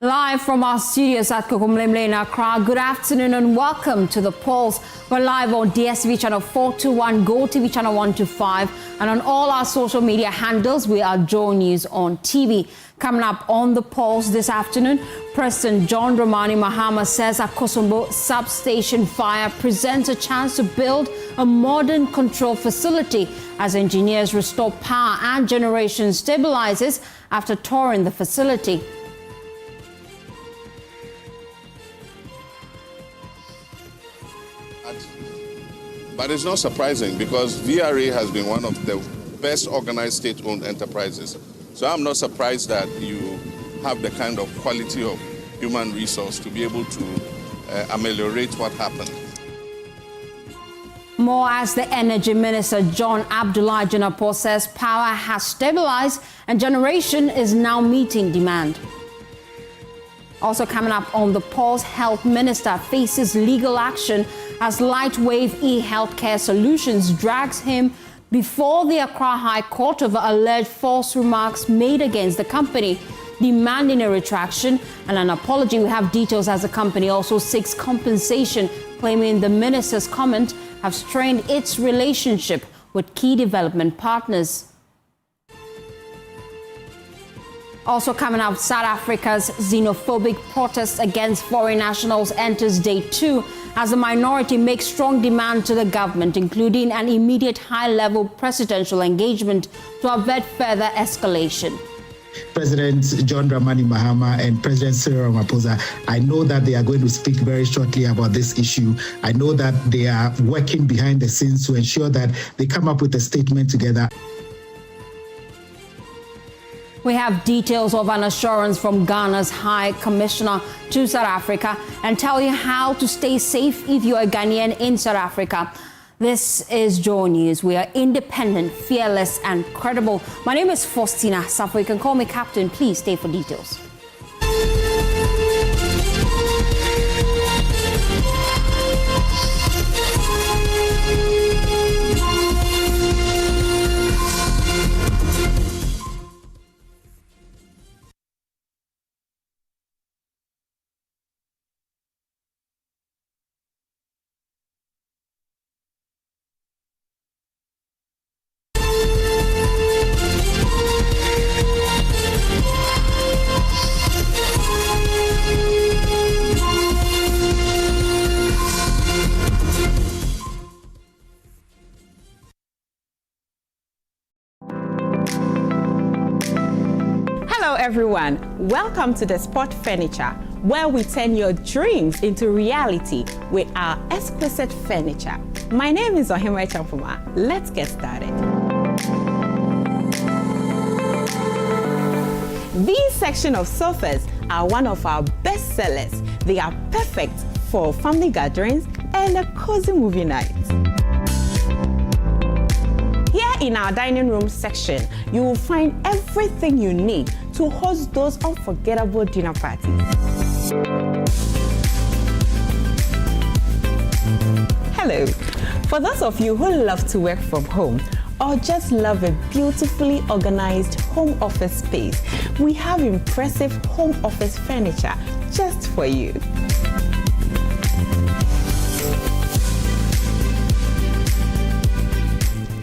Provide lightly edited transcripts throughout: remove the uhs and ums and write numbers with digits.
Live from our studios at Kokomlemle in Accra, good afternoon and welcome to The Pulse. We're live on DSTV channel 421, Go TV channel 125, and on all our social media handles, we are Joe News on TV. Coming up on The Pulse this afternoon, President John Dramani Mahama says Akosombo Substation fire presents a chance to build a modern control facility as engineers restore power and generation stabilizes after touring the facility. But it's not surprising because VRA has been one of the best organized state-owned enterprises. So I'm not surprised that you have the kind of quality of human resource to be able to ameliorate what happened. More as the Energy Minister John Abdullah Jinapor says power has stabilized and generation is now meeting demand. Also coming up on The Pulse, Health Minister faces legal action as Lightwave e-healthcare solutions drags him before the Accra High Court over alleged false remarks made against the company, demanding a retraction and an apology. We have details as the company also seeks compensation, claiming the minister's comment have strained its relationship with key development partners. Also coming up, South Africa's xenophobic protest against foreign nationals enters day 2 as the minority makes strong demand to the government, including an immediate high-level presidential engagement to avert further escalation. President John Dramani Mahama and President Cyril Ramaphosa, I know that they are going to speak very shortly about this issue. I know that they are working behind the scenes to ensure that they come up with a statement together. We have details of an assurance from Ghana's High Commissioner to South Africa and tell you how to stay safe if you're a Ghanaian in South Africa. This is Joe News. We are independent, fearless, and credible. My name is Fostina Sarfo. You can call me Captain. Please stay for details. Hello everyone, welcome to The Spot Furniture, where we turn your dreams into reality with our exquisite furniture. My name is Agyeman-Rawlings. Let's get started. These section of sofas are one of our best sellers. They are perfect for family gatherings and a cozy movie night. Here in our dining room section, you will find everything you need to host those unforgettable dinner parties. Hello. For those of you who love to work from home or just love a beautifully organized home office space, we have impressive home office furniture just for you.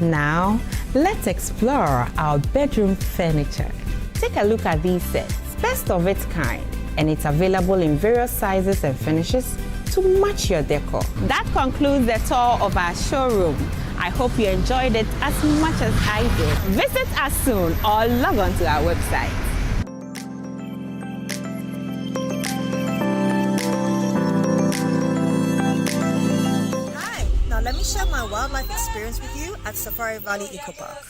Now, let's explore our bedroom furniture. Take a look at these sets, best of its kind, and it's available in various sizes and finishes to match your decor. That concludes the tour of our showroom. I hope you enjoyed it as much as I did. Visit us soon or log on to our website. Let me share my wildlife experience with you at Safari Valley Eco Park.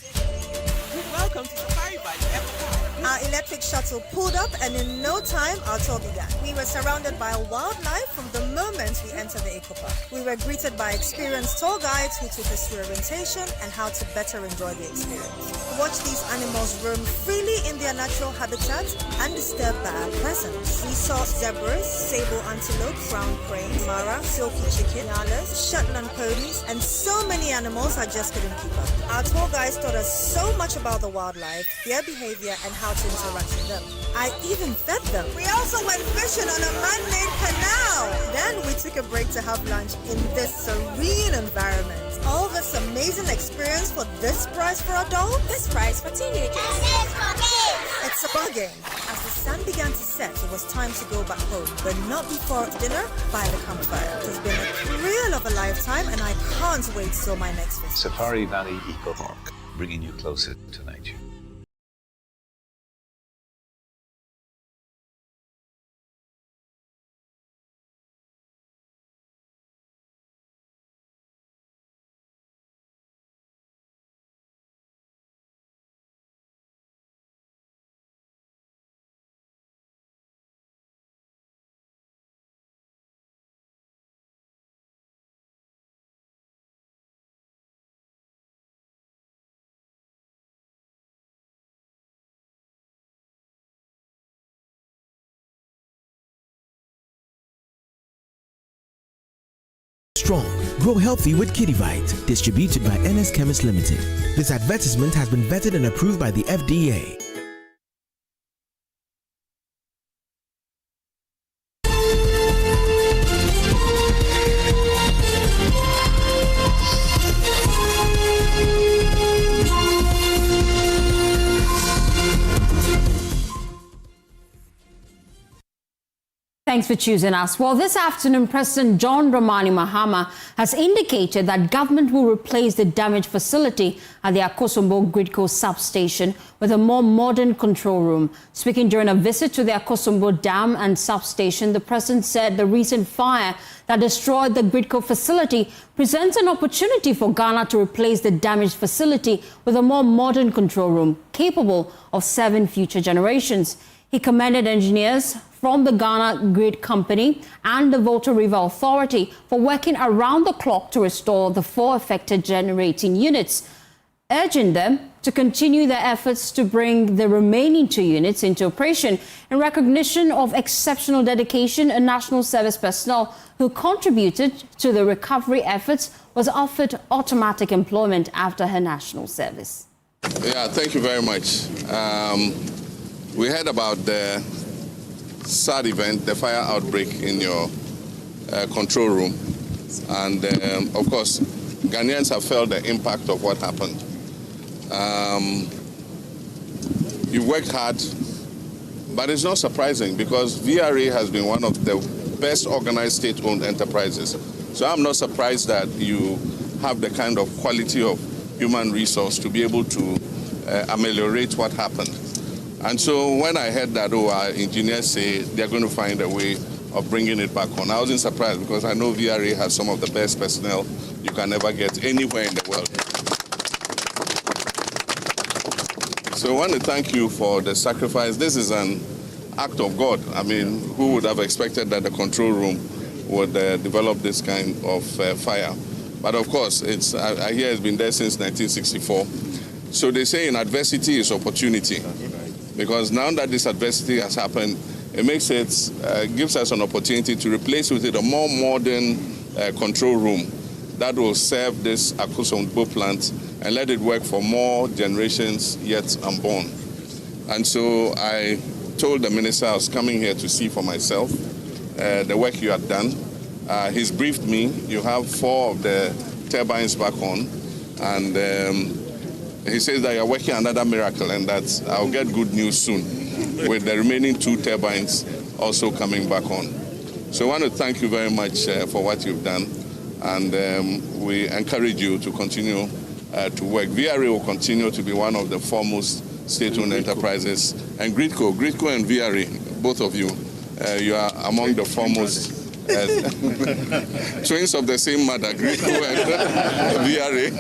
Welcome to Safari Valley Eco Park. Our electric shuttle pulled up and in no time our tour began. We were surrounded by wildlife from the moment we entered the Eco Park. We were greeted by experienced tour guides who took us through orientation and how to better enjoy the experience. Watch these animals roam freely in their natural habitat undisturbed by our presence. We saw zebras, sable antelope, brown crane, mara, silky chicken, nyalas, Shetland ponies, and so many animals I just couldn't keep up. Our tour guides taught us so much about the wildlife, their behavior, and how how to interact with them. I even fed them. We also went fishing on a man-made canal. Then we took a break to have lunch in this serene environment. All this amazing experience for this price for adults? This price for teenagers. It's a bargain. As the sun began to set, it was time to go back home, but not before dinner by the campfire. It has been a thrill of a lifetime, and I can't wait till my next visit. Safari Valley Eco Park, bringing you closer to nature. Strong, grow healthy with KittyVite, distributed by NS Chemist Limited. This advertisement has been vetted and approved by the FDA. Thanks for choosing us. Well, this afternoon, President John Dramani Mahama has indicated that government will replace the damaged facility at the Akosombo Gridco Substation with a more modern control room. Speaking during a visit to the Akosombo Dam and Substation, the president said the recent fire that destroyed the Gridco facility presents an opportunity for Ghana to replace the damaged facility with a more modern control room capable of serving future generations. He commended engineers from the Ghana Grid Company and the Volta River Authority for working around the clock to restore the 4 affected generating units, urging them to continue their efforts to bring the remaining 2 units into operation. In recognition of exceptional dedication, a national service personnel who contributed to the recovery efforts was offered automatic employment after her national service. Yeah, thank you very much. We heard about the sad event, the fire outbreak in your control room. And of course, Ghanaians have felt the impact of what happened. You worked hard, but it's not surprising because VRA has been one of the best organized state-owned enterprises. So I'm not surprised that you have the kind of quality of human resource to be able to ameliorate what happened. And so when I heard that, our engineers say they're going to find a way of bringing it back on, I wasn't surprised because I know VRA has some of the best personnel you can ever get anywhere in the world. So I want to thank you for the sacrifice. This is an act of God. I mean, who would have expected that the control room would develop this kind of fire? But of course, I hear it's been there since 1964. So they say in adversity is opportunity. Because now that this adversity has happened, it makes gives us an opportunity to replace with it a more modern control room that will serve this Akosombo plant and let it work for more generations yet unborn. And so I told the minister I was coming here to see for myself the work you had done. He's briefed me. You have 4 of the turbines back on, and he says that you're working another miracle and that I'll get good news soon with the remaining 2 turbines also coming back on. So I want to thank you very much for what you've done, and we encourage you to continue to work. VRA will continue to be one of the foremost state-owned enterprises, and Gridco and VRA, both of you, you are among the foremost twins of the same mother, Gridco and VRA,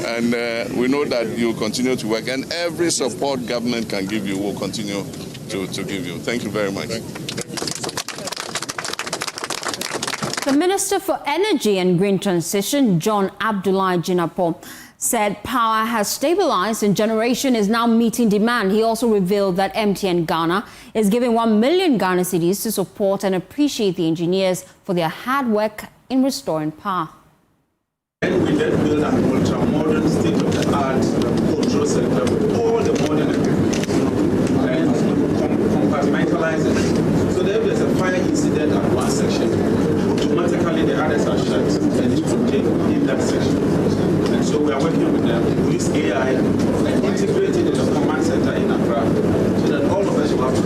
and we know that you continue to work, and every support government can give you will continue to give you. Thank you very much. The Minister for Energy and Green Transition, John Abdullahi Jinapor, said power has stabilized and generation is now meeting demand. He also revealed that MTN Ghana is giving 1 million Ghana cedis to support and appreciate the engineers for their hard work in restoring power. And we then build a ultra-modern state-of-the-art control center with all the modern equipment.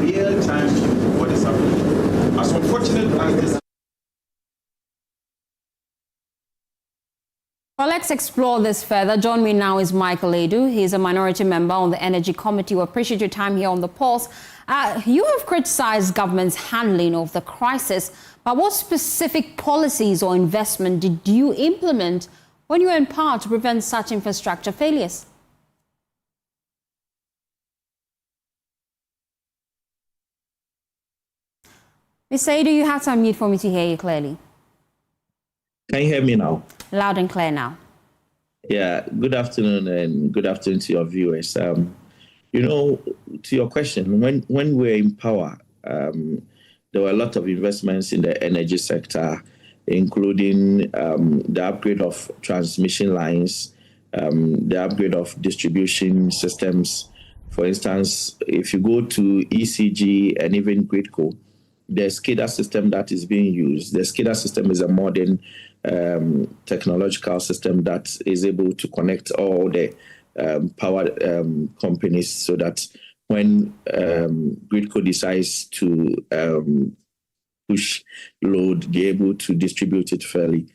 real-time view of what is happening. As unfortunate as this. Well, let's explore this further. Joining me now is Akufo-Addo. He's a minority member on the Energy Committee. We appreciate your time here on The Pulse. You have criticized government's handling of the crisis, but what specific policies or investment did you implement when you were in power to prevent such infrastructure failures? Mr. Addo, you have to unmute for me to hear you clearly. Can you hear me now? Loud and clear now. Yeah, good afternoon and good afternoon to your viewers. To your question, when we were in power, there were a lot of investments in the energy sector, including the upgrade of transmission lines, the upgrade of distribution systems. For instance, if you go to ECG and even Gridco, the SCADA system that is being used, the SCADA system is a modern technological system that is able to connect all the power companies so that when Gridco decides to push load, be able to distribute it fairly.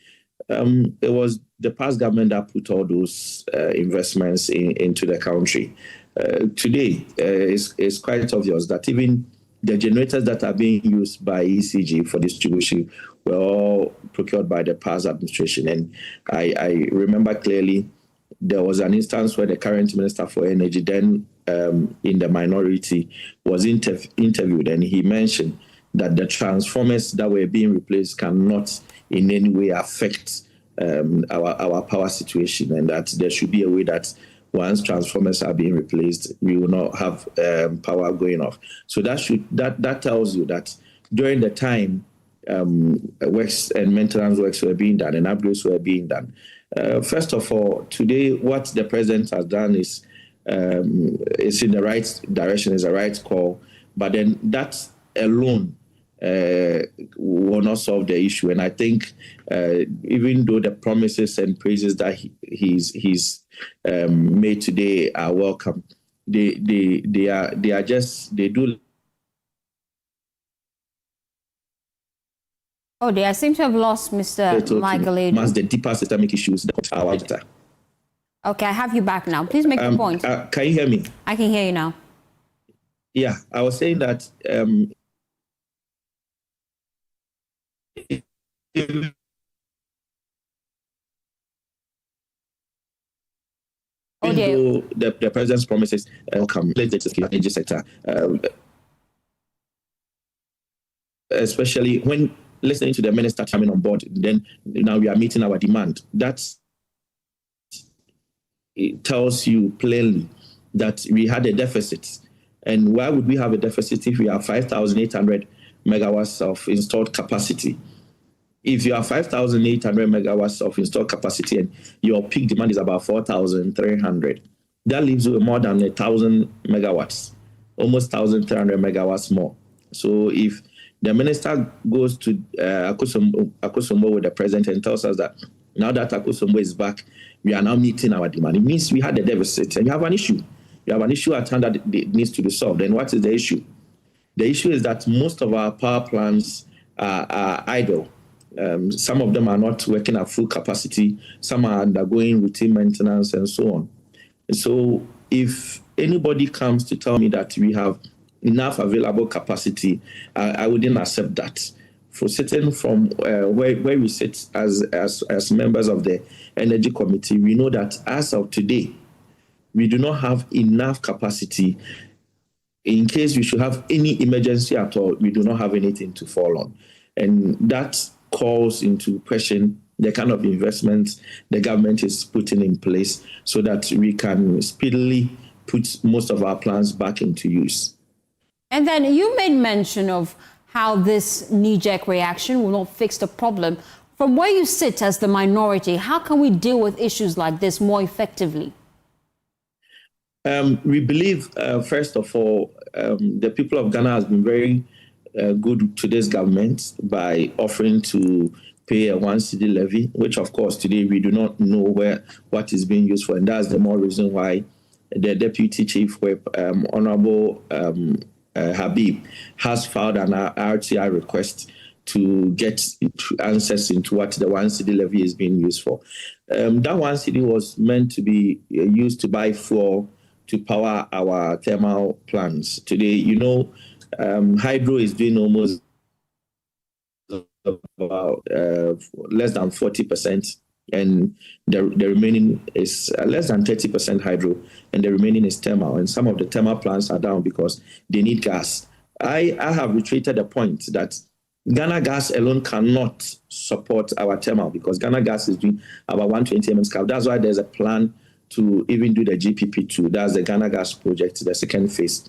It was the past government that put all those investments into the country. Today, it's quite obvious that even the generators that are being used by ECG for distribution were all procured by the past administration. And I remember clearly there was an instance where the current Minister for Energy, then in the minority, was interviewed, and he mentioned that the transformers that were being replaced cannot in any way affect our power situation, and that there should be a way that once transformers are being replaced, we will not have power going off. So that tells you that during the time works and maintenance works were being done and upgrades were being done. First of all, today what the president has done is in the right direction, is a right call, but then that alone will not solve the issue. And I think even though the promises and praises that he's made today are welcome, they do. Oh dear, I seem to have lost Mr. Akufo-Addo. Mass the deeper systemic issues that are out there. Okay, I have you back now. Please make your point. Can you hear me? I can hear you now. Yeah, I was saying that the president's promises come late the energy sector, especially when listening to the minister coming on board, then now we are meeting our demand. It tells you plainly that we had a deficit. And why would we have a deficit if we have 5,800 megawatts of installed capacity? If you have 5,800 megawatts of installed capacity and your peak demand is about 4,300, that leaves you more than 1,000 megawatts, almost 1,300 megawatts more. So if the minister goes to Akosombo with the president and tells us that now that Akosombo is back, we are now meeting our demand, it means we had a deficit and you have an issue. You have an issue at hand that needs to be solved. And what is the issue? The issue is that most of our power plants are idle. Some of them are not working at full capacity. Some are undergoing routine maintenance and so on. And so if anybody comes to tell me that we have enough available capacity, I wouldn't accept that. For sitting from where we sit as members of the Energy Committee, we know that as of today, we do not have enough capacity. In case we should have any emergency at all, we do not have anything to fall on. And that calls into question the kind of investments the government is putting in place so that we can speedily put most of our plans back into use. And then you made mention of how this knee-jerk reaction will not fix the problem. From where you sit as the minority, how can we deal with issues like this more effectively? We believe, first of all, the people of Ghana has been very good to this government by offering to pay a 1 cedi levy, which of course today we do not know what is being used for, and that's the more reason why the Deputy Chief Whip, Honorable Habib, has filed an RTI request to get answers into what the 1 cedi levy is being used for. That 1 cedi was meant to be used to buy fuel to power our thermal plants. Today, hydro is doing almost about less than 40%, and the remaining is less than 30% hydro, and the remaining is thermal. And some of the thermal plants are down because they need gas. I have reiterated the point that Ghana Gas alone cannot support our thermal because Ghana Gas is doing about 120 MMsCF. That's why there's a plan to even do the GPP2. That's the Ghana Gas project, the second phase.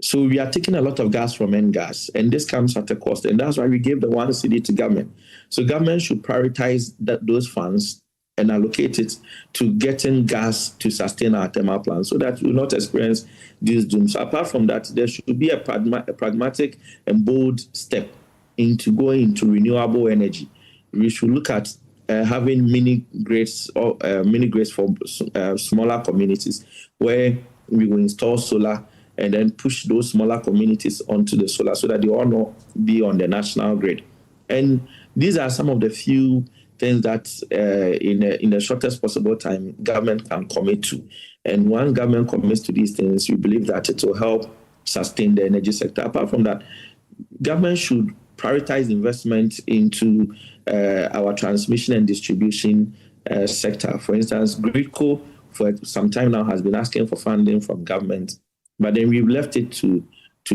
So we are taking a lot of gas from N-Gas, and this comes at a cost. And that's why we gave the 1 cedi to government. So government should prioritize those funds and allocate it to getting gas to sustain our thermal plants so that we will not experience these dooms. So apart from that, there should be a pragmatic and bold step into going into renewable energy. We should look at having mini grids for smaller communities where we will install solar and then push those smaller communities onto the solar so that they all not be on the national grid. And these are some of the few things that in the shortest possible time government can commit to. And once government commits to these things, we believe that it will help sustain the energy sector. Apart from that, government should prioritize investment into our transmission and distribution sector. For instance, Gridco for some time now has been asking for funding from government, but then we've left it to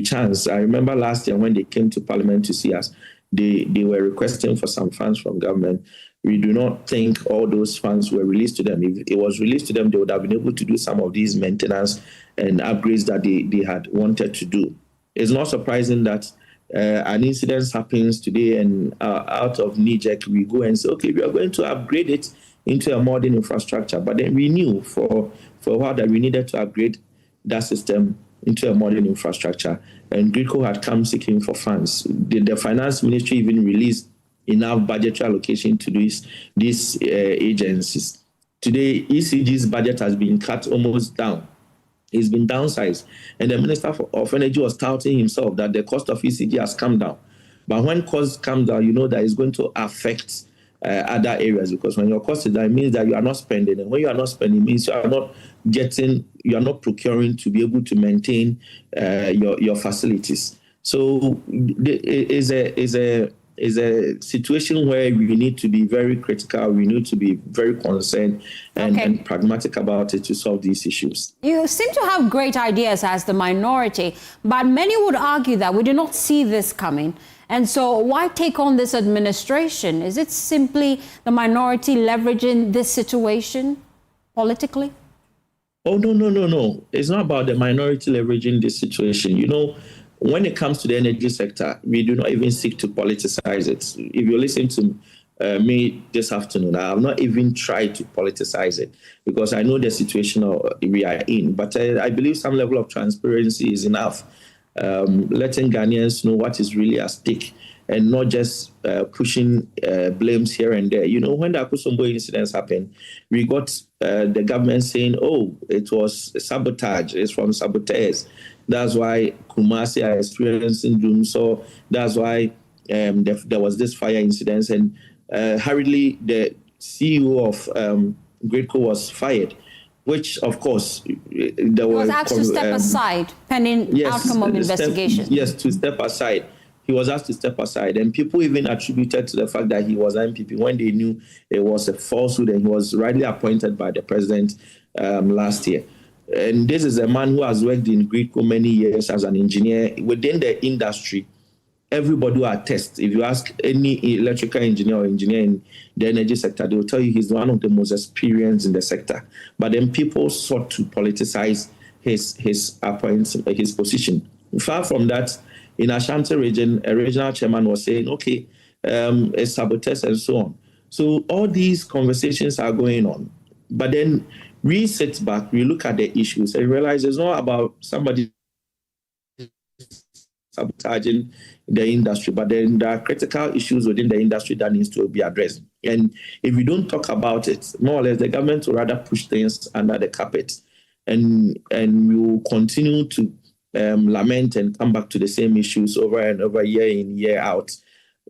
chance. I remember last year when they came to Parliament to see us, they were requesting for some funds from government. We do not think all those funds were released to them. If it was released to them, they would have been able to do some of these maintenance and upgrades that they had wanted to do. It's not surprising that an incident happens today and out of knee-jerk, we go and say, okay, we are going to upgrade it into a modern infrastructure. But then we knew for a while that we needed to upgrade that system into a modern infrastructure. And Gridco had come seeking for funds. The finance ministry even released enough budgetary allocation to these agencies. Today, ECG's budget has been cut almost down. It's been downsized. And the Minister of Energy was touting himself that the cost of ECG has come down. But when costs come down, you know that it's going to affect other areas, because when your cost is down, it means that you are not spending. And when you are not spending, it means you are not procuring to be able to maintain your facilities. So it is a situation where we need to be very critical. We need to be very concerned and pragmatic about it to solve these issues. You seem to have great ideas as the minority, but many would argue that we did not see this coming. And so why take on this administration? Is it simply the minority leveraging this situation politically? Oh, no. It's not about the minority leveraging this situation. You know, when it comes to the energy sector, we do not even seek to politicize it. If you listen to me this afternoon, I have not even tried to politicize it because I know the situation we are in. But I believe some level of transparency is enough. Letting Ghanaians know what is really at stake and not just pushing blames here and there. You know, when the Akosombo incidents happened, we got the government saying, oh, it was sabotage, it's from saboteurs. That's why Kumasi are experiencing doom. So that's why there was this fire incident. And hurriedly, the CEO of Gridco was fired, which, of course, there was asked to step aside pending outcome of investigation. To step aside. He was asked to step aside. And people even attributed to the fact that he was an MPP when they knew it was a falsehood, and he was rightly appointed by the president last year. And this is a man who has worked in Gridco many years as an engineer within the industry. Everybody will attest. If you ask any electrical engineer or engineer in the energy sector, they will tell you he's one of the most experienced in the sector. But then people sought to politicize his appointment, his position. Far from that, in Ashanti region, a regional chairman was saying, okay, it's saboteurs and so on. So all these conversations are going on. But then we sit back, we look at the issues and realize it's not about somebody sabotaging the industry, but then there are critical issues within the industry that needs to be addressed. And if we don't talk about it, more or less, the government will rather push things under the carpet. And we will continue to lament and come back to the same issues over and over, year in, year out.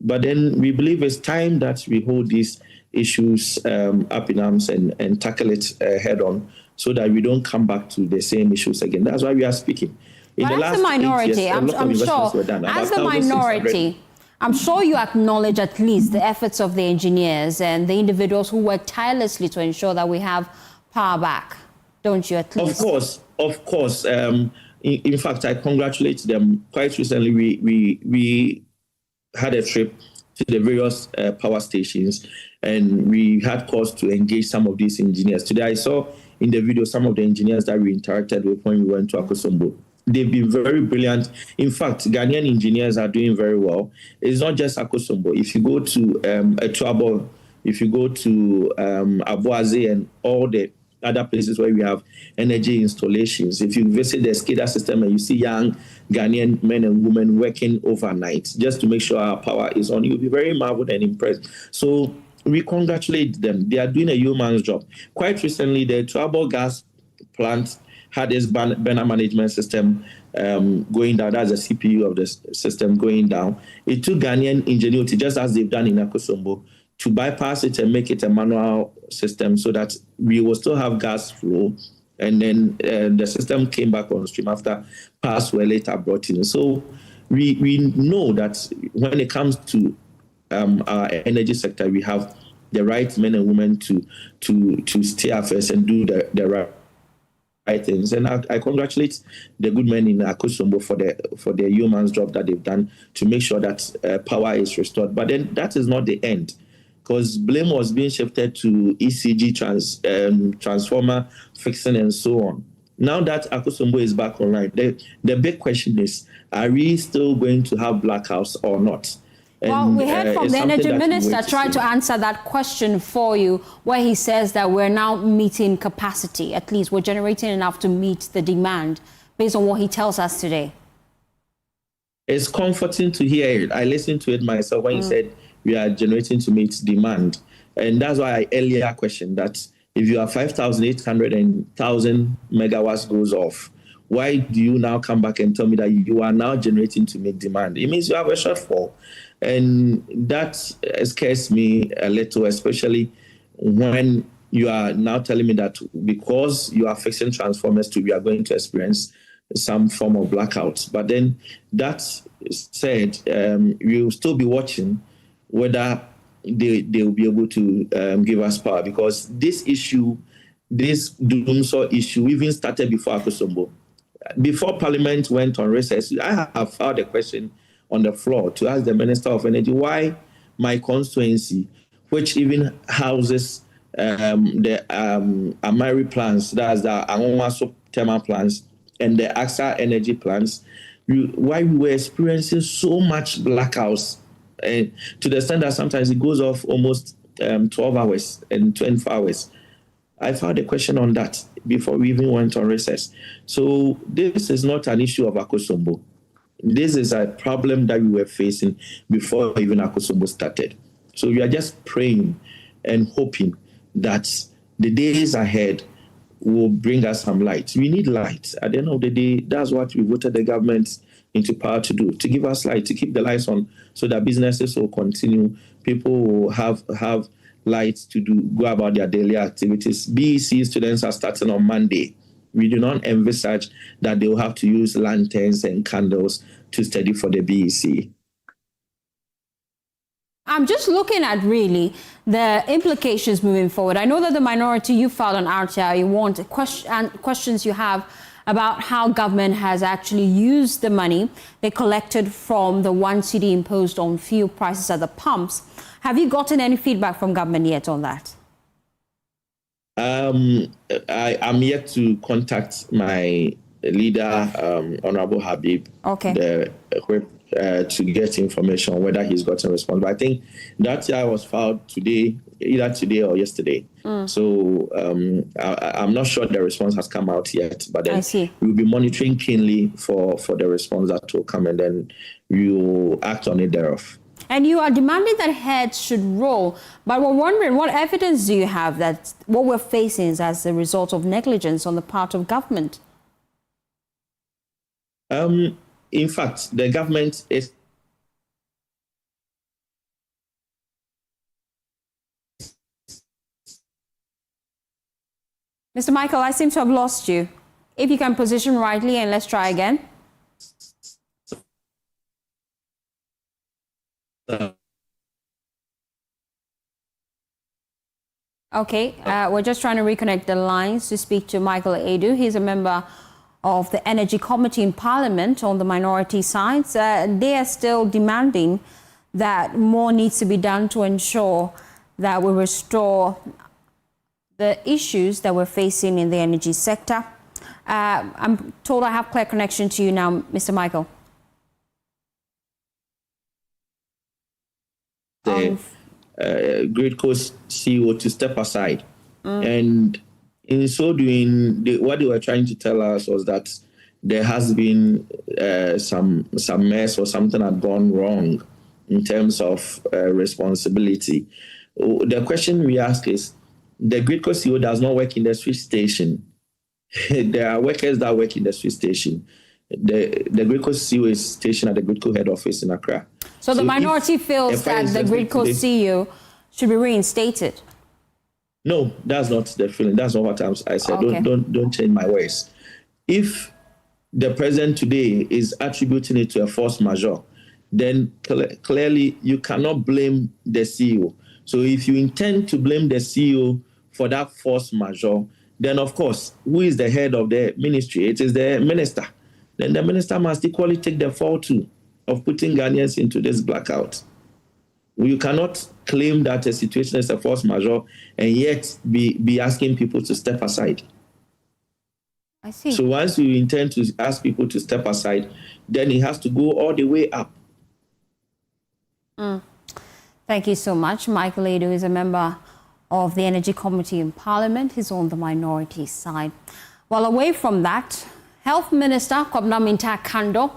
But then we believe it's time that we hold these issues up in arms and tackle it head on, so that we don't come back to the same issues again. That's why we are speaking. But as the minority, I'm sure, as the minority, I'm sure you acknowledge at least the efforts of the engineers and the individuals who work tirelessly to ensure that we have power back, don't you, at least? Of course. In fact, I congratulate them. Quite recently, we had a trip to the various power stations, and we had cause to engage some of these engineers. Today, I saw in the video some of the engineers that we interacted with when we went to Akosombo. They've been very brilliant. In fact, Ghanaian engineers are doing very well. It's not just Akosombo. If you go to Etuabo, if you go to Aboise and all the other places where we have energy installations, if you visit the SCADA system and you see young Ghanaian men and women working overnight just to make sure our power is on, you'll be very marveled and impressed. So we congratulate them. They are doing a yeoman's job. Quite recently, the Etuabo gas plant had this burner management system going down. That's the CPU of the system going down. It took Ghanaian ingenuity, just as they've done in Akosombo, to bypass it and make it a manual system so that we will still have gas flow. And then the system came back on stream after parts were later brought in. So we know that when it comes to our energy sector, we have the right men and women to stay affairs and do the right things. And I congratulate the good men in Akosombo for their yeoman's job that they've done to make sure that power is restored. But then that is not the end, because blame was being shifted to ECG transformer fixing and so on. Now that Akosombo is back online, the big question is, are we still going to have blackouts or not? Well, we heard from the Energy Minister trying to answer that question for you, where he says that we're now meeting capacity. At least we're generating enough to meet the demand, based on what he tells us today. It's comforting to hear it. I listened to it myself when he said we are generating to meet demand. And that's why I earlier questioned that if you have 5,800 and 1,000 megawatts goes off, why do you now come back and tell me that you are now generating to meet demand? It means you have a shortfall. And that scares me a little, especially when you are now telling me that because you are fixing transformers we are going to experience some form of blackouts. But then that said, we will still be watching whether they will be able to give us power, because this issue, this Doomsaw issue, even started before Akosombo. Before Parliament went on recess, I have filed a question on the floor to ask the Minister of Energy why my constituency, which even houses the Amari plants, that's the Angomaso thermal plants, and the AXA energy plants, why we were experiencing so much blackouts, to the extent that sometimes it goes off almost 12 hours and 24 hours. I filed a question on that before we even went on recess. So this is not an issue of Akosombo. This is a problem that we were facing before even Akosombo started. So we are just praying and hoping that the days ahead will bring us some light. We need light. At the end of the day, that's what we voted the government into power to do, to give us light, to keep the lights on so that businesses will continue, people will have lights to go about their daily activities. BEC students are starting on Monday. We do not envisage that they will have to use lanterns and candles to study for the BEC. I'm just looking at really the implications moving forward. I know that the minority, you filed on RTI, you want questions you have about how government has actually used the money they collected from the 1 cedi imposed on fuel prices at the pumps. Have you gotten any feedback from government yet on that? I'm yet to contact my leader, Honorable Habib, the whip, to get information on whether he's gotten a response. But I think that year was filed today, either today or yesterday. So I'm not sure the response has come out yet. But then we'll be monitoring keenly for the response that will come, and then we will act on it thereof. And you are demanding that heads should roll. But we're wondering, what evidence do you have that what we're facing is as a result of negligence on the part of government? In fact, the government is Mr. Michael, I seem to have lost you. If you can position rightly, and let's try again. Okay, we're just trying to reconnect the lines to speak to Michael Addo. He's a member of the Energy Committee in Parliament on the minority side. They are still demanding that more needs to be done to ensure that we restore the issues that we're facing in the energy sector. I'm told I have clear connection to you now, Mr. Michael. The Great Coast CEO to step aside. And in so doing, what they were trying to tell us was that there has been some mess or something had gone wrong in terms of responsibility. The question we ask is, the Great Coast CEO does not work in the Swiss station. There are workers that work in the Swiss station. The Great Coast CEO is stationed at the Great Coast head office in Accra. So the minority feels that the Great Coast CEO should be reinstated. No, that's not the feeling. That's not what I said. Okay. Don't change my words. If the president today is attributing it to a force majeure, then clearly you cannot blame the CEO. So if you intend to blame the CEO for that force majeure, then of course, who is the head of the ministry? It is the minister. Then the minister must equally take the fall too of putting Ghanaians into this blackout. You cannot claim that a situation is a force majeure and yet be asking people to step aside. I see. So once you intend to ask people to step aside, then it has to go all the way up. Thank you so much. Michael Addo is a member of the Energy Committee in Parliament. He's on the minority side. Well, away from that, Health Minister Kwabena Kando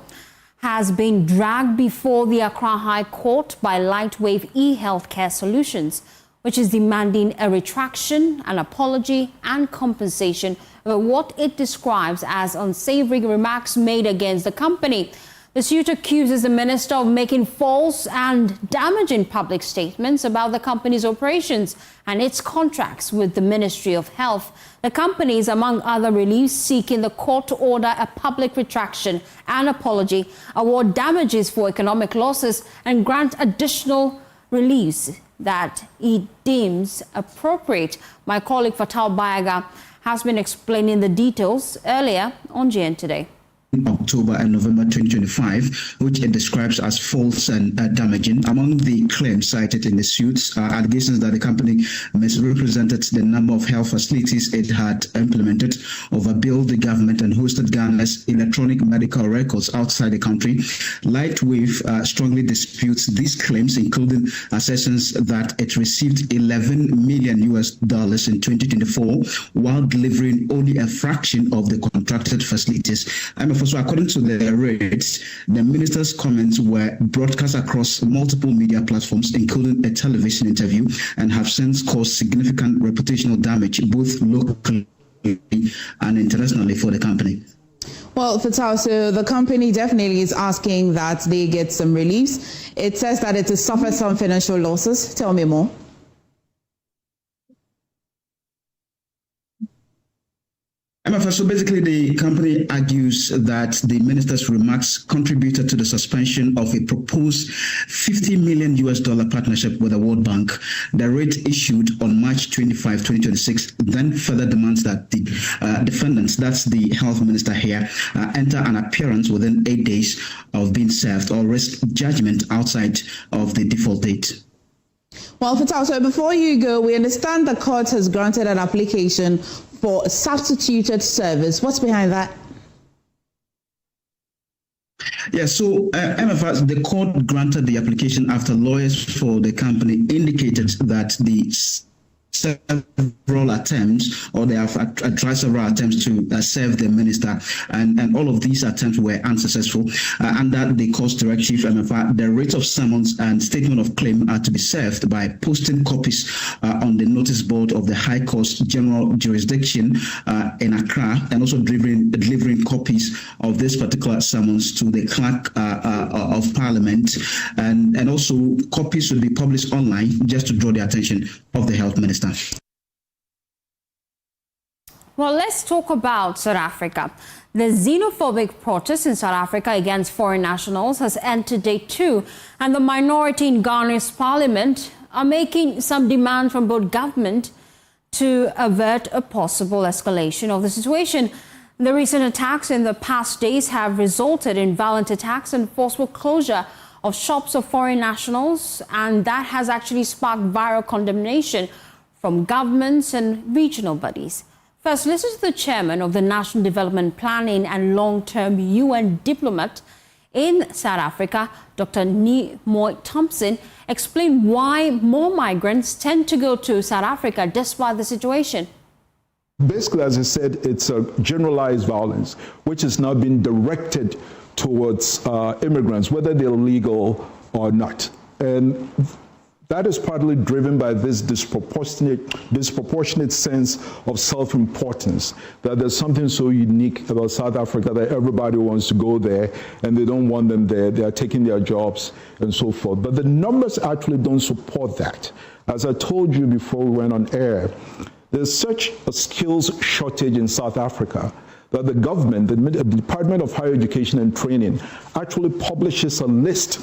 has been dragged before the Accra High Court by Lightwave eHealthcare Solutions, which is demanding a retraction, an apology and compensation over what it describes as unsavory remarks made against the company. The suit accuses the minister of making false and damaging public statements about the company's operations and its contracts with the Ministry of Health. The company is, among other reliefs, seeking the court to order a public retraction and apology, award damages for economic losses, and grant additional reliefs that it deems appropriate. My colleague Fatal Bayaga has been explaining the details earlier on GN Today. October and November 2025, which it describes as false and damaging. Among the claims cited in the suits are allegations that the company misrepresented the number of health facilities it had implemented, overbilled the government, and hosted Ghana's electronic medical records outside the country. Lightwave strongly disputes these claims, including assertions that it received $11 million in 2024 while delivering only a fraction of the contracted facilities. So according to the rates, the minister's comments were broadcast across multiple media platforms, including a television interview, and have since caused significant reputational damage, both locally and internationally, for the company. Well, Fatal, so the company definitely is asking that they get some reliefs. It says that it has suffered some financial losses. Tell me more. So basically, the company argues that the minister's remarks contributed to the suspension of a proposed $50 million partnership with the World Bank. The rate issued on March 25, 2026, then further demands that the defendants, that's the health minister here, enter an appearance within 8 days of being served or risk judgment outside of the default date. Well, Fatal, so before you go, we understand the court has granted an application for substituted service. What's behind that? Yeah, so MFR, the court granted the application after lawyers for the company indicated that the several attempts, or they have tried several attempts to serve the minister, and all of these attempts were unsuccessful. Under the court directive, MFR, the writ of summons and statement of claim are to be served by posting copies on the notice board of the High Court's General Jurisdiction in Accra, and also delivering copies of this particular summons to the Clerk of Parliament, and also copies should be published online just to draw the attention of the Health Minister. Well, let's talk about South Africa. The xenophobic protest in South Africa against foreign nationals has entered day 2, and the minority in Ghana's parliament are making some demand from both government to avert a possible escalation of the situation. The recent attacks in the past days have resulted in violent attacks and forceful closure of shops of foreign nationals, and that has actually sparked viral condemnation from governments and regional bodies. First, listen to the chairman of the National Development Planning and Long-Term UN diplomat in South Africa, Dr. Nimoy Thompson, explain why more migrants tend to go to South Africa despite the situation. Basically, as I said, it's a generalized violence, which has now been directed towards immigrants, whether they're legal or not. And that is partly driven by this disproportionate sense of self-importance, that there's something so unique about South Africa that everybody wants to go there, and they don't want them there. They are taking their jobs and so forth. But the numbers actually don't support that. As I told you before we went on air, there's such a skills shortage in South Africa that the government, the Department of Higher Education and Training, actually publishes a list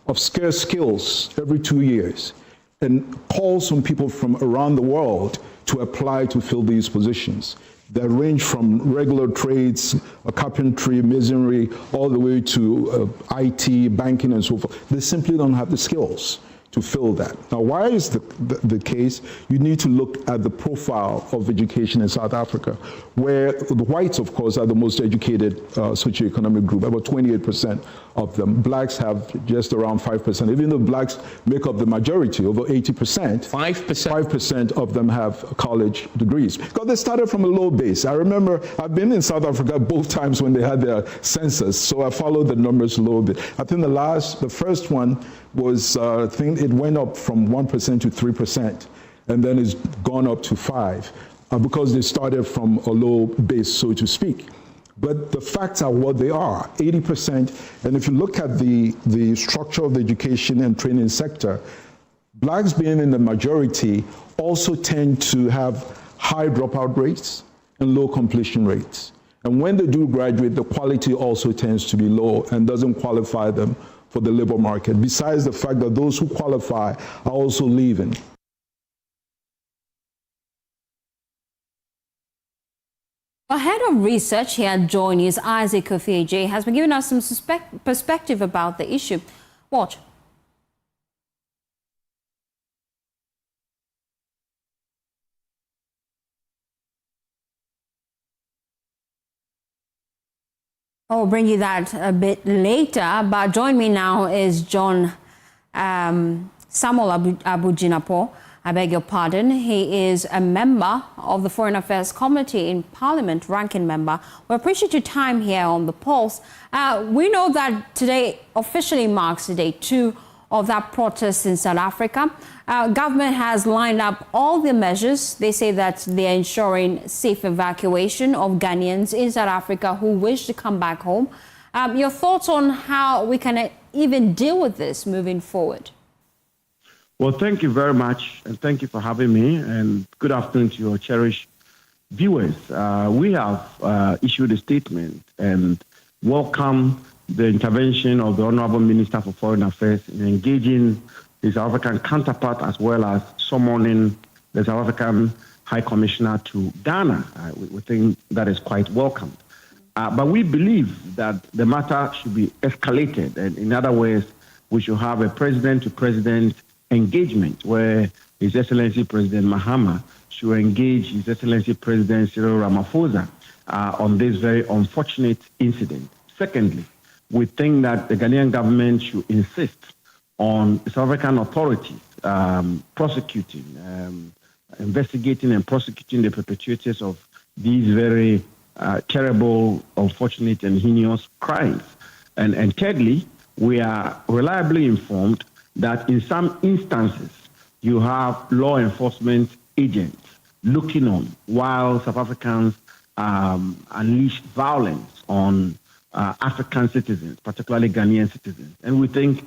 of scarce skills every 2 years and calls on people from around the world to apply to fill these positions. They range from regular trades, carpentry, masonry, all the way to IT, banking, and so forth. They simply don't have the skills to fill that. Now, why is the case? You need to look at the profile of education in South Africa, where the whites, of course, are the most educated socioeconomic group, about 28% of them. Blacks have just around 5%. Even though blacks make up the majority, over 80%, 5% of them have college degrees. Because they started from a low base. I remember, I've been in South Africa both times when they had their census, so I followed the numbers a little bit. I think the first one was, I think it went up from 1% to 3%, and then it's gone up to 5%, because they started from a low base, so to speak. But the facts are what they are, 80%. And if you look at the structure of the education and training sector, blacks being in the majority also tend to have high dropout rates and low completion rates. And when they do graduate, the quality also tends to be low and doesn't qualify them for the labor market, besides the fact that those who qualify are also leaving. Our head of research here at Joy News, Isaac Kofi-Addo, has been giving us some perspective about the issue. Watch. I'll bring you that a bit later, but join me now is John Samuel Abujinapo. I beg your pardon. He is a member of the Foreign Affairs Committee in Parliament, ranking member. We appreciate your time here on The Pulse. We know that today officially marks day 2 of that protest in South Africa. Government has lined up all the measures. They say that they're ensuring safe evacuation of Ghanaians in South Africa who wish to come back home. Your thoughts on how we can even deal with this moving forward? Well, thank you very much, and thank you for having me, and good afternoon to your cherished viewers. We have issued a statement and welcome the intervention of the Honorable Minister for Foreign Affairs in engaging his South African counterpart, as well as summoning the South African High Commissioner to Ghana. We think that is quite welcomed. But we believe that the matter should be escalated, and in other words, we should have a president-to-president engagement where His Excellency President Mahama should engage His Excellency President Cyril Ramaphosa on this very unfortunate incident. Secondly, we think that the Ghanaian government should insist on South African authorities prosecuting investigating and prosecuting the perpetrators of these very terrible, unfortunate, and heinous crimes. And thirdly, we are reliably informed that in some instances, you have law enforcement agents looking on while South Africans unleash violence on African citizens, particularly Ghanaian citizens. And we think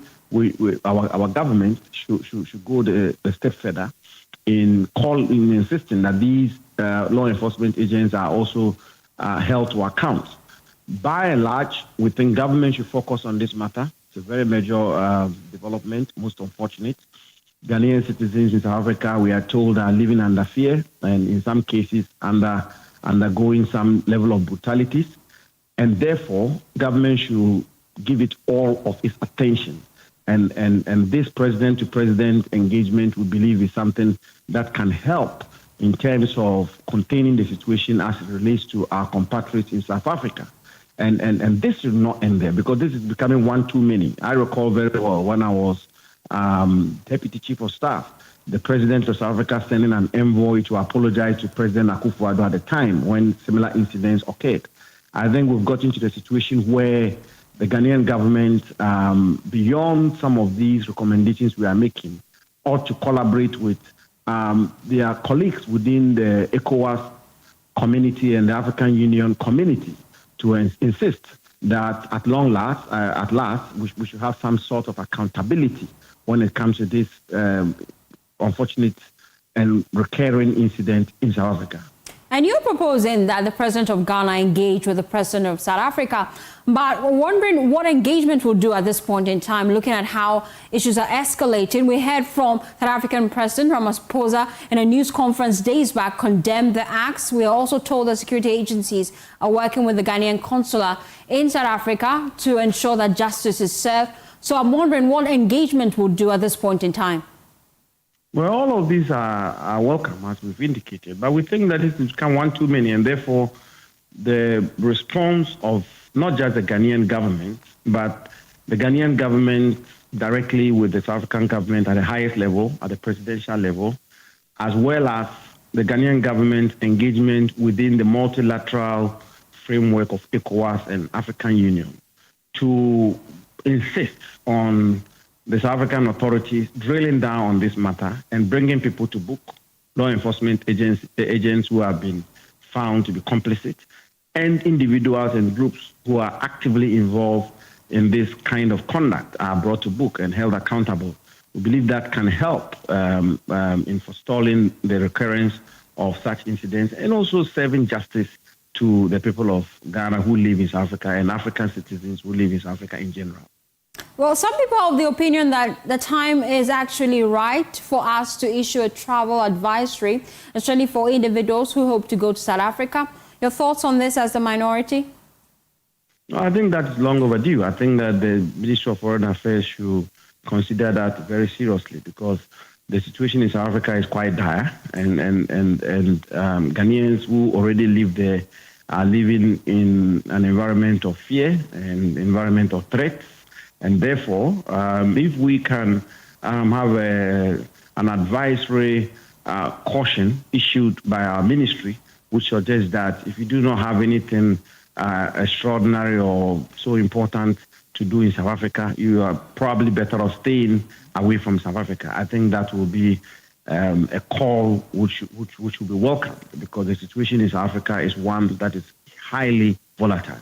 our government should go a step further in insisting that these law enforcement agents are also held to account. By and large, we think government should focus on this matter. It's a very major development, most unfortunate. Ghanaian citizens in South Africa, we are told, are living under fear and in some cases undergoing some level of brutalities. And therefore, government should give it all of its attention. And this president-to-president engagement, we believe, is something that can help in terms of containing the situation as it relates to our compatriots in South Africa. And this should not end there, because this is becoming one too many. I recall very well when I was Deputy Chief of Staff, the President of South Africa sending an envoy to apologize to President Akufo-Addo at the time when similar incidents occurred. I think we've got into the situation where the Ghanaian government, beyond some of these recommendations we are making, ought to collaborate with their colleagues within the ECOWAS community and the African Union community to insist that at last, we should have some sort of accountability when it comes to this unfortunate and recurring incident in South Africa. And you're proposing that the president of Ghana engage with the president of South Africa, but we're wondering what engagement will do at this point in time, looking at how issues are escalating. We heard from South African President Ramaphosa in a news conference days back condemned the acts. We are also told that security agencies are working with the Ghanaian Consular in South Africa to ensure that justice is served. So I'm wondering what engagement will do at this point in time. Well, all of these are welcome, as we've indicated, but we think that it has become one too many, and therefore the response of not just the Ghanaian government, but the Ghanaian government directly with the South African government at the highest level, at the presidential level, as well as the Ghanaian government engagement within the multilateral framework of ECOWAS and African Union to insist on the South African authorities drilling down on this matter and bringing people to book, law enforcement agents who have been found to be complicit, and individuals and groups who are actively involved in this kind of conduct are brought to book and held accountable. We believe that can help in forestalling the recurrence of such incidents and also serving justice to the people of Ghana who live in South Africa and African citizens who live in South Africa in general. Well, some people have the opinion that the time is actually right for us to issue a travel advisory, especially for individuals who hope to go to South Africa. Your thoughts on this as the minority? I think that's long overdue. I think that the Ministry of Foreign Affairs should consider that very seriously, because the situation in South Africa is quite dire, and Ghanaians who already live there are living in an environment of fear and environment of threats. And therefore, if we can have an advisory caution issued by our ministry, which suggests that if you do not have anything extraordinary or so important to do in South Africa, you are probably better off staying away from South Africa. I think that will be a call which will be welcomed, because the situation in South Africa is one that is highly volatile.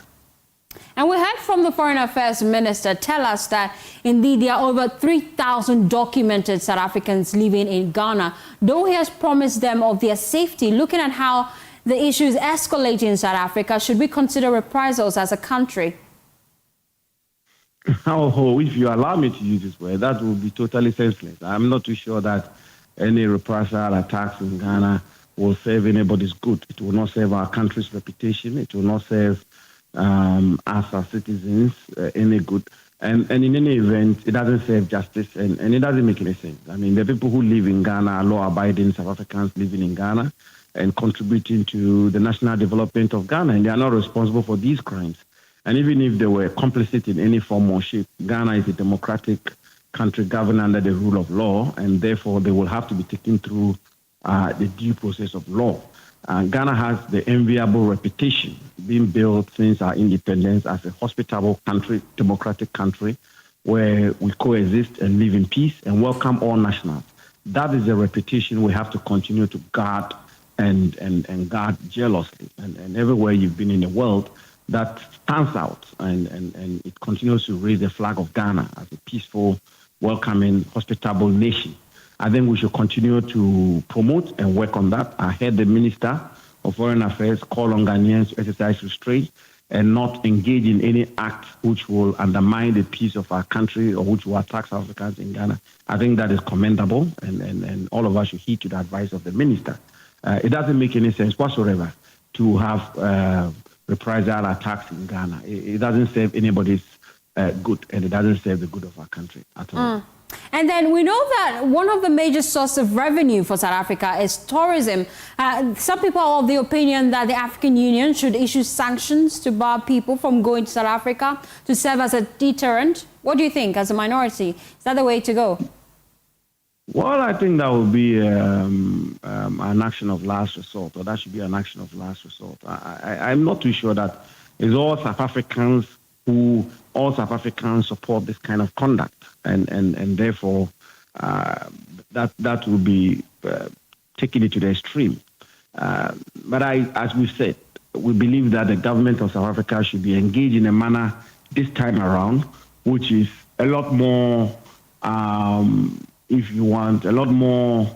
And we heard from the Foreign Affairs Minister tell us that indeed there are over 3,000 documented South Africans living in Ghana, though he has promised them of their safety. Looking at how the issue is escalating in South Africa, should we consider reprisals as a country? Oh, if you allow me to use this word, that would be totally senseless. I'm not too sure that any reprisal attacks in Ghana will serve anybody's good. It will not serve our country's reputation. It will not serve us as citizens any good. And in any event, it doesn't serve justice, and it doesn't make any sense. I mean, the people who live in Ghana are law-abiding South Africans living in Ghana and contributing to the national development of Ghana, and they are not responsible for these crimes. And even if they were complicit in any form or shape, Ghana is a democratic country governed under the rule of law, and therefore they will have to be taken through the due process of law. Ghana has the enviable reputation being built since our independence as a hospitable country, democratic country, where we coexist and live in peace and welcome all nationals. That is a reputation we have to continue to guard and guard jealously. And everywhere you've been in the world, that stands out and it continues to raise the flag of Ghana as a peaceful, welcoming, hospitable nation. I think we should continue to promote and work on that. I heard the Minister of Foreign Affairs call on Ghanaians to exercise restraint and not engage in any act which will undermine the peace of our country or which will attack South Africans in Ghana. I think that is commendable, and all of us should heed to the advice of the Minister. It doesn't make any sense whatsoever to have reprisal attacks in Ghana. It doesn't serve anybody's good, and it doesn't serve the good of our country at all. And then we know that one of the major sources of revenue for South Africa is tourism. Some people are of the opinion that the African Union should issue sanctions to bar people from going to South Africa to serve as a deterrent. What do you think as a minority? Is that the way to go? Well, I think that would be an action of last resort, or that should be an action of last resort. I'm not too sure that it's all South Africans support this kind of conduct, and therefore that will be taking it to the extreme. But as we've said, we believe that the government of South Africa should be engaged in a manner this time around, which is a lot more, if you want, a lot more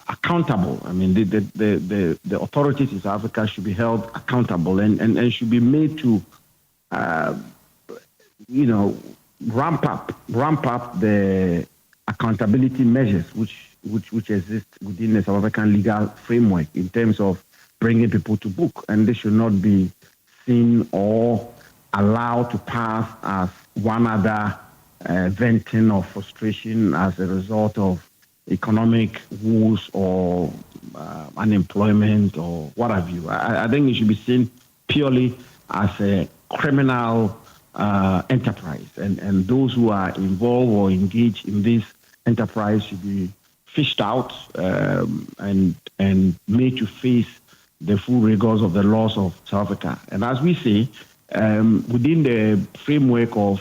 accountable. I mean, the authorities in South Africa should be held accountable and should be made to ramp up the accountability measures which exist within the South African legal framework in terms of bringing people to book, and they should not be seen or allowed to pass as one other venting of frustration as a result of economic woes or unemployment or what have you. I think it should be seen purely as a criminal enterprise, and those who are involved or engaged in this enterprise should be fished out and made to face the full rigors of the laws of South Africa. And as we say, within the framework of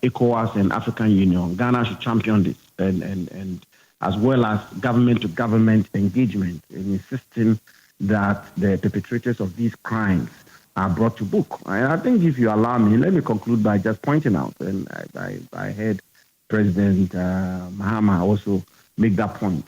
ECOWAS and African Union, Ghana should champion this, and as well as government-to-government engagement in insisting that the perpetrators of these crimes are brought to book. I think if you allow me, let me conclude by just pointing out, and I heard President Mahama also make that point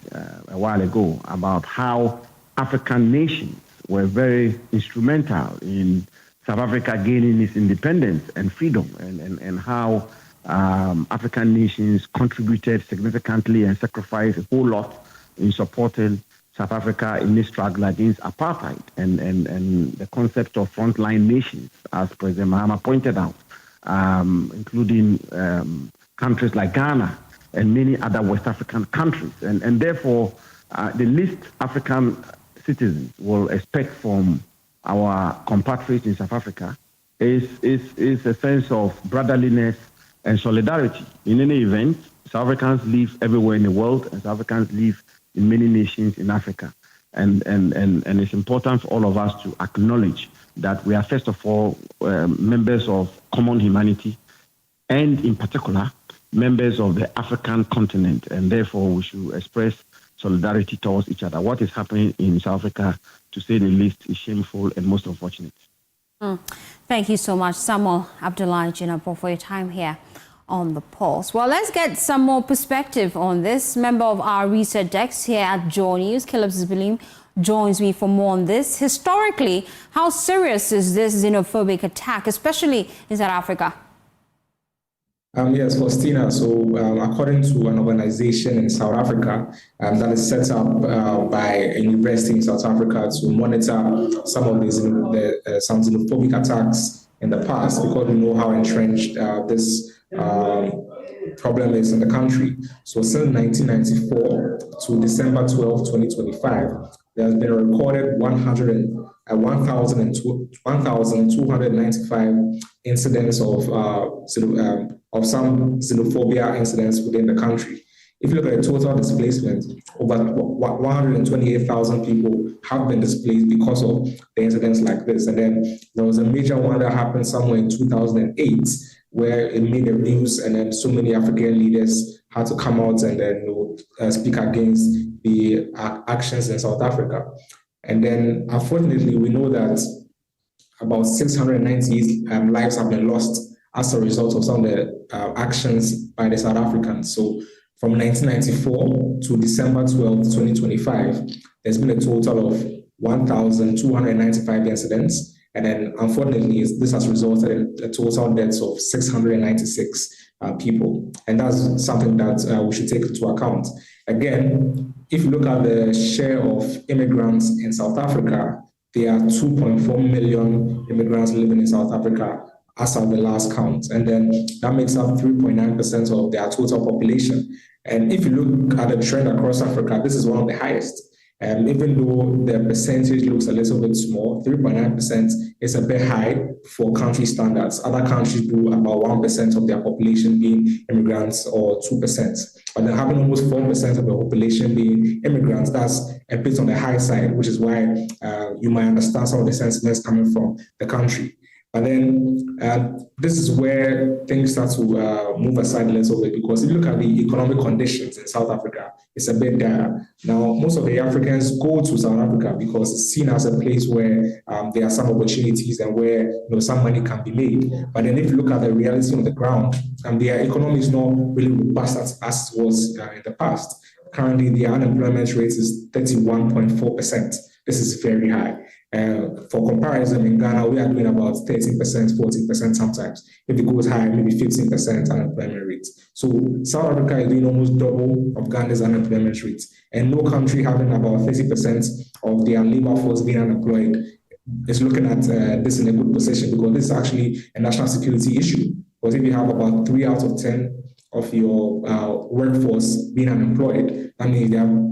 a while ago about how African nations were very instrumental in South Africa gaining its independence and freedom, and how African nations contributed significantly and sacrificed a whole lot in supporting South Africa in this struggle against apartheid and the concept of frontline nations, as President Mahama pointed out, including countries like Ghana and many other West African countries. And therefore, the least African citizens will expect from our compatriots in South Africa is a sense of brotherliness and solidarity. In any event, South Africans live everywhere in the world, and South Africans live in many nations in Africa. And it's important for all of us to acknowledge that we are, first of all, members of common humanity, and in particular, members of the African continent. And therefore, we should express solidarity towards each other. What is happening in South Africa, to say the least, is shameful and most unfortunate. Thank you so much, Samuel Abdullahi Jinapor, for your time here on The Pulse. Well, let's get some more perspective on this. Member of our research desk here at Joy News, Caleb Zbilim, joins me for more on this. Historically, how serious is this xenophobic attack, especially in South Africa? Yes, Fostina. So, according to an organization in South Africa that is set up by a university in South Africa to monitor some of these some xenophobic attacks in the past, because we know how entrenched this problem is in the country. So, since 1994 to December 12, 2025, there has been a recorded 1,295 incidents of some xenophobia incidents within the country. If you look at the total displacement, over 128,000 people have been displaced because of the incidents like this. And then there was a major one that happened somewhere in 2008 where it made the news, and then so many African leaders had to come out and then speak against the actions in South Africa. And then unfortunately, we know that about 690 lives have been lost as a result of some of the actions by the South Africans. So from 1994 to December 12, 2025, there's been a total of 1,295 incidents. And then, unfortunately, this has resulted in a total deaths of 696 people. And that's something that we should take into account. Again, if you look at the share of immigrants in South Africa, there are 2.4 million immigrants living in South Africa as of the last count. And then that makes up 3.9% of their total population. And if you look at the trend across Africa, this is one of the highest. Even though the percentage looks a little bit small, 3.9% is a bit high for country standards. Other countries do about 1% of their population being immigrants or 2%. But then having almost 4% of the population being immigrants, that's a bit on the high side, which is why you might understand some of the sentiments coming from the country. But then this is where things start to move aside a little bit, because if you look at the economic conditions in South Africa, it's a bit dire. Now, most of the Africans go to South Africa because it's seen as a place where there are some opportunities and where some money can be made. But then if you look at the reality on the ground, their economy is not really robust as it was in the past. Currently, the unemployment rate is 31.4%. This is very high. For comparison, in Ghana, we are doing about 13%, 14% sometimes. If it goes higher, maybe 15% unemployment rate. So South Africa is doing almost double of Ghana's unemployment rate. And no country having about 30% of their labor force being unemployed is looking at this in a good position, because this is actually a national security issue. Because if you have about 3 out of 10 of your workforce being unemployed, that means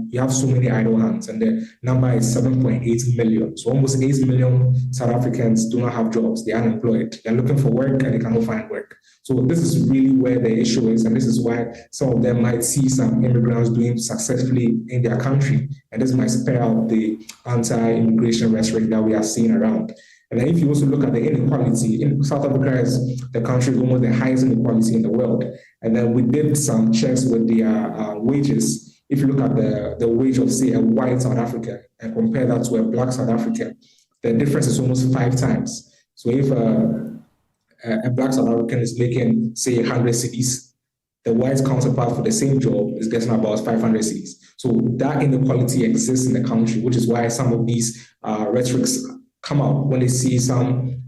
you have so many idle hands, and the number is 7.8 million. So almost 8 million South Africans do not have jobs. They're unemployed. They're looking for work and they cannot find work. So this is really where the issue is, and this is why some of them might see some immigrants doing successfully in their country, and this might spare out the anti-immigration rhetoric that we are seeing around. And then if you also look at the inequality, South Africa is the country with almost the highest inequality in the world. And then we did some checks with their wages. If you look at the wage of, say, a white South African and compare that to a black South African, the difference is almost 5 times. So if a black South African is making, say, 100 cedis, the white counterpart for the same job is getting about 500 cedis. So that inequality exists in the country, which is why some of these rhetorics come out when they see some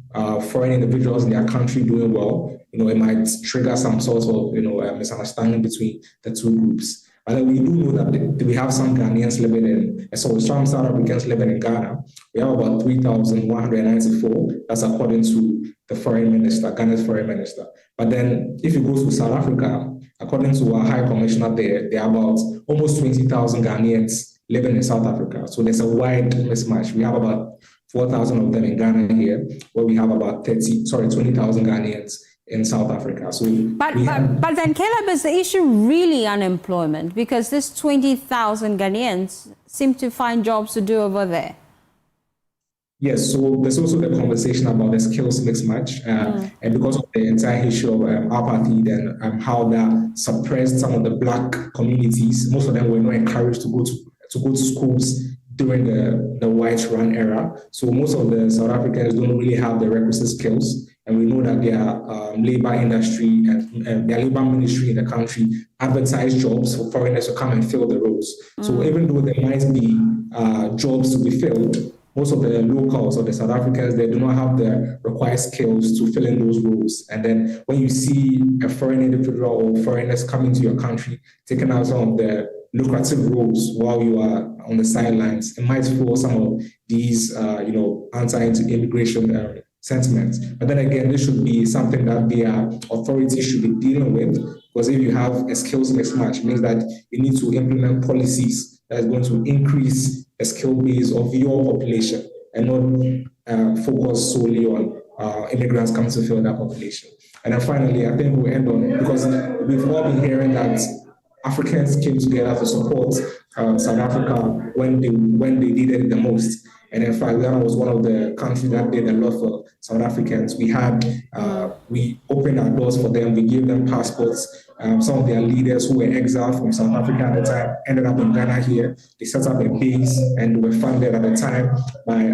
foreign individuals in their country doing well. It might trigger some sort of misunderstanding between the two groups. But we do know that we have some Ghanaians living in, so some South Africans living in Ghana. We have about 3,194. That's according to the foreign minister, Ghana's foreign minister. But then if you go to South Africa, according to our High Commissioner there are about almost 20,000 Ghanaians living in South Africa. So there's a wide mismatch. We have about 4,000 of them in Ghana here, where we have about 20,000 Ghanaians in South Africa. So but then, Caleb, is the issue really unemployment? Because this 20,000 Ghanaians seem to find jobs to do over there. Yes, so there's also the conversation about the skills mismatch, and because of the entire issue of apartheid and how that suppressed some of the black communities, most of them were not encouraged to go to schools during the white run era. So most of the South Africans don't really have the requisite skills. And we know that their labor industry and their labor ministry in the country advertise jobs for foreigners to come and fill the roles. So even though there might be jobs to be filled, most of the locals or the South Africans, they do not have the required skills to fill in those roles. And then when you see a foreign individual or foreigners coming to your country, taking out some of the lucrative roles while you are on the sidelines, it might fuel some of these, anti-immigration sentiments. But then again, this should be something that the authorities should be dealing with, because if you have a skills mismatch, it means that you need to implement policies that is going to increase the skill base of your population and not focus solely on immigrants coming to fill that population. And then finally, I think we'll end on, because we've all been hearing that Africans came together to support South Africa when they needed it the most. And in fact, Ghana was one of the countries that did a lot for South Africans. We opened our doors for them. We gave them passports. Some of their leaders who were exiled from South Africa at the time ended up in Ghana here. They set up a base and were funded at the time by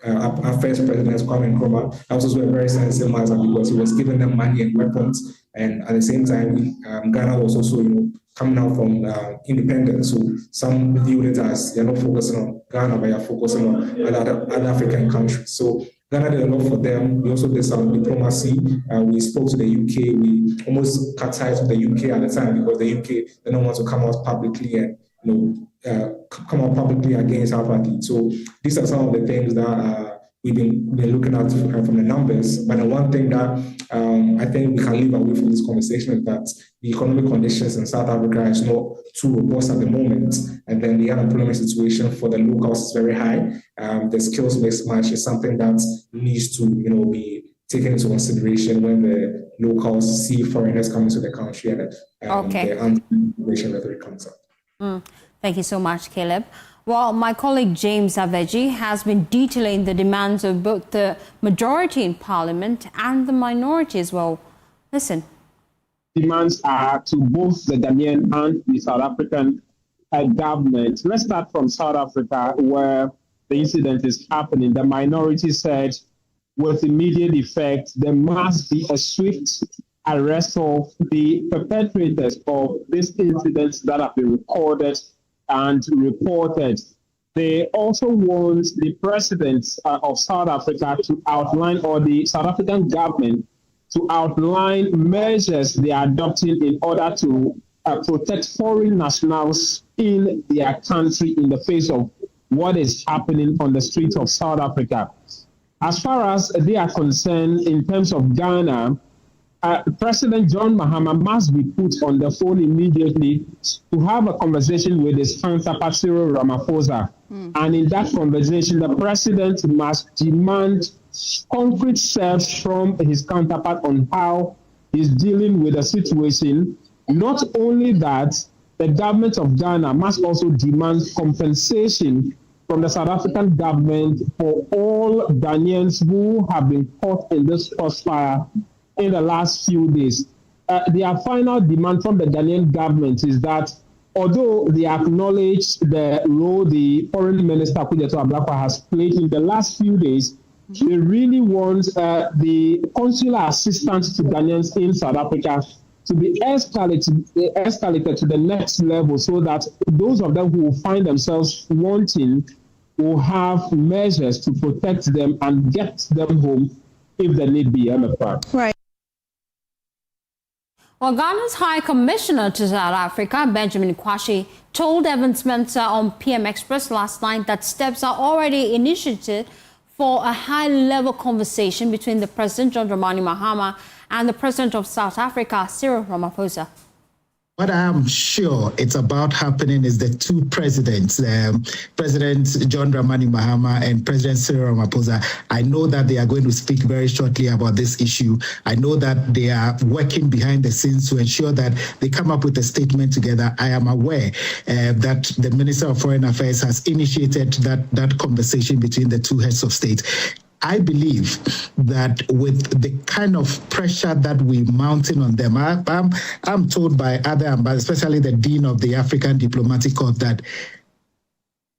our first president, Kwame Nkrumah. That was also a very sensitive matter because he was giving them money and weapons. And at the same time, Ghana was also, coming out from independence. So some viewed it as you're not focusing on Ghana, but you're focusing on other African countries. So Ghana did a lot for them. We also did some diplomacy. We spoke to the UK. We almost cut ties with the UK at the time because the UK didn't want to come out publicly and come out publicly against our party. So these are some of the things that we've been looking at from the numbers. But the one thing that I think we can leave away from this conversation is that the economic conditions in South Africa is not too robust at the moment. And then the unemployment situation for the locals is very high. The skills mismatch is something that needs to be taken into consideration when the locals see foreigners coming to the country and the anti-immigration rhetoric comes up. Thank you so much, Caleb. Well, my colleague James Aveji has been detailing the demands of both the majority in Parliament and the minority as well. Listen. Demands are to both the Ghanaian and the South African government. Let's start from South Africa, where the incident is happening. The minority said, with immediate effect, there must be a swift arrest of the perpetrators of these incidents that have been recorded and reported. They also want the president of South Africa to outline, or the South African government to outline measures they are adopting in order to protect foreign nationals in their country in the face of what is happening on the streets of South Africa. As far as they are concerned, in terms of Ghana, President John Mahama must be put on the phone immediately to have a conversation with his counterpart Cyril Ramaphosa. And in that conversation, the president must demand concrete steps from his counterpart on how he's dealing with the situation. Not only that, the government of Ghana must also demand compensation from the South African government for all Ghanaians who have been caught in this crossfire in the last few days. Their final demand from the Ghanaian government is that although they acknowledge the role the foreign minister Akufo-Addo Ablakwa has played in the last few days, they really want the consular assistance to Ghanaians in South Africa to be escalated to the next level, so that those of them who find themselves wanting will have measures to protect them and get them home if the need be. Right. Well, Ghana's High Commissioner to South Africa, Benjamin Kwashi, told Evan Spencer on PM Express last night that steps are already initiated for a high-level conversation between the President, John Dramani Mahama, and the President of South Africa, Cyril Ramaphosa. What I'm sure it's about happening is the two presidents, President John Dramani Mahama and President Cyril Ramaphosa. I know that they are going to speak very shortly about this issue. I know that they are working behind the scenes to ensure that they come up with a statement together. I am aware that the Minister of Foreign Affairs has initiated that conversation between the two heads of state. I believe that with the kind of pressure that we're mounting on them, I'm told by other ambassadors, especially the Dean of the African Diplomatic Corps, that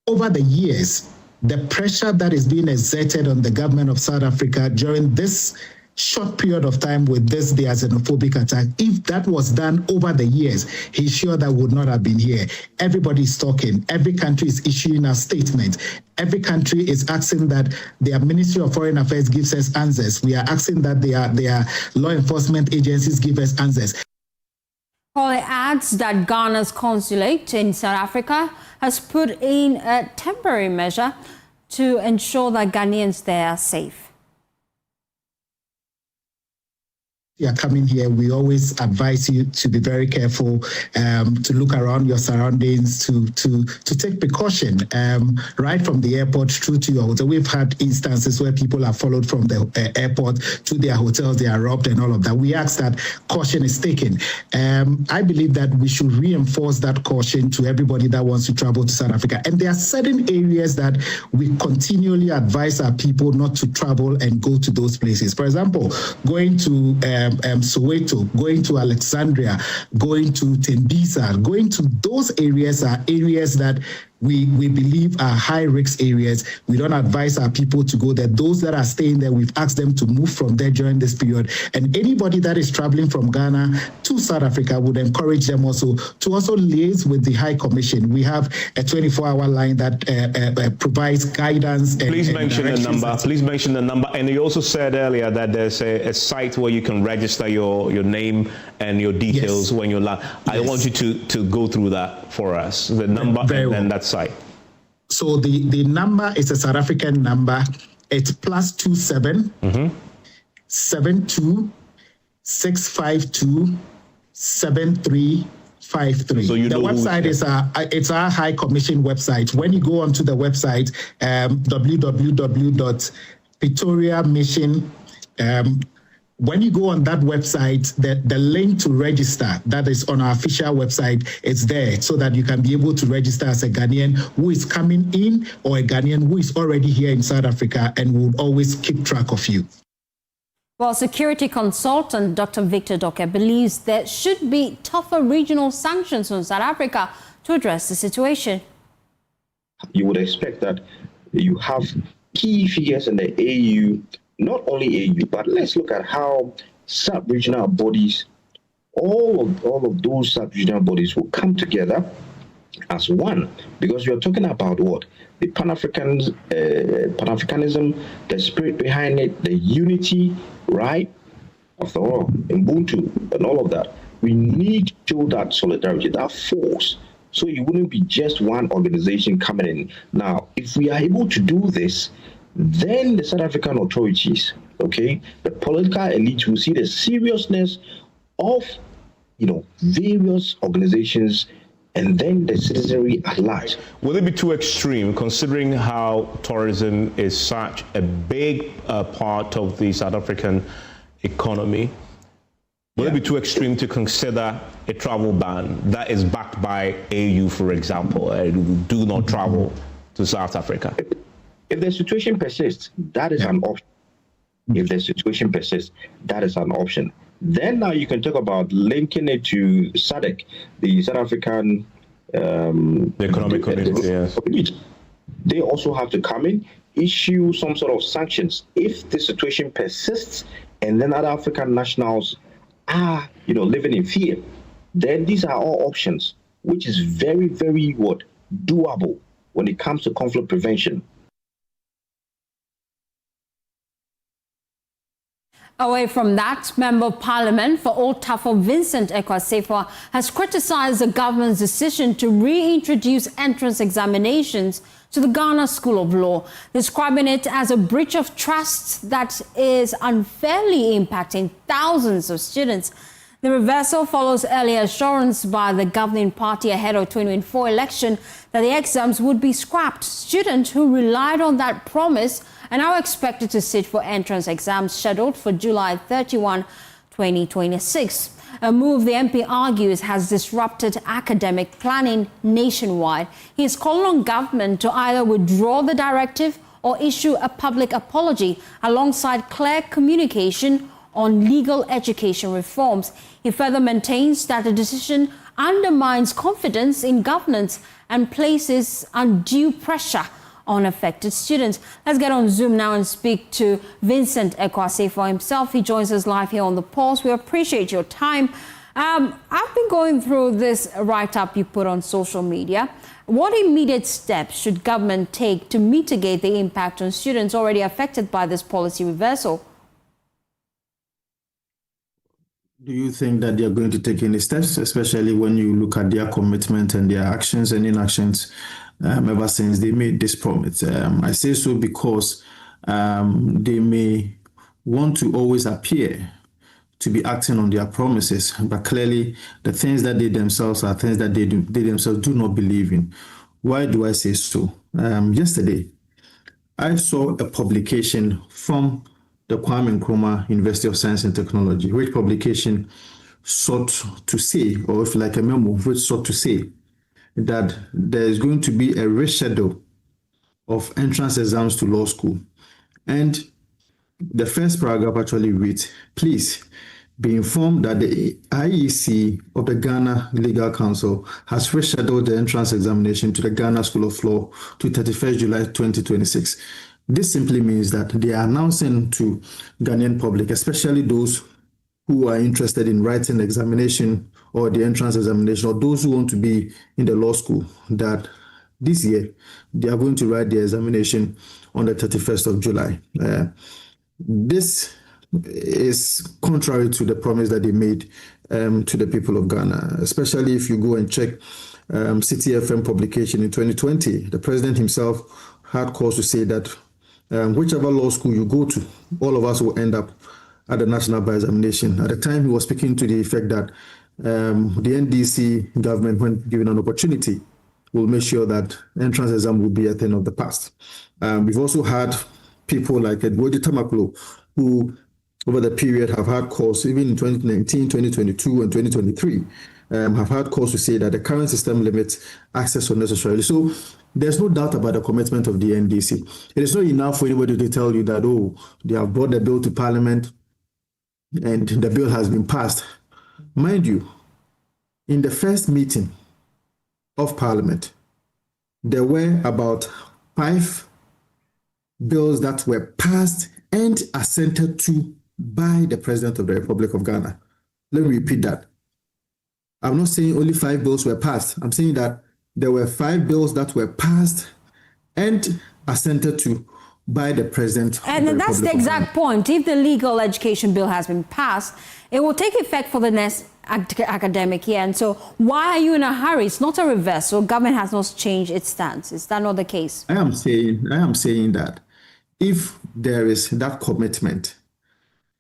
over the years, the pressure that is being exerted on the government of South Africa during this short period of time with this their xenophobic attack, if that was done over the years, he's sure that would not have been here. Everybody's talking. Every country is issuing a statement. Every country is asking that their Ministry of Foreign Affairs gives us answers. We are asking that their law enforcement agencies give us answers. Well, it adds that Ghana's consulate in South Africa has put in a temporary measure to ensure that Ghanaians there are safe. You are coming here, we always advise you to be very careful, to look around your surroundings, to take precaution, right from the airport through to your hotel. We've had instances where people are followed from the airport to their hotels, they are robbed and all of that. We ask that caution is taken. I believe that we should reinforce that caution to everybody that wants to travel to South Africa. And there are certain areas that we continually advise our people not to travel and go to those places. For example, going to Soweto, going to Alexandria, going to Tembisa, going to those areas are areas that we believe are high-risk areas. We don't advise our people to go there. Those that are staying there, we've asked them to move from there during this period. And anybody that is traveling from Ghana to South Africa would encourage them also to liaise with the High Commission. We have a 24-hour line that provides guidance. Please mention the number. Please mention the number. And you also said earlier that there's a site where you can register your name and your details when you land. I want you to go through that for us. The number and that site. So the number is a South African number. It's +27 72 652 7353. So the website is it's our High Commission website. When you go onto the website, www.pretoriamission. When you go on that website, the link to register that is on our official website is there so that you can be able to register as a Ghanaian who is coming in or a Ghanaian who is already here in South Africa and will always keep track of you. Well, security consultant Dr. Victor Doke believes there should be tougher regional sanctions on South Africa to address the situation. You would expect that you have key figures in the AU, not only AU, but let's look at how sub-regional bodies, all of those sub-regional bodies will come together as one, because you're talking about what? The Pan-Africanism, the spirit behind it, the unity, right? After all, Ubuntu and all of that. We need to show that solidarity, that force. So it wouldn't be just one organization coming in. Now, if we are able to do this, then the South African authorities, okay, the political elite will see the seriousness of, various organizations and then the citizenry at large. Will it be too extreme, considering how tourism is such a big part of the South African economy? Will it be too extreme to consider a travel ban that is backed by AU, for example, do not travel to South Africa? If the situation persists, that is an option. If the situation persists, that is an option. Then now you can talk about linking it to SADC, the South African the economic community. Yes. They also have to come in, issue some sort of sanctions if the situation persists, and then other African nationals are, living in fear. Then these are all options, which is very, very doable when it comes to conflict prevention. Away from that, Member of Parliament for Old Trafford Vincent Ekwasefo has criticised the government's decision to reintroduce entrance examinations to the Ghana School of Law, describing it as a breach of trust that is unfairly impacting thousands of students. The reversal follows earlier assurance by the governing party ahead of 2024 election that the exams would be scrapped. Students who relied on that promise are now expected to sit for entrance exams scheduled for July 31, 2026. A move the MP argues has disrupted academic planning nationwide. He is calling on government to either withdraw the directive or issue a public apology alongside clear communication on legal education reforms. He further maintains that the decision undermines confidence in governance and places undue pressure on affected students. Let's get on Zoom now and speak to Vincent Ekwasefo himself. He joins us live here on The Pulse. We appreciate your time. I've been going through this write-up you put on social media. What immediate steps should government take to mitigate the impact on students already affected by this policy reversal? Do you think that they are going to take any steps, especially when you look at their commitment and their actions and inactions ever since they made this promise? I say so because they may want to always appear to be acting on their promises, but clearly the things that they themselves are things that they themselves do not believe in. Why do I say so? Yesterday, I saw a publication from the Kwame Nkrumah University of Science and Technology, which publication sought to say, or if like a memo, which sought to say that there is going to be a reschedule of entrance exams to law school. And the first paragraph actually reads, please be informed that the IEC of the Ghana Legal Council has rescheduled the entrance examination to the Ghana School of Law to 31st July 2026. This simply means that they are announcing to Ghanaian public, especially those who are interested in writing the examination or the entrance examination, or those who want to be in the law school, that this year they are going to write the examination on the 31st of July. This is contrary to the promise that they made to the people of Ghana, especially if you go and check City FM publication in 2020. The president himself had cause to say that whichever law school you go to, all of us will end up at the national bar examination. At the time, he was speaking to the effect that the NDC government, when given an opportunity, will make sure that entrance exam will be a thing of the past. We've also had people like Edward Tamaklo, who over the period have had calls, even in 2019, 2022, and 2023, have had calls to say that the current system limits access unnecessarily. So there's no doubt about the commitment of the NDC. It is not enough for anybody to tell you that, oh, they have brought the bill to Parliament and the bill has been passed. Mind you, in the first meeting of Parliament, there were about 5 bills that were passed and assented to by the President of the Republic of Ghana. Let me repeat that. I'm not saying only 5 bills were passed. I'm saying that there were 5 bills that were passed and assented to by the President of the Republic of Ghana. And that's the exact point. If the legal education bill has been passed, it will take effect for the next academic year. And so why are you in a hurry? It's not a reversal. Government has not changed its stance. Is that not the case? I am saying that if there is that commitment,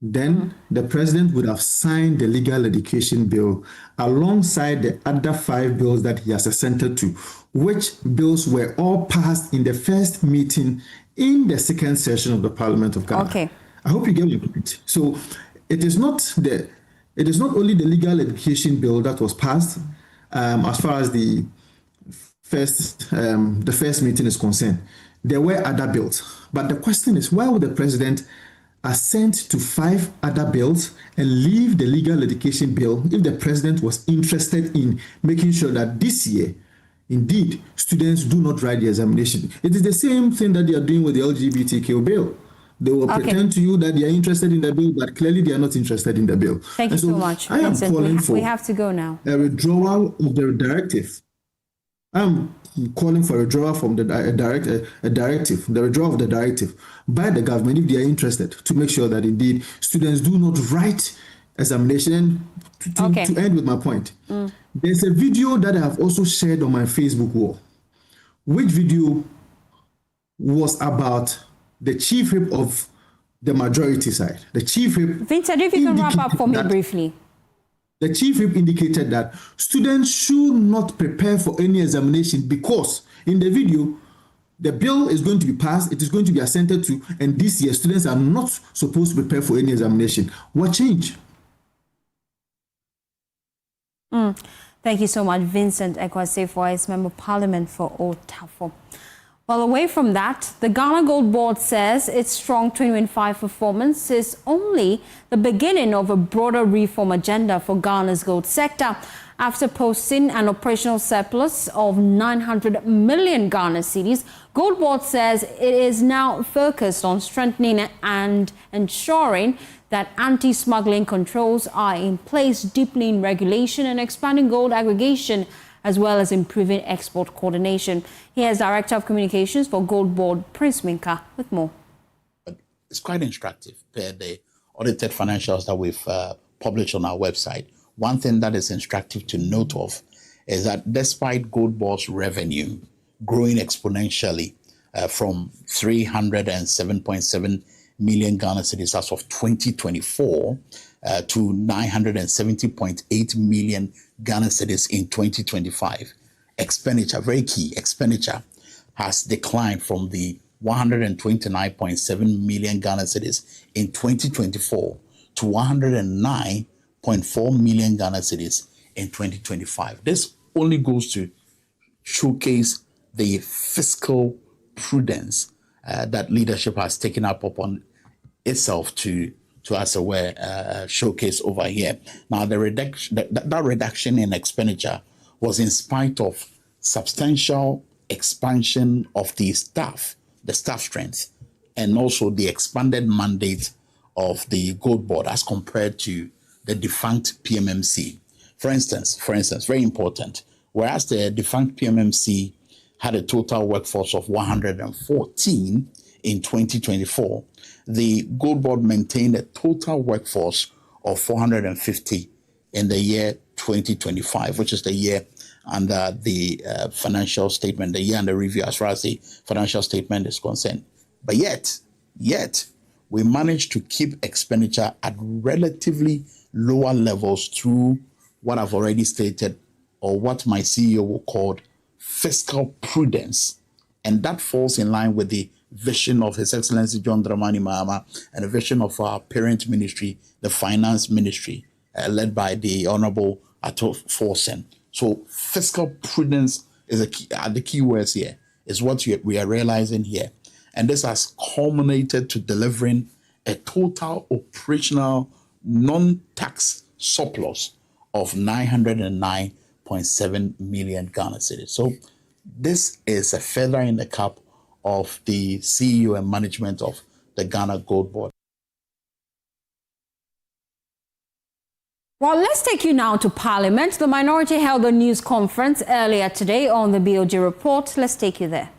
then the president would have signed the legal education bill alongside the other 5 bills that he has assented to, which bills were all passed in the first meeting in the second session of the Parliament of Ghana. Okay. I hope you get my point. So it is not only the legal education bill that was passed as far as the first meeting is concerned. There were other bills. But the question is, why would the president assent to 5 other bills and leave the legal education bill if the president was interested in making sure that this year, indeed, students do not write the examination? It is the same thing that they are doing with the LGBTQ bill. They will pretend to you that they are interested in the bill, but clearly they are not interested in the bill. Thank you so much, I am Vincent. calling for we have to go now. A withdrawal of the directive. I'm calling for a withdrawal from the directive, the withdrawal of the directive by the government if they are interested, to make sure that indeed students do not write examination. To end with my point, there's a video that I have also shared on my Facebook wall, which video was about the chief whip of the majority side. The chief whip. Vincent, if you can wrap up for me briefly. The chief whip indicated that students should not prepare for any examination because in the video, the bill is going to be passed, it is going to be assented to, and this year students are not supposed to prepare for any examination. What changed? Thank you so much, Vincent Ekwase, Member of Parliament for Otafo. Well, away from that, the Ghana Gold Board says its strong 2025 performance is only the beginning of a broader reform agenda for Ghana's gold sector. After posting an operational surplus of 900 million Ghana cedis, Gold Board says it is now focused on strengthening and ensuring that anti-smuggling controls are in place, deepening regulation and expanding gold aggregation, as well as improving export coordination. Here's Director of Communications for Gold Board, Prince Minka, with more. It's quite instructive per the audited financials that we've published on our website. One thing that is instructive to note of is that despite Gold Board's revenue growing exponentially from 307.7 million Ghana cedis as of 2024 to 970.8 million Ghana cedis in 2025. Expenditure, very key, expenditure has declined from the 129.7 million Ghana cedis in 2024 to 109.4 million Ghana cedis in 2025. This only goes to showcase the fiscal prudence that leadership has taken up upon itself to as it were, showcase over here. Now, the reduction in expenditure was in spite of substantial expansion of the staff strength, and also the expanded mandate of the Gold Board as compared to the defunct PMMC. For instance, very important, whereas the defunct PMMC had a total workforce of 114 in 2024, the Gold Board maintained a total workforce of 450 in the year 2025, which is the year under the financial statement, the year under review as far as the financial statement is concerned. But yet, we managed to keep expenditure at relatively lower levels through what I've already stated, or what my CEO will call fiscal prudence. And that falls in line with the vision of His Excellency John Dramani Mahama and the vision of our parent ministry, the Finance Ministry, led by the Honorable Ato Forsen. So fiscal prudence is the key words here, is what we are realizing here. And this has culminated to delivering a total operational non-tax surplus of 909.7 million Ghana cedis. So this is a feather in the cap of the CEO and management of the Ghana Gold Board. Well, let's take you now to Parliament. The minority held a news conference earlier today on the BOG report. Let's take you there.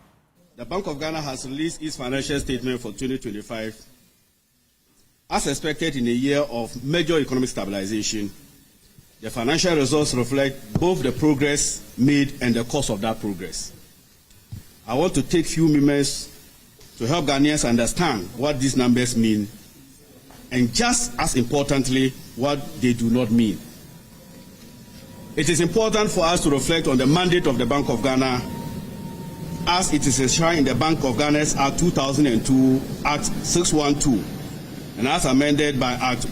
The Bank of Ghana has released its financial statement for 2025. As expected in a year of major economic stabilization, the financial results reflect both the progress made and the cost of that progress. I want to take a few moments to help Ghanaians understand what these numbers mean, and just as importantly, what they do not mean. It is important for us to reflect on the mandate of the Bank of Ghana as it is enshrined in the Bank of Ghana's Act 2002, Act 612, and as amended by Act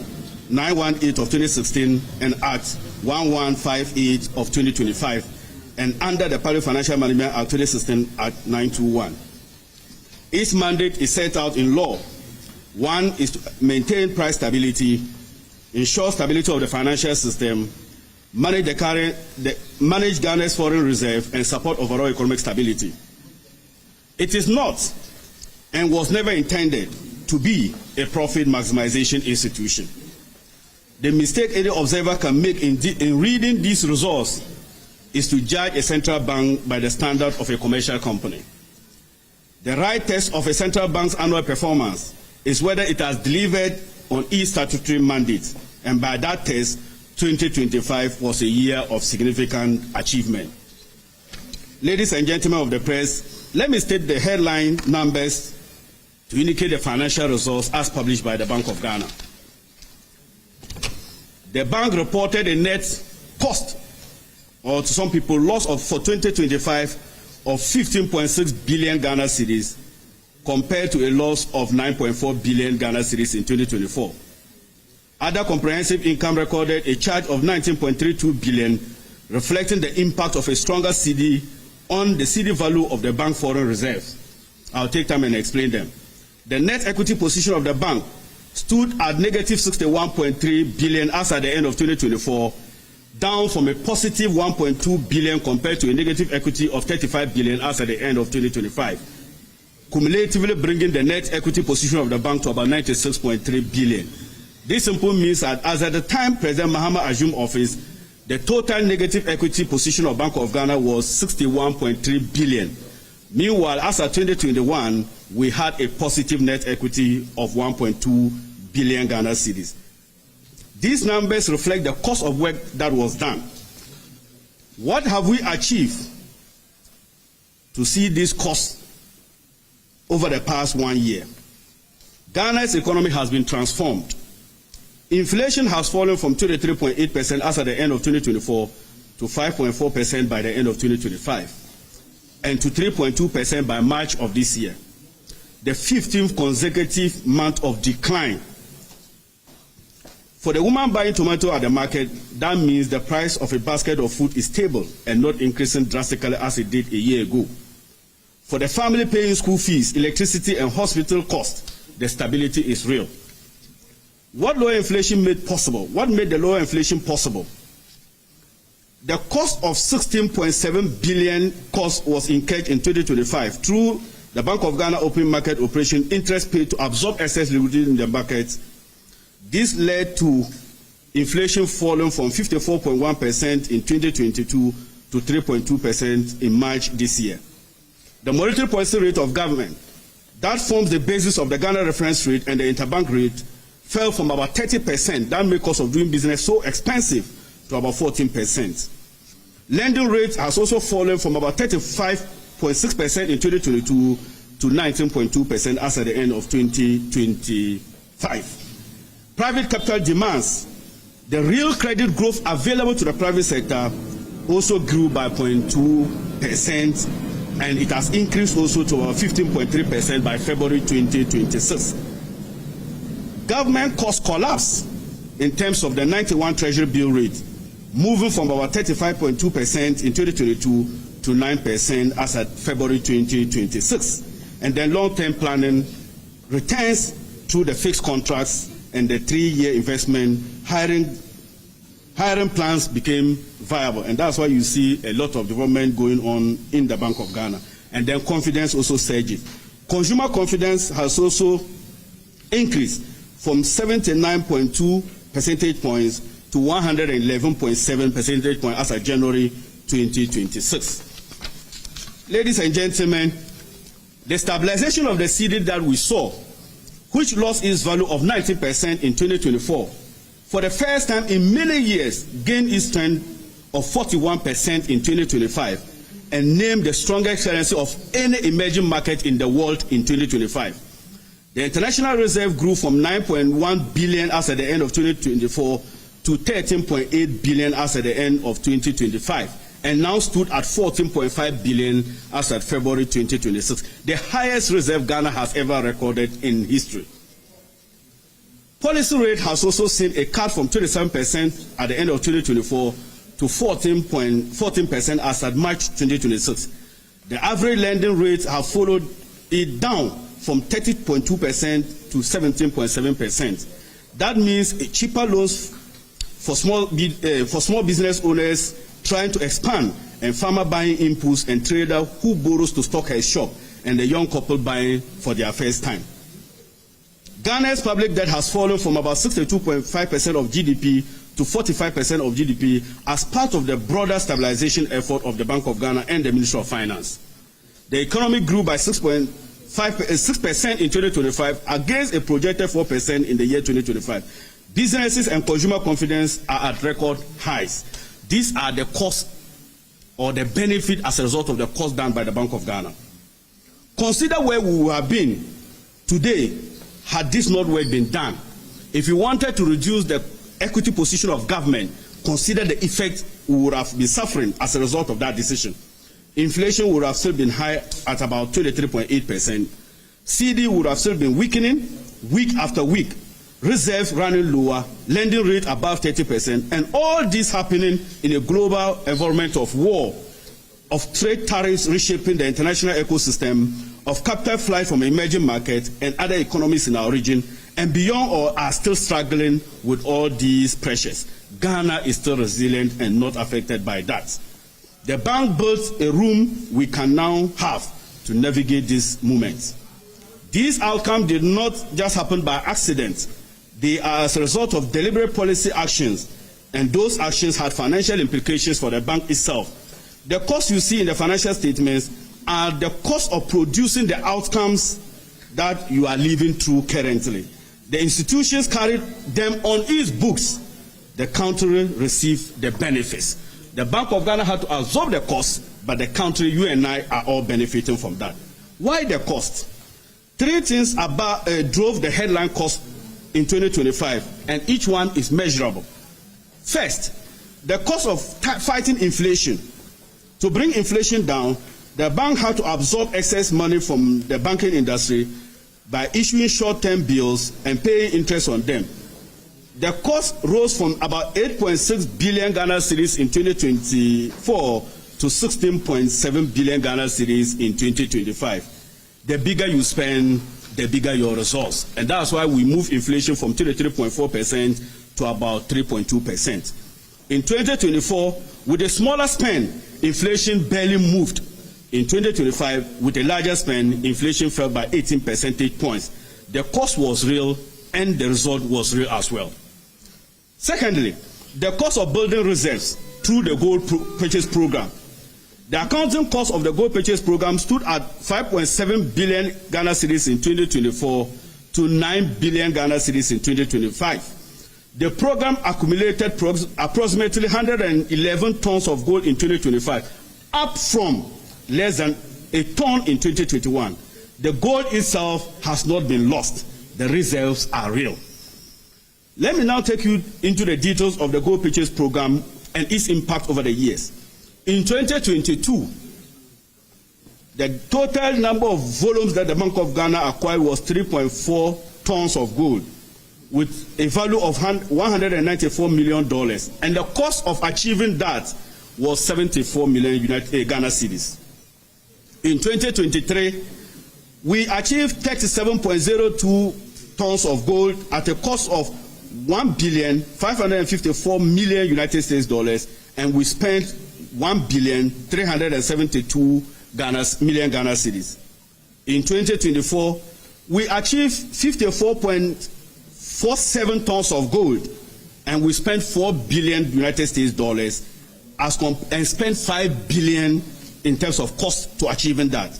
918 of 2016 and Act 1158 of 2025, and under the Public Financial Management Act 2016, Act 921. Its mandate is set out in law. One is to maintain price stability, ensure stability of the financial system, manage Ghana's foreign reserve, and support overall economic stability. It is not and was never intended to be a profit maximization institution. The mistake any observer can make in reading these results is to judge a central bank by the standard of a commercial company. The right test of a central bank's annual performance is whether it has delivered on its statutory mandate, and by that test, 2025 was a year of significant achievement. Ladies and gentlemen of the press, let me state the headline numbers to indicate the financial results as published by the Bank of Ghana. The bank reported a net cost, or to some people, loss for 2025 of 15.6 billion Ghana cedis compared to a loss of 9.4 billion Ghana cedis in 2024. Other comprehensive income recorded a charge of 19.32 billion, reflecting the impact of a stronger cedi on the cedi value of the bank foreign reserves. I'll take time and explain them. The net equity position of the bank stood at negative 61.3 billion as at the end of 2024, down from a positive 1.2 billion compared to a negative equity of 35 billion as at the end of 2025, cumulatively bringing the net equity position of the bank to about 96.3 billion. This simply means that as at the time President Mahama assumed office, the total negative equity position of Bank of Ghana was 61.3 billion. Meanwhile, as at 2021, we had a positive net equity of 1.2 billion Ghana cedis. These numbers reflect the cost of work that was done. What have we achieved to see these costs over the past 1 year? Ghana's economy has been transformed. Inflation has fallen from 23.8% as at the end of 2024 to 5.4% by the end of 2025, and to 3.2% by March of this year, the 15th consecutive month of decline. For the woman buying tomato at the market, that means the price of a basket of food is stable and not increasing drastically as it did a year ago. For the family paying school fees, electricity, and hospital costs, the stability is real. What lower inflation made possible? What made the lower inflation possible? The cost of 16.7 billion cost was incurred in 2025 through the Bank of Ghana open market operation, interest paid to absorb excess liquidity in the market. This led to inflation falling from 54.1% in 2022 to 3.2% in March this year. The monetary policy rate of government, that forms the basis of the Ghana reference rate and the interbank rate, fell from about 30%, that made cost of doing business so expensive, to about 14%. Lending rate has also fallen from about 35.6% in 2022 to 19.2% as at the end of 2025. Private capital demands, the real credit growth available to the private sector also grew by 0.2%, and it has increased also to about 15.3% by February 2026. Government cost collapse in terms of the 91 Treasury bill rate, moving from about 35.2% in 2022 to 9% as at February 2026. And then long-term planning returns through the fixed contracts and the 3-year investment hiring plans became viable, and that's why you see a lot of development going on in the Bank of Ghana. And then confidence also surges. Consumer confidence has also increased from 79.2 percentage points to 111.7 percentage points as of January 2026. Ladies and gentlemen, the stabilization of the cedi that we saw, which lost its value of 19% in 2024, for the first time in many years gained its trend of 41% in 2025 and named the strongest currency of any emerging market in the world in 2025. The international reserve grew from 9.1 billion as at the end of 2024 to 13.8 billion as at the end of 2025, and now stood at 14.5 billion as at February 2026, the highest reserve Ghana has ever recorded in history. Policy rate has also seen a cut from 27% at the end of 2024 to 14% as at March 2026. The average lending rates have followed it down from 30.2% to 17.7%. That means cheaper loans for small business owners trying to expand, and farmer buying inputs, and trader who borrows to stock her shop, and the young couple buying for their first time. Ghana's public debt has fallen from about 62.5% of GDP to 45% of GDP as part of the broader stabilization effort of the Bank of Ghana and the Ministry of Finance. The economy grew by 6% in 2025 against a projected 4% in the year 2025. Businesses and consumer confidence are at record highs. These are the costs or the benefit as a result of the cost done by the Bank of Ghana. Consider where we would have been today had this not work been done. If you wanted to reduce the equity position of government, consider the effect we would have been suffering as a result of that decision. Inflation would have still been high at about 23.8%. CD would have still been weakening week after week. Reserves running lower, lending rate above 30%, and all this happening in a global environment of war, of trade tariffs reshaping the international ecosystem, of capital flight from emerging markets and other economies in our region, and beyond all are still struggling with all these pressures. Ghana is still resilient and not affected by that. The bank built a room we can now have to navigate these moments. These outcomes did not just happen by accident. They are as a result of deliberate policy actions, and those actions had financial implications for the bank itself. The costs you see in the financial statements are the cost of producing the outcomes that you are living through currently. The institutions carried them on its books. The country received the benefits. The Bank of Ghana had to absorb the costs, but the country, you and I, are all benefiting from that. Why the cost? Three things drove the headline cost in 2025, and each one is measurable. First, the cost of fighting inflation. To bring inflation down, the bank had to absorb excess money from the banking industry by issuing short-term bills and paying interest on them. The cost rose from about 8.6 billion Ghana cedis in 2024 to 16.7 billion Ghana cedis in 2025. The bigger you spend, the bigger your results. And that's why we move inflation from 33.4% to about 3.2%. In 2024, with a smaller spend, inflation barely moved. In 2025, with a larger spend, inflation fell by 18 percentage points. The cost was real and the result was real as well. Secondly, the cost of building reserves through the gold purchase program. The accounting cost of the gold purchase program stood at 5.7 billion Ghana cedis in 2024 to 9 billion Ghana cedis in 2025. The program accumulated approximately 111 tons of gold in 2025, up from less than a ton in 2021. The gold itself has not been lost. The reserves are real. Let me now take you into the details of the gold purchase program and its impact over the years. In 2022, the total number of volumes that the Bank of Ghana acquired was 3.4 tons of gold, with a value of $194 million. And the cost of achieving that was 74 million Ghana cedis. In 2023, we achieved 37.02 tons of gold at a cost of $1,554 million United States dollars, and we spent $1,372 million Ghana cedis. In 2024, we achieved 54.47 tons of gold, and we spent $4 billion United States dollars and spent $5 billion in terms of cost to achieving that.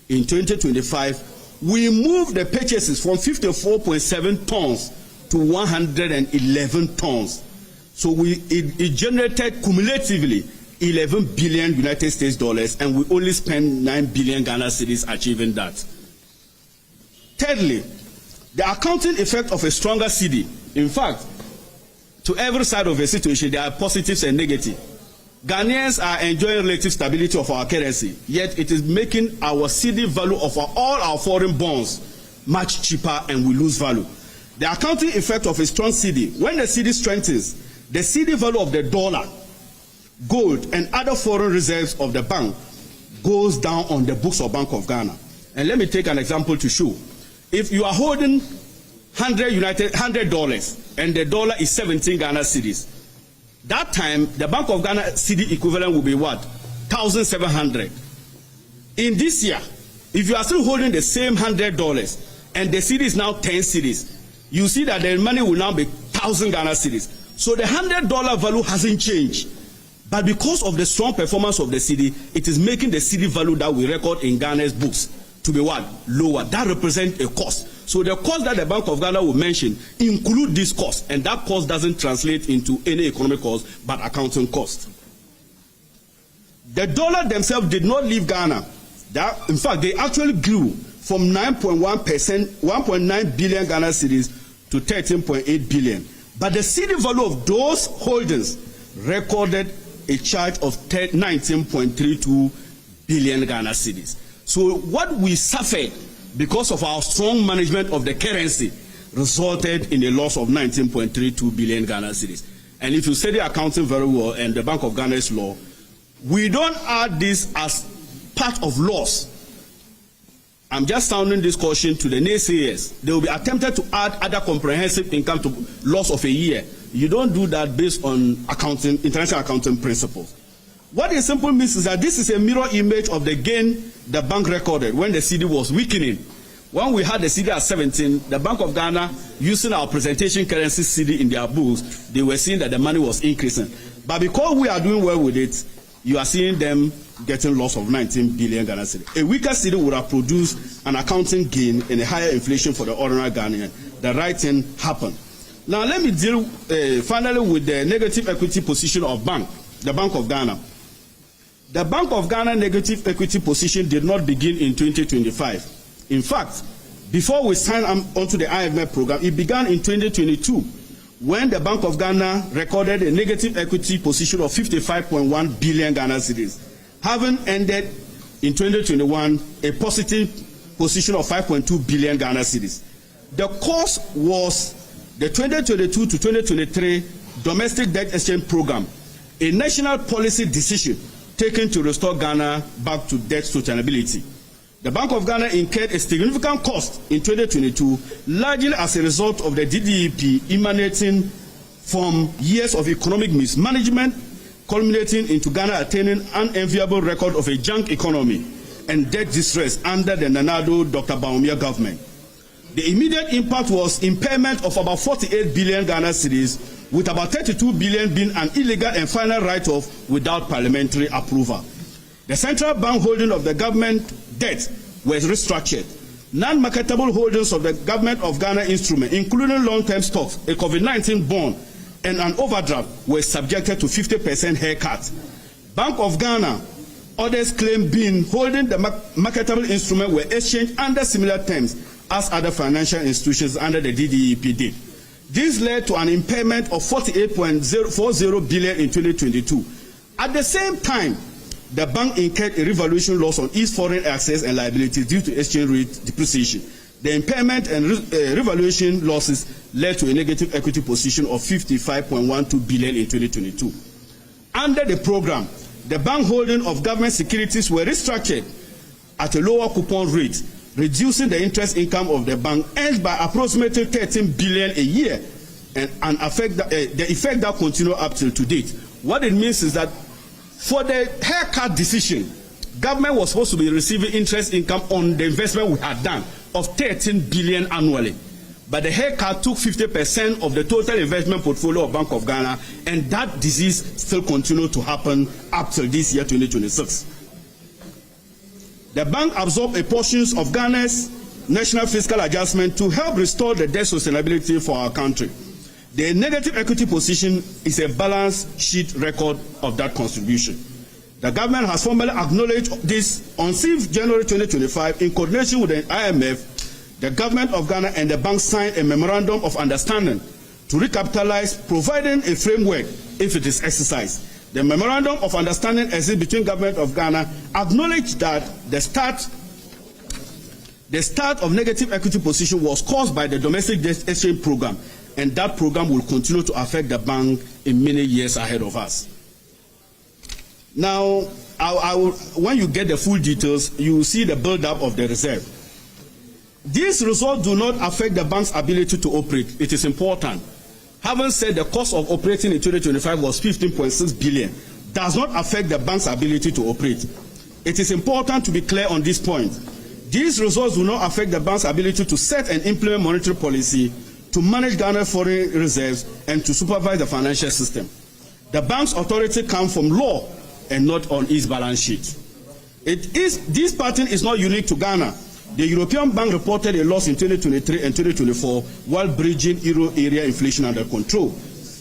In 2025, we moved the purchases from 54.7 tons to 111 tons. So it generated cumulatively 11 billion United States dollars, and we only spent 9 billion Ghana cedis achieving that. Thirdly, the accounting effect of a stronger cedi. In fact, to every side of a situation, there are positives and negatives. Ghanaians are enjoying relative stability of our currency, yet it is making our cedi value of all our foreign bonds much cheaper, and we lose value. The accounting effect of a strong cedi: when the cedi strengthens, the cedi value of the dollar, gold, and other foreign reserves of the bank goes down on the books of Bank of Ghana. And let me take an example to show. If you are holding $100 and the dollar is 17 Ghana cedis, that time the Bank of Ghana cedi equivalent will be what? 1,700. In this year, if you are still holding the same $100 and the cedi is now 10 cedis, you see that the money will now be 1,000 Ghana cedis. So the $100 value hasn't changed. But because of the strong performance of the cedi, it is making the cedi value that we record in Ghana's books to be what? Lower. That represents a cost. So the cost that the Bank of Ghana will mention include this cost, and that cost doesn't translate into any economic cost, but accounting cost. The dollar themselves did not leave Ghana. In fact, they actually grew from 1.9 billion Ghana cedis to 13.8 billion. But the cedi value of those holdings recorded a charge of 19.32 billion Ghana cedis. So what we suffered because of our strong management of the currency resulted in a loss of 19.32 billion Ghana cedis. And if you study accounting very well and the Bank of Ghana's law, we don't add this as part of loss. I'm just sounding this caution to the naysayers. They will be attempted to add other comprehensive income to loss of a year. You don't do that based on accounting, international accounting principles. What it simply means is that this is a mirror image of the gain the bank recorded when the cedi was weakening. When we had the cedi at 17, the Bank of Ghana, using our presentation currency cedi in their books, they were seeing that the money was increasing. But because we are doing well with it, you are seeing them getting loss of 19 billion Ghana cedi. A weaker cedi would have produced an accounting gain and a higher inflation for the ordinary Ghanaian. The right thing happened. Now let me deal finally with the negative equity position of the Bank of Ghana. The Bank of Ghana negative equity position did not begin in 2025. In fact, Before we signed onto the IMF program, it began in 2022 when the Bank of Ghana recorded a negative equity position of 55.1 billion Ghana cedis, having ended in 2021 a positive position of 5.2 billion Ghana cedis. The cause was the 2022 to 2023 domestic debt exchange program, a national policy decision taken to restore Ghana back to debt sustainability. The Bank of Ghana incurred a significant cost in 2022, largely as a result of the DDEP emanating from years of economic mismanagement, culminating into Ghana attaining an enviable record of a junk economy and debt distress under the Nanado Dr. Bawumia government. The immediate impact was impairment of about 48 billion Ghana cedis, with about 32 billion being an illegal and final write-off without parliamentary approval. The central bank holding of the government debt was restructured. Non-marketable holdings of the government of Ghana instrument, including long-term stocks, a COVID-19 bond, and an overdraft, were subjected to 50% haircut. Bank of Ghana, others claim being holding the marketable instrument were exchanged under similar terms as other financial institutions under the DDEP did. This led to an impairment of 48.040 billion in 2022. At the same time, the bank incurred a revaluation loss on its foreign assets and liabilities due to exchange rate depreciation. The impairment and revaluation losses led to a negative equity position of 55.12 billion in 2022. Under the program, the bank holding of government securities were restructured at a lower coupon rate, reducing the interest income of the bank earned by approximately 13 billion a year, and the effect that continued up till to date. What it means is that for the haircut decision, government was supposed to be receiving interest income on the investment we had done of 13 billion annually. But the haircut took 50% of the total investment portfolio of Bank of Ghana, and that disease still continued to happen up till this year, 2026. The bank absorbed a portion of Ghana's national fiscal adjustment to help restore the debt sustainability for our country. The negative equity position is a balance sheet record of that contribution. The government has formally acknowledged this on 6th January 2025 in coordination with the IMF. The government of Ghana and the bank signed a memorandum of understanding to recapitalize, providing a framework if it is exercised. The memorandum of understanding exists between government of Ghana acknowledged that the start of negative equity position was caused by the domestic debt exchange program, and that program will continue to affect the bank in many years ahead of us. Now, when you get the full details, you will see the build-up of the reserve. These results do not affect the bank's ability to operate. It is important. Having said the cost of operating in 2025 was 15.6 billion, does not affect the bank's ability to operate. It is important to be clear on this point. These results do not affect the bank's ability to set and implement monetary policy, to manage Ghana's foreign reserves, and to supervise the financial system. The bank's authority comes from law and not on its balance sheet. This pattern is not unique to Ghana. The European Bank reported a loss in 2023 and 2024 while bridging euro area inflation under control.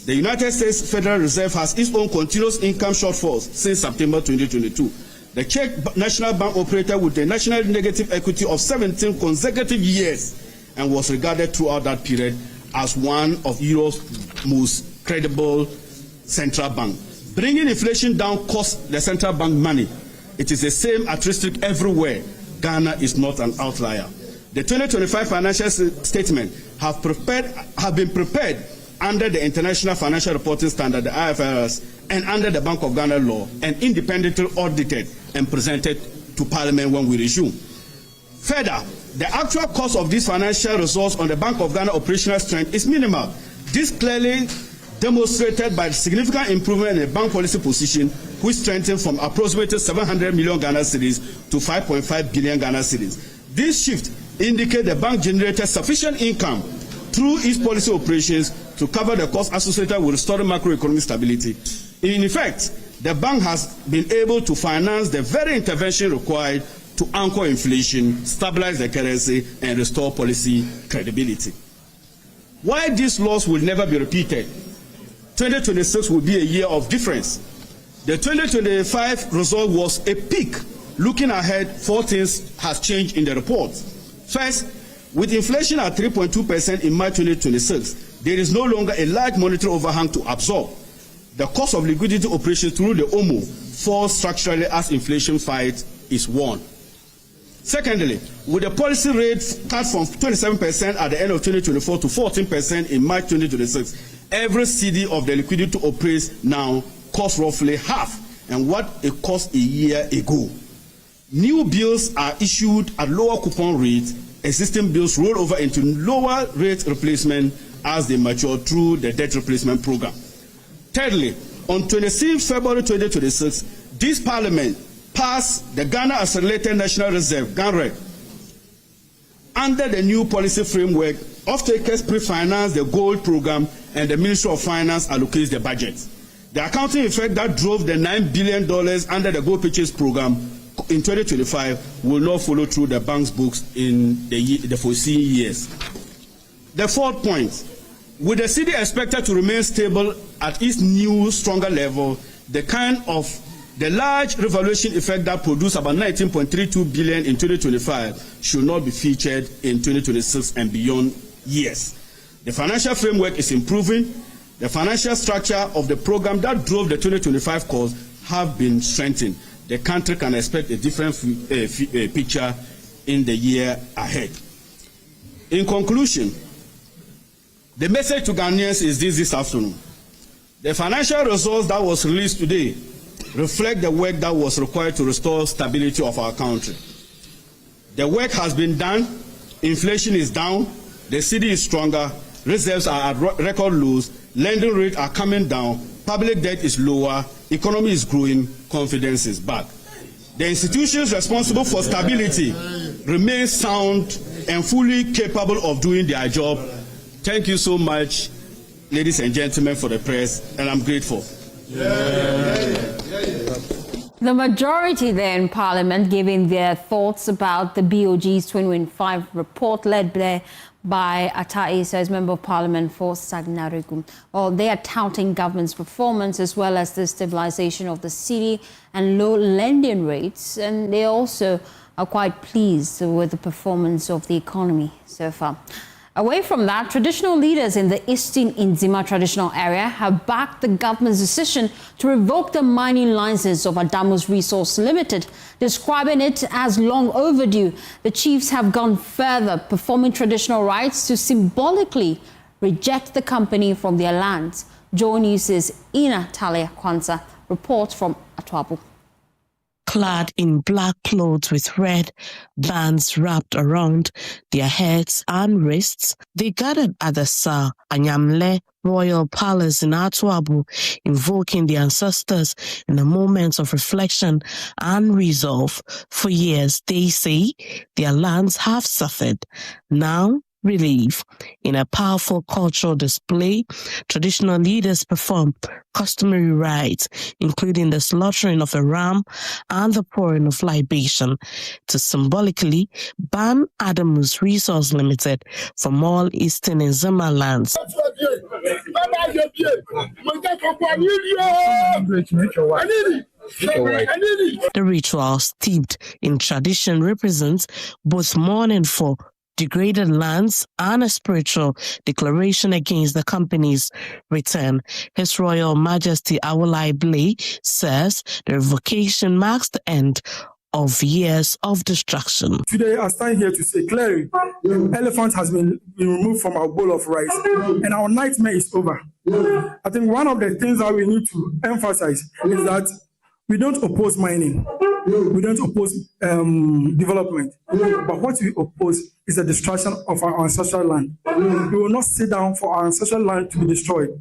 The United States Federal Reserve has its own continuous income shortfalls since September 2022. The Czech National Bank operated with a national negative equity of 17 consecutive years and was regarded throughout that period as one of Europe's most credible central banks. Bringing inflation down costs the central bank money. It is the same artistic everywhere. Ghana is not an outlier. The 2025 financial statement have been prepared under the International Financial Reporting Standard, the IFRS, and under the Bank of Ghana law, and independently audited and presented to Parliament when we resume. Further, the actual cost of these financial results on the Bank of Ghana operational strength is minimal. This clearly demonstrated by the significant improvement in the bank policy position, which strengthened from approximately 700 million Ghana cedis to 5.5 billion Ghana cedis. This shift indicates the bank generated sufficient income through its policy operations to cover the costs associated with restoring macroeconomic stability. In effect, the bank has been able to finance the very intervention required to anchor inflation, stabilize the currency, and restore policy credibility. Why this loss will never be repeated? 2026 will be a year of difference. The 2025 result was a peak. Looking ahead, 4 things has changed in the report. First, With inflation at 3.2% in March 2026, there is no longer a large monetary overhang to absorb. The cost of liquidity operations through the OMO falls structurally as inflation fight is won. Secondly, with the policy rate cut from 27% at the end of 2024 to 14% in March 2026, every CD of the liquidity operates now costs roughly half and what it cost a year ago. New bills are issued at lower coupon rates. Existing bills roll over into lower rate replacement as they mature through the debt replacement program. Thirdly, on 26 February 2026, this Parliament passed the Ghana Accelerated National Reserve (GANREG). Under the new policy framework, off-takers pre-finance the gold program and the Ministry of Finance allocates the budget. The accounting effect that drove the $9 billion under the gold purchase program in 2025 will not follow through the bank's books in the foreseen years. The fourth point, with the cedi expected to remain stable at its new, stronger level, the large revaluation effect that produced about 19.32 billion in 2025 should not be featured in 2026 and beyond years. The financial framework is improving. The financial structure of the program that drove the 2025 costs have been strengthened. The country can expect a different picture in the year ahead. In conclusion, the message to Ghanaians is this afternoon. The financial results that was released today reflect the work that was required to restore stability of our country. The work has been done. Inflation is down. The cedi is stronger. Reserves are at record lows. Lending rates are coming down. Public debt is lower. Economy is growing. Confidence is back. The institutions responsible for stability remain sound and fully capable of doing their job. Thank you so much, ladies and gentlemen, for the press, and I'm grateful. The majority there in Parliament giving their thoughts about the BOG's 2025 report led there by Ata Issa as Member of Parliament for Sagnarigu. Well, they are touting government's performance as well as the stabilization of the cedi and low lending rates, and they also are quite pleased with the performance of the economy so far. Away from that, traditional leaders in the Eastern Nzima traditional area have backed the government's decision to revoke the mining license of Adamus Resource Limited, describing it as long overdue. The chiefs have gone further, performing traditional rites to symbolically reject the company from their lands. Joy News' Ina Talia Kwanza reports from Atwabu. Clad in black clothes with red bands wrapped around their heads and wrists, they gathered at the Sa Anyamle Royal Palace in Atwabu, invoking the ancestors in a moment of reflection and resolve. For years, they say, their lands have suffered. Now, relief. In a powerful cultural display, traditional leaders perform customary rites, including the slaughtering of a ram and the pouring of libation, to symbolically ban Adamus Resource Limited from all Eastern Nzima lands. The ritual, steeped in tradition, represents both mourning for degraded lands and a spiritual declaration against the company's return. His Royal Majesty Awolai Blay says the revocation marks the end of years of destruction. Today, I stand here to say clearly, the elephant has been removed from our bowl of rice, and our nightmare is over. I think one of the things that we need to emphasize is that we don't oppose mining. We don't oppose development. But what we oppose is the destruction of our ancestral land. We will not sit down for our ancestral land to be destroyed.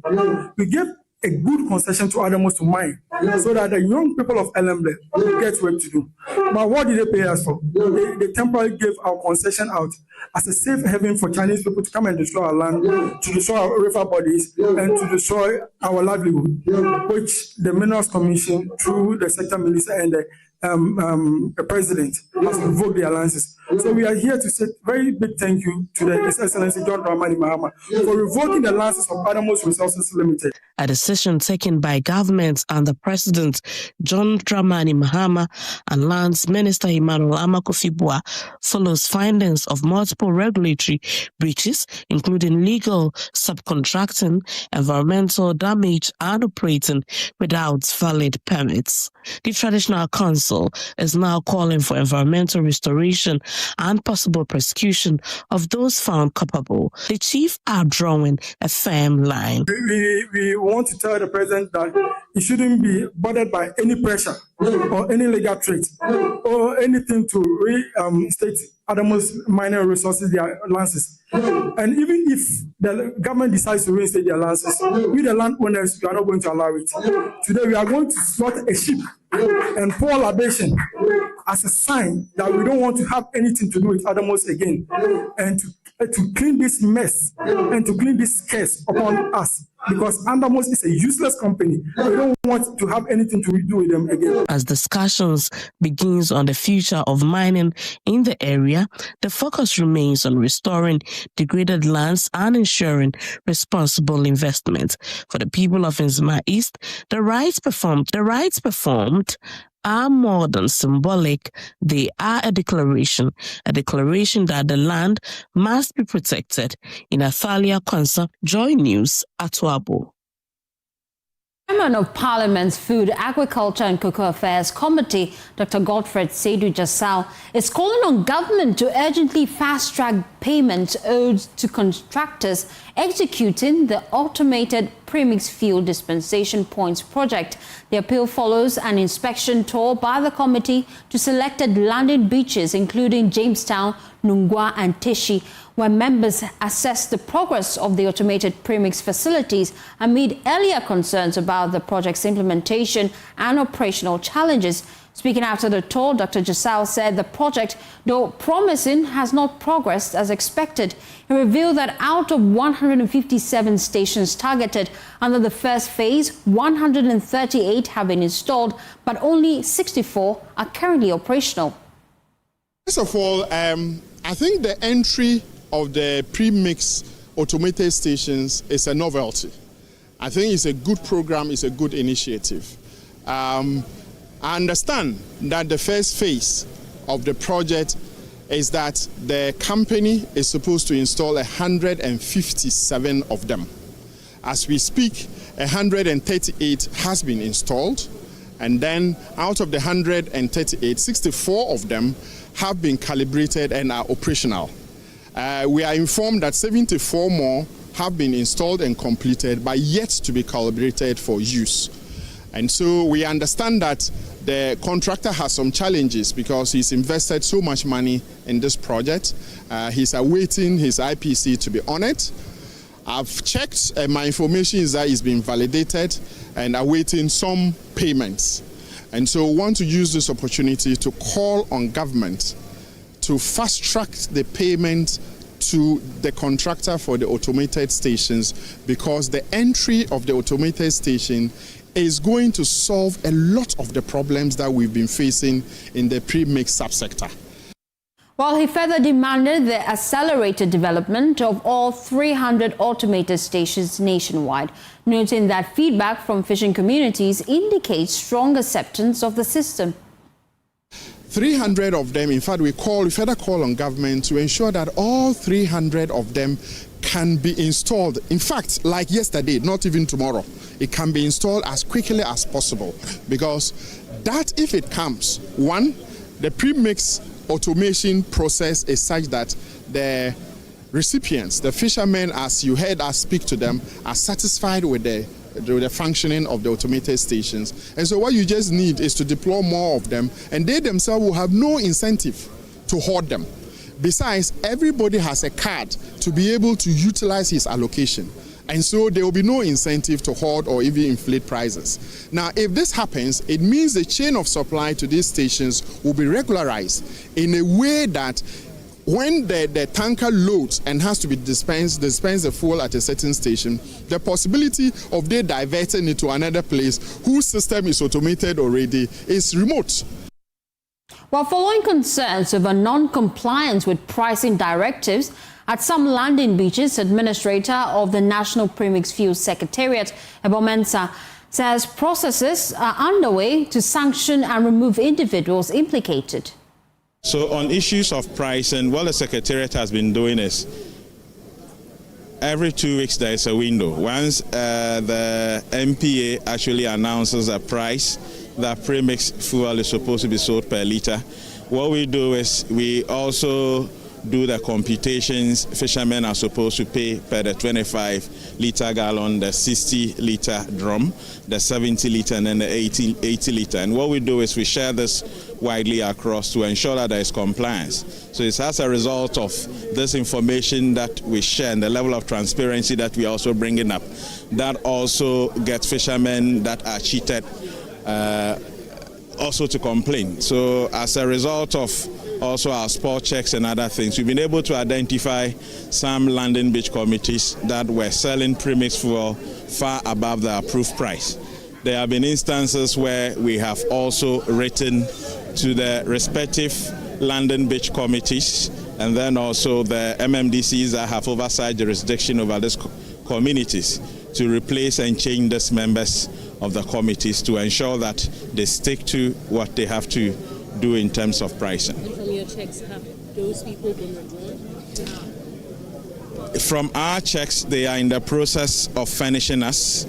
We gave a good concession to Adamus to mine so that the young people of Elemble get work to do. But what did they pay us for? They temporarily gave our concession out as a safe haven for Chinese people to come and destroy our land, to destroy our river bodies, and to destroy our livelihood, which the Minerals Commission, through the sector minister and the president, has revoked their licenses. So we are here to say very big thank you to His Excellency John Dramani Mahama for revoking the license of Adamos Resources Limited. A decision taken by government and the President John Dramani Mahama and Lands Minister Emmanuel Amakofi-Boa follows findings of multiple regulatory breaches, including legal subcontracting, environmental damage, and operating without valid permits. The Traditional Council is now calling for environmental restoration and possible prosecution of those found culpable. The chief are drawing a firm line. We want to tell the President that he shouldn't be bothered by any pressure or any legal threat or anything to reinstate Adamos Mineral Resources, their lances. And even if the government decides to reinstate their lances, we the landowners, we are not going to allow it. Today we are going to slaughter a sheep and pour libation as a sign that we don't want to have anything to do with Adamos again, and to clean this mess and to clean this curse upon us, because Adamos is a useless company. We don't want to have anything to do with them again. As discussions begins on the future of mining in the area, the focus remains on restoring degraded lands and ensuring responsible investment. For the people of Nzima East, the rites performed are more than symbolic. They are a declaration that the land must be protected. In Athalia Kwanzaa, Joy News, Atuabo. Chairman of Parliament's Food, Agriculture and Cocoa Affairs Committee, Dr. Godfred Seydou Jasau, is calling on government to urgently fast-track payments owed to contractors executing the automated Premix fuel dispensation points project. The appeal follows an inspection tour by the committee to selected landing beaches, including Jamestown, Nungwa and Teshi, where members assessed the progress of the automated Premix facilities amid earlier concerns about the project's implementation and operational challenges. Speaking after the tour, Dr. Jasau said the project, though promising, has not progressed as expected. He revealed that out of 157 stations targeted under the first phase, 138 have been installed, but only 64 are currently operational. First of all, I think the entry of the Premix automated stations is a novelty. I think it's a good program, it's a good initiative. I understand that the first phase of the project is that the company is supposed to install 157 of them. As we speak, 138 has been installed, and then out of the 138, 64 of them have been calibrated and are operational. We are informed that 74 more have been installed and completed, but yet to be calibrated for use. And so we understand that the contractor has some challenges because he's invested so much money in this project. He's awaiting his IPC to be on it. I've checked, and my information is that it's been validated and awaiting some payments. And so we want to use this opportunity to call on government to fast-track the payment to the contractor for the automated stations, because the entry of the automated station is going to solve a lot of the problems that we've been facing in the premix subsector. While he further demanded the accelerated development of all 300 automated stations nationwide, noting that feedback from fishing communities indicates strong acceptance of the system. 300 of them, in fact, we further call on government to ensure that all 300 of them can be installed. In fact, like yesterday, not even tomorrow, it can be installed as quickly as possible, because that, if it comes, one, the premix automation process is such that the recipients, the fishermen, as you heard us speak to them, are satisfied with the functioning of the automated stations. And so what you just need is to deploy more of them, and they themselves will have no incentive to hoard them. Besides, everybody has a card to be able to utilize his allocation. And so there will be no incentive to hoard or even inflate prices. Now, if this happens, it means the chain of supply to these stations will be regularized in a way that when the tanker loads and has to be dispense the fuel at a certain station, the possibility of they diverting it to another place whose system is automated already is remote. While following concerns over non-compliance with pricing directives at some landing beaches, Administrator of the National Premix Fuel Secretariat, Ebomensa, says processes are underway to sanction and remove individuals implicated. So on issues of pricing, what the Secretariat has been doing is every 2 weeks there is a window. Once the MPA actually announces a price that premix fuel is supposed to be sold per litre, what we do is we also do the computations. Fishermen are supposed to pay per the 25-litre gallon, the 60-litre drum, the 70-litre, and then the 80-litre. And what we do is we share this widely across to ensure that there is compliance. So it's as a result of this information that we share and the level of transparency that we are also bringing up, that also gets fishermen that are cheated also to complain. So as a result of also our spot checks and other things, we've been able to identify some landing beach committees that were selling premix fuel far above the approved price. There have been instances where we have also written to the respective landing beach committees and then also the MMDCs that have oversight jurisdiction over these communities to replace and change these members of the committees to ensure that they stick to what they have to do in terms of pricing. And from your checks, have those people been withdrawn? From our checks, they are in the process of furnishing us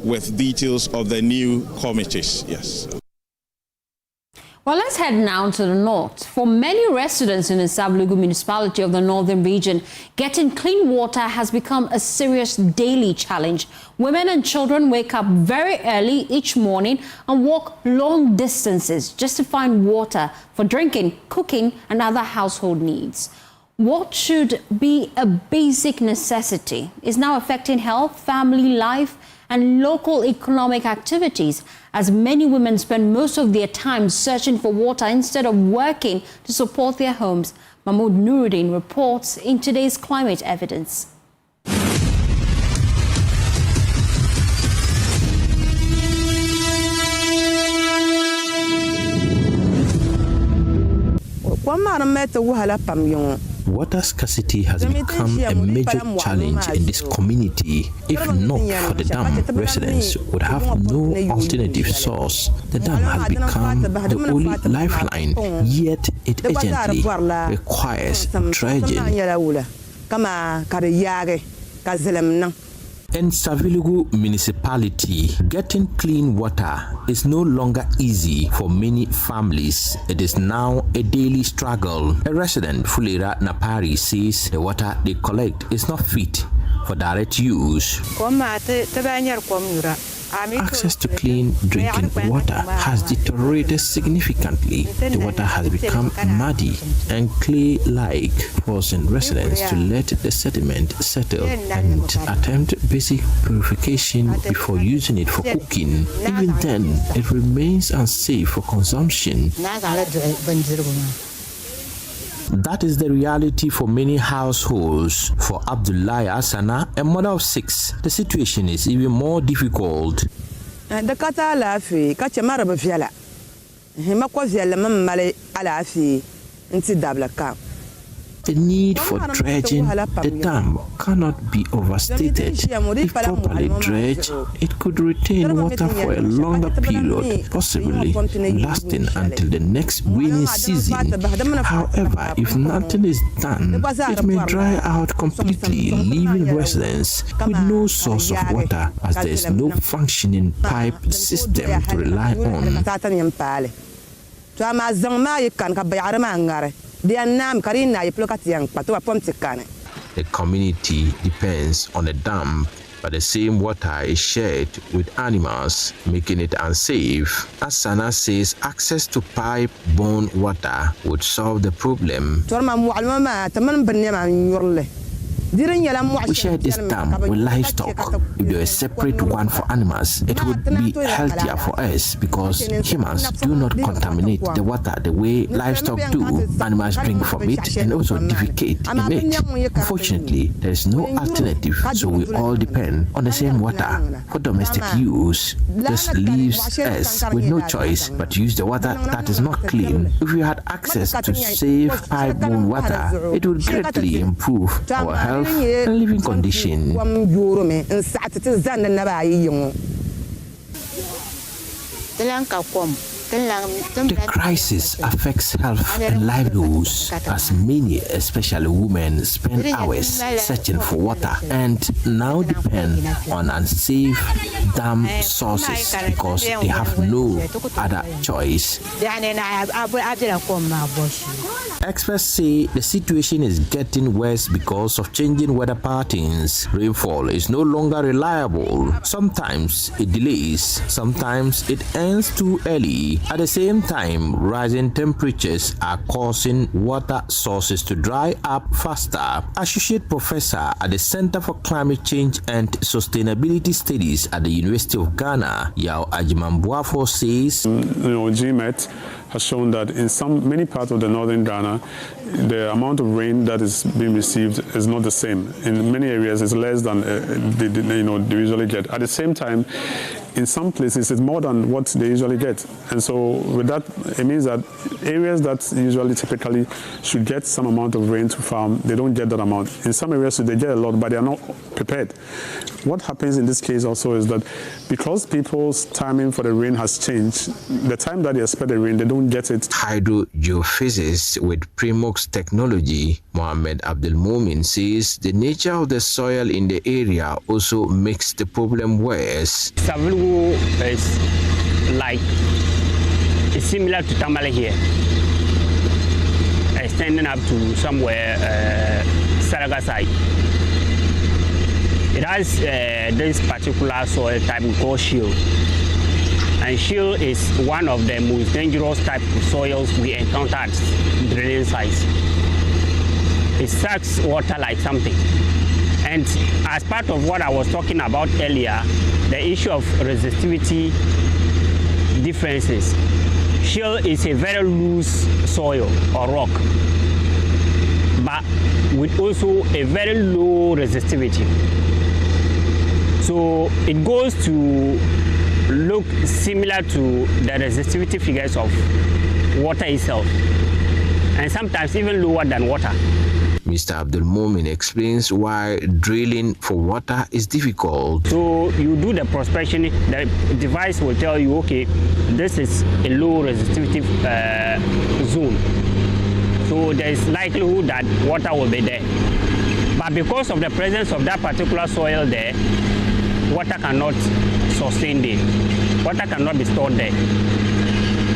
with details of the new committees, yes. Well, let's head now to the north. For many residents in the Sablugu municipality of the northern region, getting clean water has become a serious daily challenge. Women and children wake up very early each morning and walk long distances just to find water for drinking, cooking, and other household needs. What should be a basic necessity is now affecting health, family life, and local economic activities, as many women spend most of their time searching for water instead of working to support their homes. Mahmoud Nuruddin reports in today's Climate Evidence. Water scarcity has become a major challenge in this community. If not for the dam, residents would have no alternative source. The dam has become the only lifeline, yet it urgently requires dredging. In Savilugu municipality, getting clean water is no longer easy for many families. It is now a daily struggle. A resident, Fulera Napari, says the water they collect is not fit for direct use. Access to clean drinking water has deteriorated significantly. The water has become muddy and clay-like, forcing residents to let the sediment settle and attempt basic purification before using it for cooking. Even then, it remains unsafe for consumption. That is the reality for many households. For Abdullahi Asana, a mother of 6, the situation is even more difficult. The need for dredging the dam cannot be overstated. If properly dredged, it could retain water for a longer period, possibly lasting until the next rainy season. However, if nothing is done, it may dry out completely, leaving residents with no source of water, as there is no functioning pipe system to rely on. The community depends on the dam, but the same water is shared with animals, making it unsafe. As Sana says, access to pipe-borne water would solve the problem. We share this dam with livestock. If there is a separate one for animals, it would be healthier for us because humans do not contaminate the water the way livestock do. Animals drink from it and also defecate in it. Unfortunately, there is no alternative, so we all depend on the same water. For domestic use, this leaves us with no choice but to use the water that is not clean. If we had access to safe pipe-borne water, it would greatly improve our health and living condition. The crisis affects health and livelihoods as many, especially women, spend hours searching for water and now depend on unsafe dam sources because they have no other choice. Experts say the situation is getting worse because of changing weather patterns. Rainfall is no longer reliable. Sometimes it delays, sometimes it ends too early. At the same time, rising temperatures are causing water sources to dry up faster. Associate Professor at the Center for Climate Change and Sustainability Studies at the University of Ghana, Agyeman-Rawlings, says, GMET has shown that in many parts of the northern Ghana, the amount of rain that is being received is not the same. In many areas, it's less than they usually get. At the same time, in some places, it's more than what they usually get. And so with that, it means that areas that typically should get some amount of rain to farm, they don't get that amount. In some areas, they get a lot, but they are not prepared. What happens in this case also is that because people's timing for the rain has changed, the time that they expect the rain, they don't get it. Hydrogeophysicist with Premix technology, Mohammed Abdelmomin, says the nature of the soil in the area also makes the problem worse. Is like it's similar to Tamale here, extending up to somewhere Saraga side. It has this particular soil type we call shale, and shale is one of the most dangerous type of soils we encounter at drilling sites. It sucks water like something. And as part of what I was talking about earlier, the issue of resistivity differences. Shale is a very loose soil or rock, but with also a very low resistivity. So it goes to look similar to the resistivity figures of water itself, and sometimes even lower than water. Mr. Abdelmomin explains why drilling for water is difficult. So you do the prospection, the device will tell you, okay, this is a low resistivity zone. So there is likelihood that water will be there. But because of the presence of that particular soil there, water cannot sustain there. Water cannot be stored there.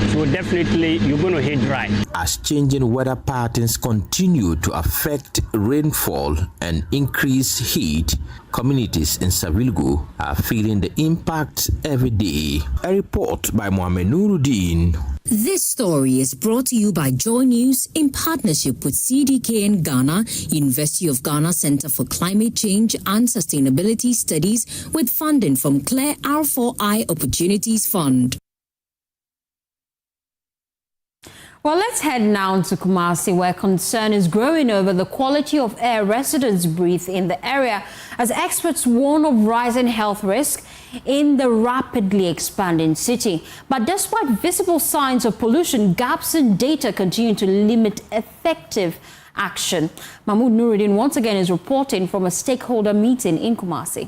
So definitely you're going to hit dry. As changing weather patterns continue to affect rainfall and increase heat, communities in Savilgo are feeling the impact every day. A report by Mohamed Nuruddin. This story is brought to you by Joy News in partnership with CDKN Ghana, University of Ghana Center for Climate Change and Sustainability Studies, with funding from CLARE R4I Opportunities Fund. Well, let's head now to Kumasi, where concern is growing over the quality of air residents breathe in the area, as experts warn of rising health risks in the rapidly expanding city. But despite visible signs of pollution, gaps in data continue to limit effective action. Mahmoud Nuruddin once again is reporting from a stakeholder meeting in Kumasi.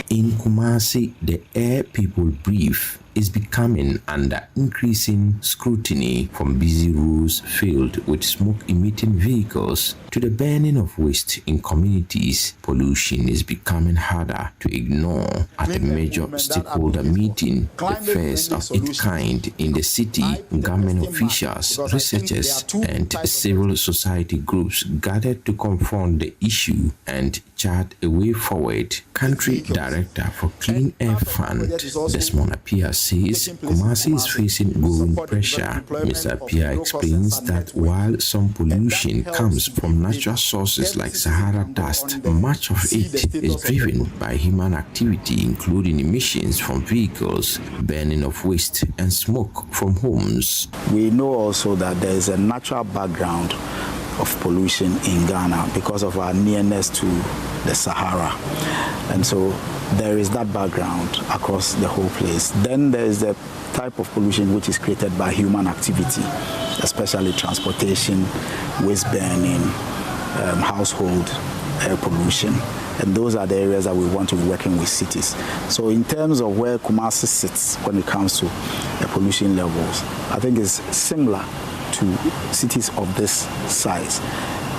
In Kumasi, the air people breathe is becoming under increasing scrutiny, from busy roads filled with smoke-emitting vehicles to the burning of waste in communities. Pollution is becoming harder to ignore. At a major stakeholder meeting, the first of its kind in the city, government officials, researchers, and civil society groups gathered to confront the issue and chart a way forward. Country Director for Clean Air Fund, Desmond Appiah, says Kumasi is facing growing pressure. Mr. Appiah explains that while some pollution comes from natural sources like Sahara dust, much of it is driven by human activity, including emissions from vehicles, burning of waste, and smoke from homes. We know also that there is a natural background of pollution in Ghana because of our nearness to the Sahara. And so there is that background across the whole place. Then there is the type of pollution which is created by human activity, especially transportation, waste burning, household air pollution. And those are the areas that we want to be working with cities. So in terms of where Kumasi sits when it comes to the pollution levels, I think it's similar to cities of this size.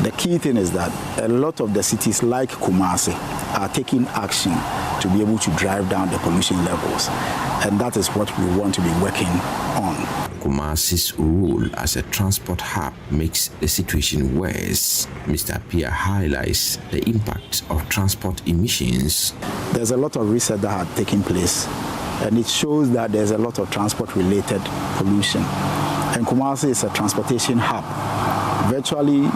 The key thing is that a lot of the cities like Kumasi are taking action to be able to drive down the pollution levels. And that is what we want to be working on. Kumasi's role as a transport hub makes the situation worse. Mr. Appiah highlights the impact of transport emissions. There's a lot of research that had taken place, and it shows that there's a lot of transport-related pollution. And Kumasi is a transportation hub. Virtually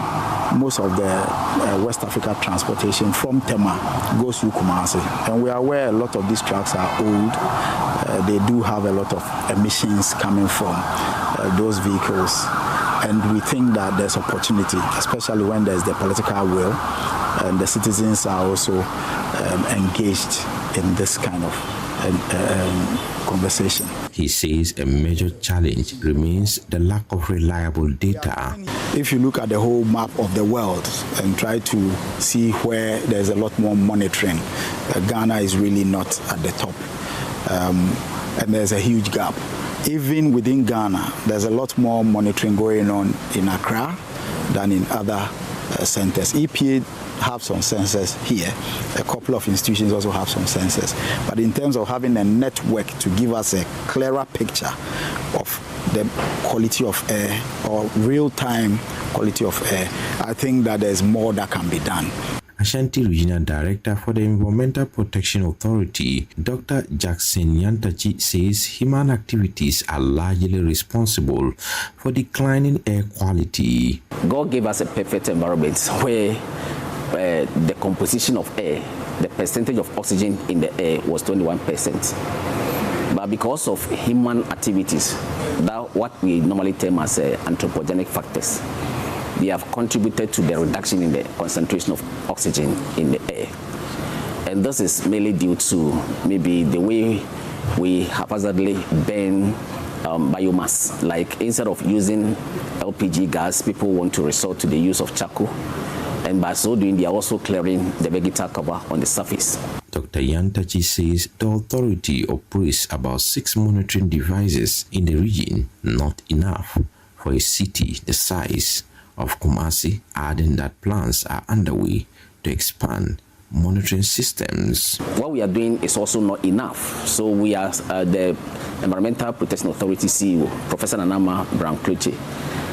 most of the West Africa transportation from Tema goes through Kumasi. And we are aware a lot of these trucks are old. They do have a lot of emissions coming from those vehicles. And we think that there's opportunity, especially when there's the political will and the citizens are also engaged in this kind of conversation. He says a major challenge remains the lack of reliable data. If you look at the whole map of the world and try to see where there's a lot more monitoring, Ghana is really not at the top. And there's a huge gap. Even within Ghana, there's a lot more monitoring going on in Accra than in other centers. EPA have some sensors here. A couple of institutions also have some sensors. But in terms of having a network to give us a clearer picture of the quality of air or real-time quality of air, I think that there's more that can be done. Ashanti Regional Director for the Environmental Protection Authority, Dr. Jackson Yantachi, says human activities are largely responsible for declining air quality. God gave us a perfect environment where the composition of air, the percentage of oxygen in the air was 21%. But because of human activities, that what we normally term as anthropogenic factors, they have contributed to the reduction in the concentration of oxygen in the air. And this is mainly due to maybe the way we haphazardly burn biomass. Like instead of using LPG gas, people want to resort to the use of charcoal. And by so doing, they are also clearing the vegetal cover on the surface. Dr. Yantachi says the authority operates about 6 monitoring devices in the region, not enough for a city the size of Kumasi, adding that plans are underway to expand monitoring systems. What we are doing is also not enough. So we are the Environmental Protection Authority CEO, Professor Nanama Brankluche,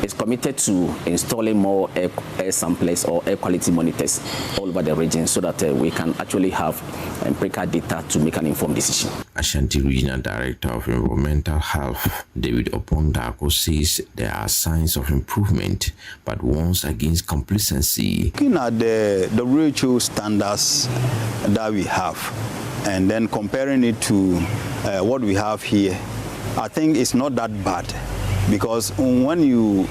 is committed to installing more air samplers or air quality monitors all over the region so that we can actually have empirical data to make an informed decision. Ashanti Regional Director of Environmental Health, David Opondako, says there are signs of improvement, but warns against complacency. Looking at the WHO standards that we have, and then comparing it to what we have here, I think it's not that bad. Because when you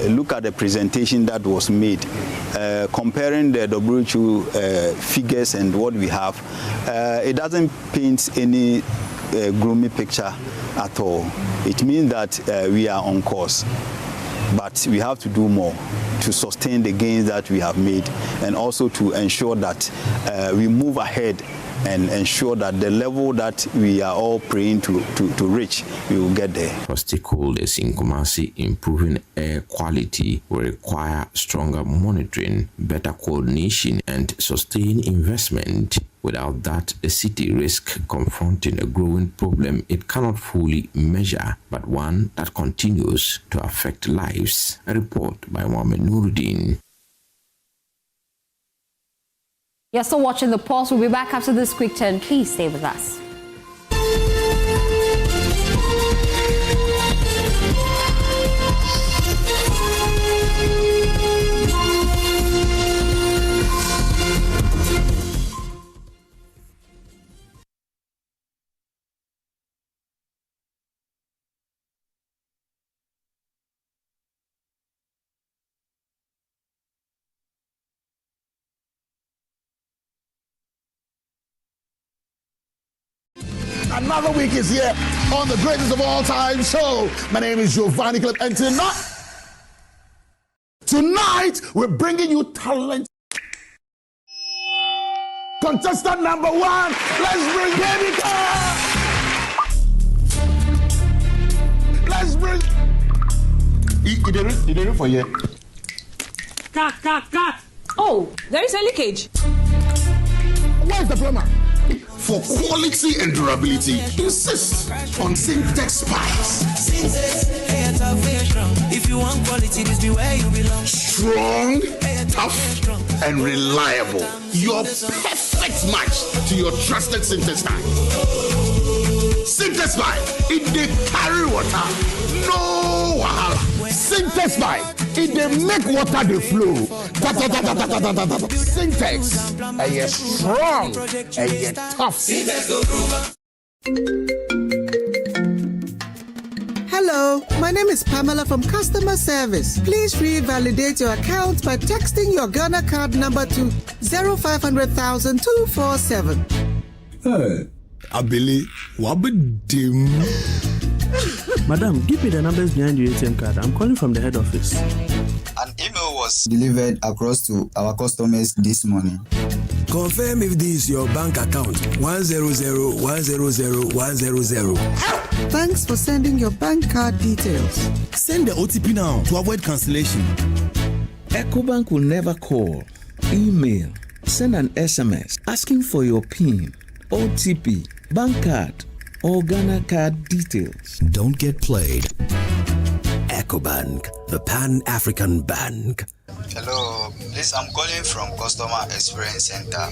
look at the presentation that was made, comparing the WHO figures and what we have, it doesn't paint any gloomy picture at all. It means that we are on course, but we have to do more to sustain the gains that we have made and also to ensure that we move ahead and ensure that the level that we are all praying to reach, we will get there. For stakeholders in Kumasi, improving air quality will require stronger monitoring, better coordination, and sustained investment. Without that, the city risks confronting a growing problem it cannot fully measure, but one that continues to affect lives. A report by Mohamed Nuruddin. You're still watching The Pulse. We'll be back after this quick turn. Please stay with us. Another week is here on the greatest of all time show. My name is Giovanni Clip, and tonight we're bringing you talent. Contestant number 1, let's bring Baby Car. Let's bring. You didn't for you. Cut. Oh, there is a leakage. Where's the plumber? For quality and durability, insist on Syntex pipes. If you want quality, this be where you belong. Strong, tough, and reliable. Your perfect match to your trusted Syntex pipe. Syntex pipe, it dey carry water, no wahala. Syntex pipe, it dey make water dey flow. Syntex, and you're strong, and you're tough. Hello, my name is Pamela from Customer Service. Please revalidate your account by texting your Ghana card number to 0500,000 247. Hey, Abili, wabadim. Madam, give me the numbers behind your ATM card. I'm calling from the head office. An email was delivered across to our customers this morning. Confirm if this is your bank account 100,100,100. Thanks for sending your bank card details. Send the OTP now to avoid cancellation. EcoBank will never call, email, send an SMS asking for your PIN, OTP, bank card, or Ghana card details. Don't get played. EcoBank, the Pan-African Bank. Hello, please, I'm calling from Customer Experience Center.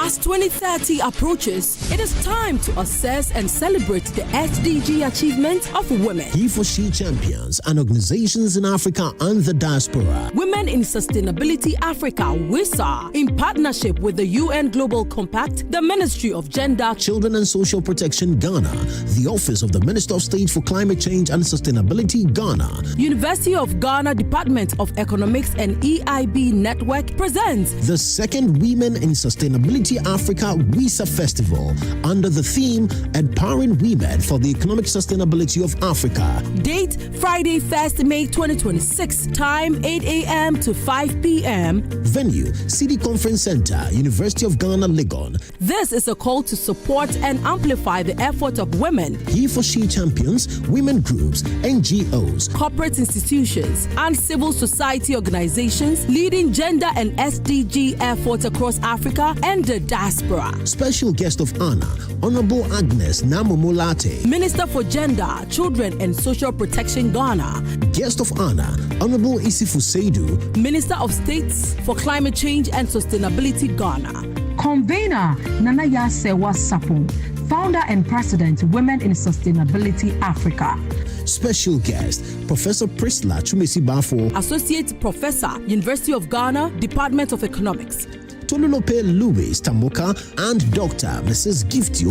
As 2030 approaches, it is time to assess and celebrate the SDG achievements of women. He-for-she champions and organizations in Africa and the diaspora. Women in Sustainability Africa, WISA, in partnership with the UN Global Compact, the Ministry of Gender, Children and Social Protection Ghana, the Office of the Minister of State for Climate Change and Sustainability Ghana, University of Ghana Department of Economics and EIB Network presents the second Women in Sustainability Africa WISA Festival under the theme Empowering Women for the Economic Sustainability of Africa. Date Friday 1st May 2026. Time 8 a.m. to 5 p.m. Venue City Conference Center, University of Ghana, Legon. This is a call to support and amplify the effort of women, he-for-she champions, women groups, NGOs, corporate institutions, and civil society organizations leading gender and SDG efforts across Africa and the diaspora. Special guest of honor, Honorable Agnes Namomolate, Minister for Gender, Children and Social Protection Ghana. Guest of honor, Honorable Isifu Seidu, Minister of States for Climate Change and Sustainability Ghana. Convener Nana Yasewa Sapon, Founder and President, Women in Sustainability Africa. Special guest, Professor Priscilla Chumesi Bafo, Associate Professor, University of Ghana, Department of Economics. Tolulope Louis Tamoka and Dr. Mrs. Gifty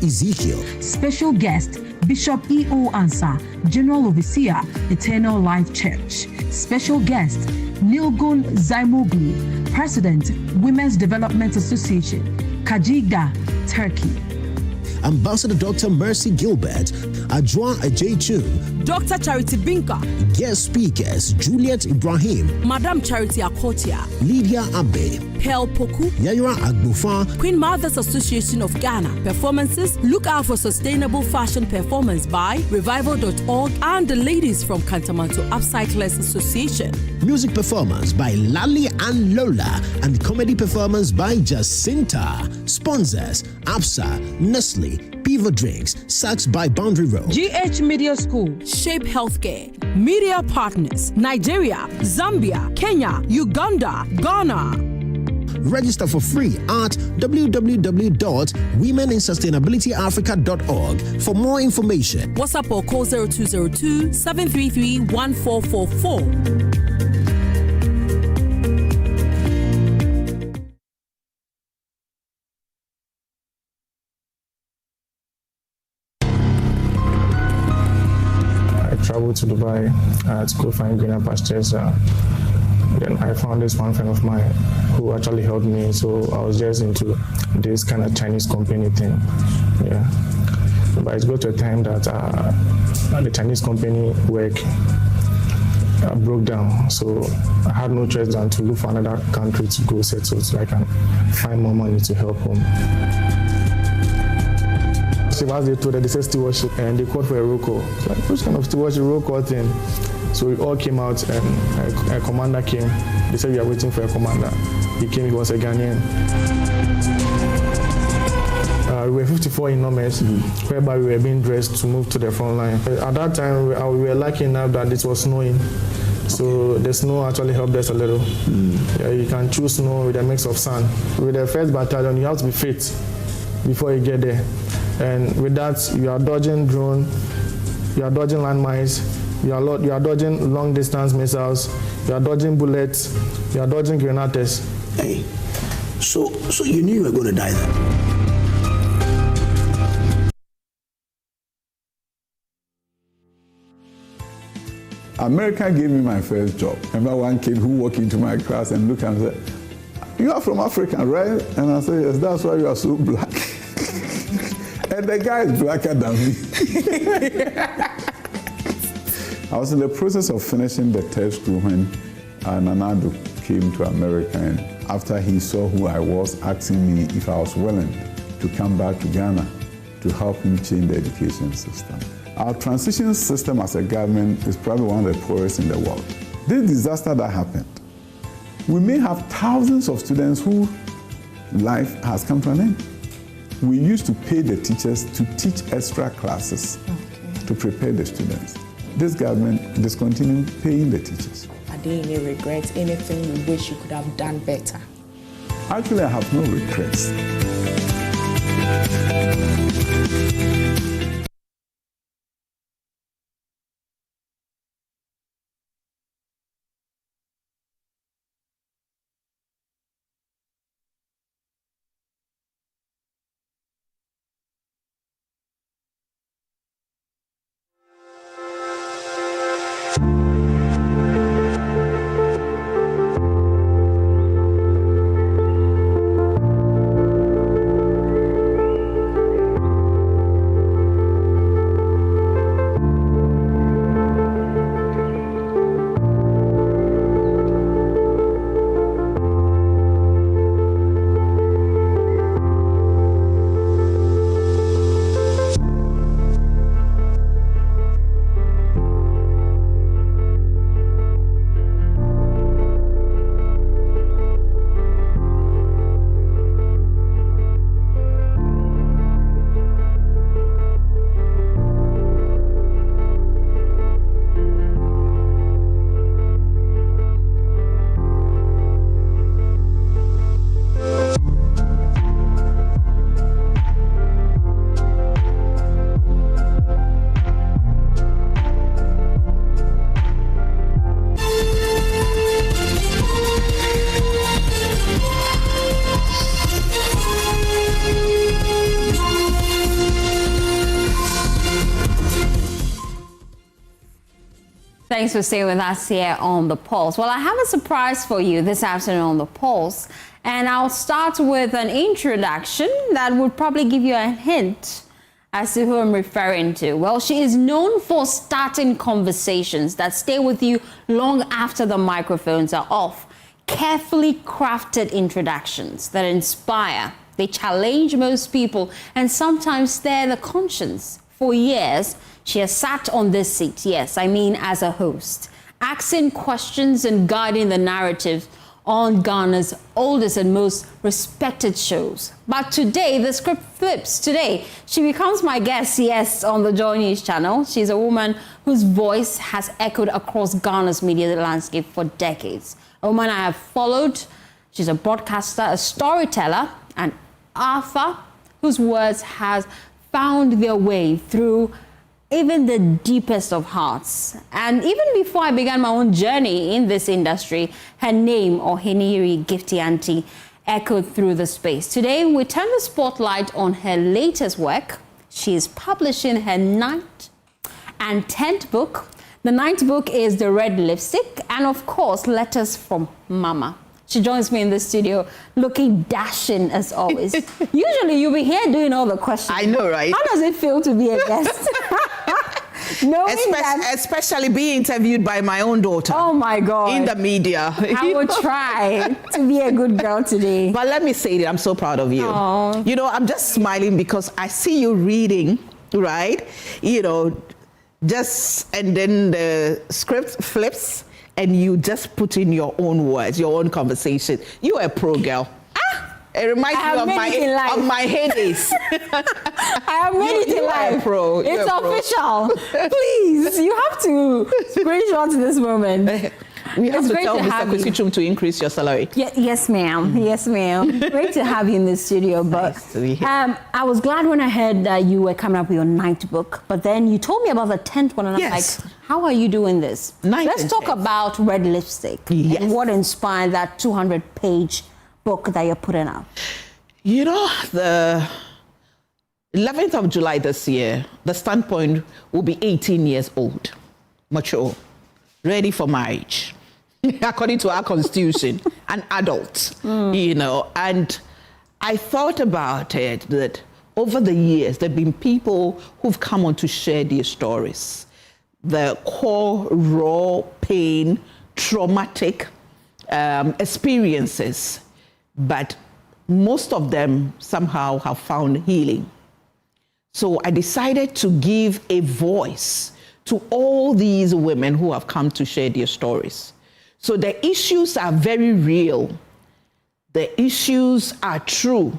Ezekiel. Special guest, Bishop E.O. Ansa, General Overseer, Eternal Life Church. Special guest, Nilgun Zaimoglu, President, Women's Development Association, Kajiga, Turkey. Ambassador Dr. Mercy Gilbert, Ajwa Ajaychun, Dr. Charity Binka. Guest speakers, Juliet Ibrahim, Madam Charity Akotia, Lydia Abe, Pearl Poku, Yaira Agbufa, Queen Mothers Association of Ghana. Performances, look out for sustainable fashion performance by Revival.org and the ladies from Kantamanto Upcyclers Association. Music performance by Lali and Lola and comedy performance by Jacinta. Sponsors, APSA, Nestle, Beaver Drinks, Saks by Boundary Road, GH Media School, Shape Healthcare, Media Partners, Nigeria, Zambia, Kenya, Uganda, Ghana. Register for free at www.womeninsustainabilityafrica.org for more information. WhatsApp or call 0202 733 1444. Traveled to Dubai to go find greener pastures Then I found this one friend of mine who actually helped me. So I was just into this kind of Chinese company thing. Yeah. But it got to a time that the Chinese company work broke down. So I had no choice than to look for another country to go settle so I can find more money to help home. So as they told her, they said stewardship, and they called for a roll call. Like, which kind of stewardship roll call thing? So we all came out, and a commander came. They said we are waiting for a commander. He came, he was a Ghanaian. We were 54 in numbers, whereby we were being dressed to move to the front line. At that time, we were lucky enough that it was snowing. So the snow actually helped us a little. Yeah, you can choose snow with a mix of sand. With the 1st battalion, you have to be fit before you get there. And with that, you are dodging drone, you are dodging landmines, you are dodging long distance missiles, you are dodging bullets, you are dodging grenades. Hey, so you knew you were going to die then? America gave me my first job. Remember one kid who walked into my class and looked and said, "You are from Africa, right?" And I said, "Yes, that's why you are so black." And the guy is blacker than me. I was in the process of finishing the test school when Nanado came to America, and after he saw who I was, asking me if I was willing to come back to Ghana to help him change the education system. Our transition system as a government is probably one of the poorest in the world. This disaster that happened, we may have thousands of students whose life has come to an end. We used to pay the teachers to teach extra classes to prepare the students. This government discontinued paying the teachers. Are there any regrets, anything you wish you could have done better? Actually, I have no regrets. Thanks for staying with us here on The Pulse. Well, I have a surprise for you this afternoon on The Pulse, and I'll start with an introduction that would probably give you a hint as to who I'm referring to. Well, she is known for starting conversations that stay with you long after the microphones are off. Carefully crafted introductions that inspire, they challenge most people, and sometimes stir the conscience. For years, she has sat on this seat, yes, I mean as a host, asking questions and guiding the narrative on Ghana's oldest and most respected shows. But today, the script flips. Today, she becomes my guest, yes, on the Joy News channel. She's a woman whose voice has echoed across Ghana's media landscape for decades. A woman I have followed. She's a broadcaster, a storyteller, an author whose words has found their way through even the deepest of hearts. And even before I began my own journey in this industry, her name, or Heniri Gifty Anti, echoed through the space. Today, we turn the spotlight on her latest work. She is publishing her 9th and 10th book. The ninth book is The Red Lipstick, and of course, letters from Mama. She joins me in the studio looking dashing as always. Usually you'll be here doing all the questions. I know, right? How does it feel to be a guest? Especially being interviewed by my own daughter. Oh my God. In the media. I will try to be a good girl today. But let me say that I'm so proud of you. Aww. You know, I'm just smiling because I see you reading, right? You know, and then the script flips and you just put in your own words, your own conversation. You're a pro girl. It reminds me of my heydays. I have made it in life. Pro. It's official. Please, you have to screenshot this moment. We have to tell Mr. Kwesi to increase your salary. Yes, ma'am. Yes, ma'am. Great to have you in the studio. But nice to be here. I was glad when I heard that you were coming up with your 9th book. But then you told me about the 10th one, and I'm like, how are you doing this? Let's talk about Red Lipstick. Yes. And what inspired that 200-page book that you're putting out? You know, the 11th of July this year, the standpoint will be 18 years old, mature, ready for marriage, according to our constitution, an adult, you know. And I thought about it that over the years, there have been people who've come on to share their stories, the core, raw, pain, traumatic experiences, but most of them somehow have found healing. So I decided to give a voice to all these women who have come to share their stories. So the issues are very real. The issues are true.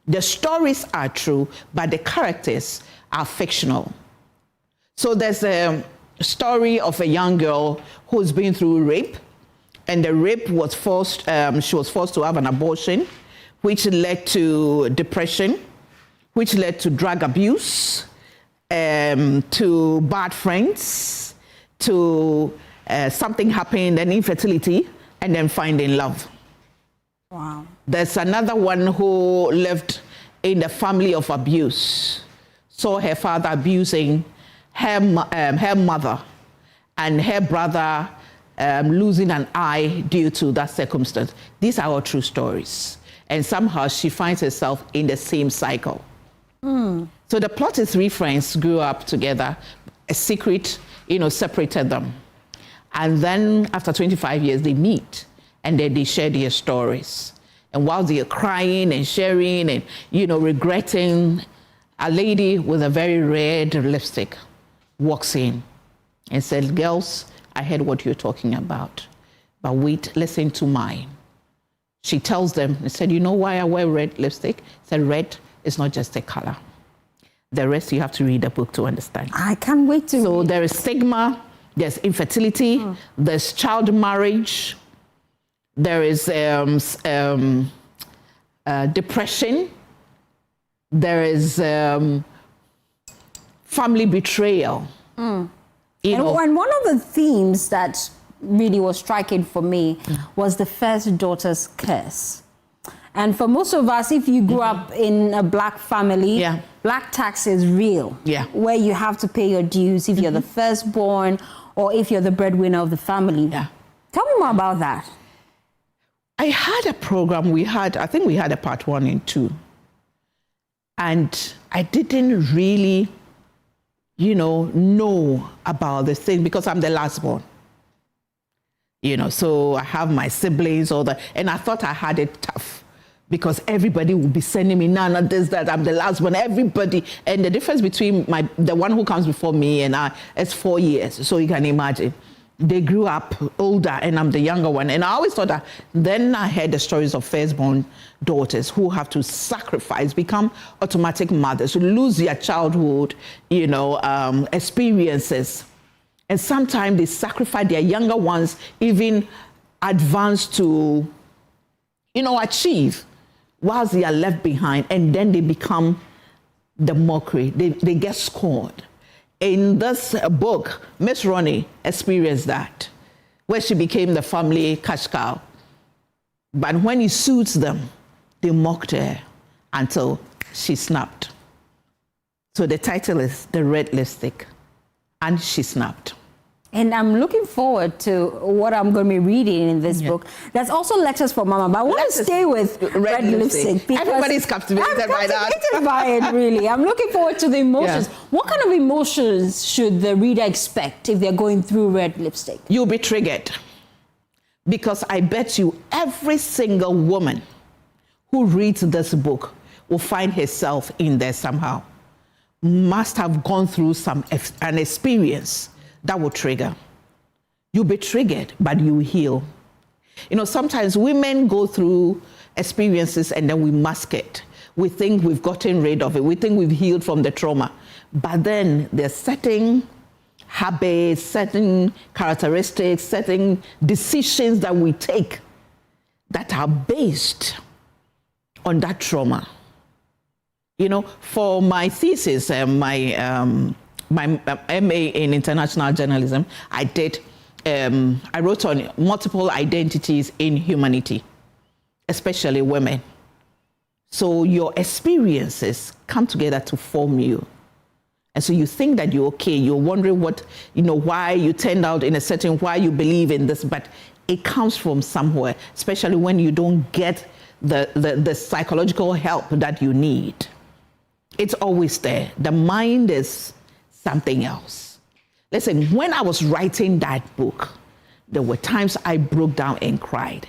The stories are true, but the characters are fictional. So there's a story of a young girl who's been through rape, and the rape was she was forced to have an abortion, which led to depression, which led to drug abuse, to bad friends, to something happened, then infertility, and then finding love. Wow. There's another one who lived in the family of abuse, saw her father abusing her mother, and her brother losing an eye due to that circumstance. These are all true stories. And somehow she finds herself in the same cycle. So the plot is 3 friends grew up together. A secret, separated them. And then after 25 years, they meet and then they share their stories. And while they are crying and sharing and, regretting, a lady with a very red lipstick walks in and said, "Girls, I heard what you're talking about, but wait, listen to mine." She tells them and said, "You know why I wear red lipstick?" Said, "Red is not just a color. The rest you have to read the book to understand." I can't wait to So there is stigma, there's infertility, there's child marriage, there is depression, there is family betrayal. And one of the themes that really was striking for me was the first daughter's curse. And for most of us, if you grew up in a black family, black tax is real, where you have to pay your dues if you're the firstborn or if you're the breadwinner of the family. Tell me more about that. I had a program, I think we had a part 1 and 2. And I didn't really, know about this thing because I'm the last born. So I have my siblings, and I thought I had it tough because everybody would be sending me, "No, not this, that, I'm the last one," everybody. And the difference between the one who comes before me and I is 4 years. So you can imagine. They grew up older and I'm the younger one. And I always thought that, then I heard the stories of firstborn daughters who have to sacrifice, become automatic mothers, who lose their childhood, experiences. And sometimes they sacrifice their younger ones, even advance to, achieve, whilst they are left behind. And then they become the mockery. They get scorned. In this book, Miss Ronnie experienced that, where she became the family cash cow. But when it suits them, they mocked her until she snapped. So the title is The Red Lipstick, and she snapped. And I'm looking forward to what I'm going to be reading in this book. There's also letters from Mama, but I want to stay with red lipstick. Everybody's captivated by that. I'm captivated by it, really. I'm looking forward to the emotions. Yeah. What kind of emotions should the reader expect if they're going through red lipstick? You'll be triggered. Because I bet you every single woman who reads this book will find herself in there somehow. Must have gone through an experience that will trigger. You'll be triggered, but you heal. You know, sometimes women go through experiences and then we mask it. We think we've gotten rid of it. We think we've healed from the trauma. But then there's certain habits, certain characteristics, certain decisions that we take that are based on that trauma. You know, for my thesis, my MA in international journalism, I wrote on multiple identities in humanity, especially women. So your experiences come together to form you. And so you think that you're okay, you're wondering why you turned out in a certain, why you believe in this, but it comes from somewhere, especially when you don't get the psychological help that you need. It's always there. The mind is something else. Listen, when I was writing that book, there were times I broke down and cried.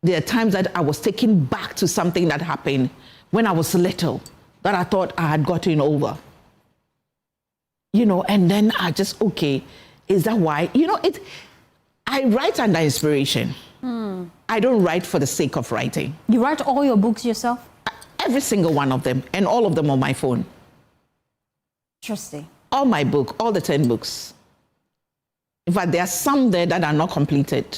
There are times that I was taken back to something that happened when I was little that I thought I had gotten over. You know, and then I just, okay, is that why? You know, I write under inspiration. I don't write for the sake of writing. You write all your books yourself? Every single one of them, and all of them on my phone. Interesting. All my book, all the 10 books. In fact, there are some there that are not completed.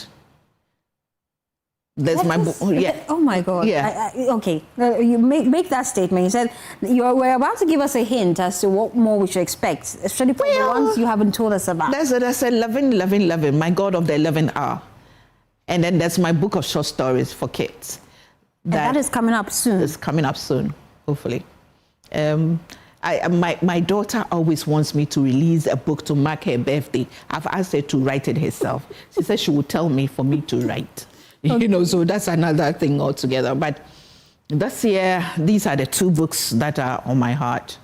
There's my book. Yeah. Oh my God. Yeah. Okay. You make that statement. You said you were about to give us a hint as to what more we should expect, especially for the ones you haven't told us about. There's 11, my God of the 11th hour. And then there's my book of short stories for kids. That is coming up soon. It's coming up soon, hopefully. My daughter always wants me to release a book to mark her birthday. I've asked her to write it herself. She said she would tell me for me to write. Okay. You know, so that's another thing altogether. But this year, these are the 2 books that are on my heart.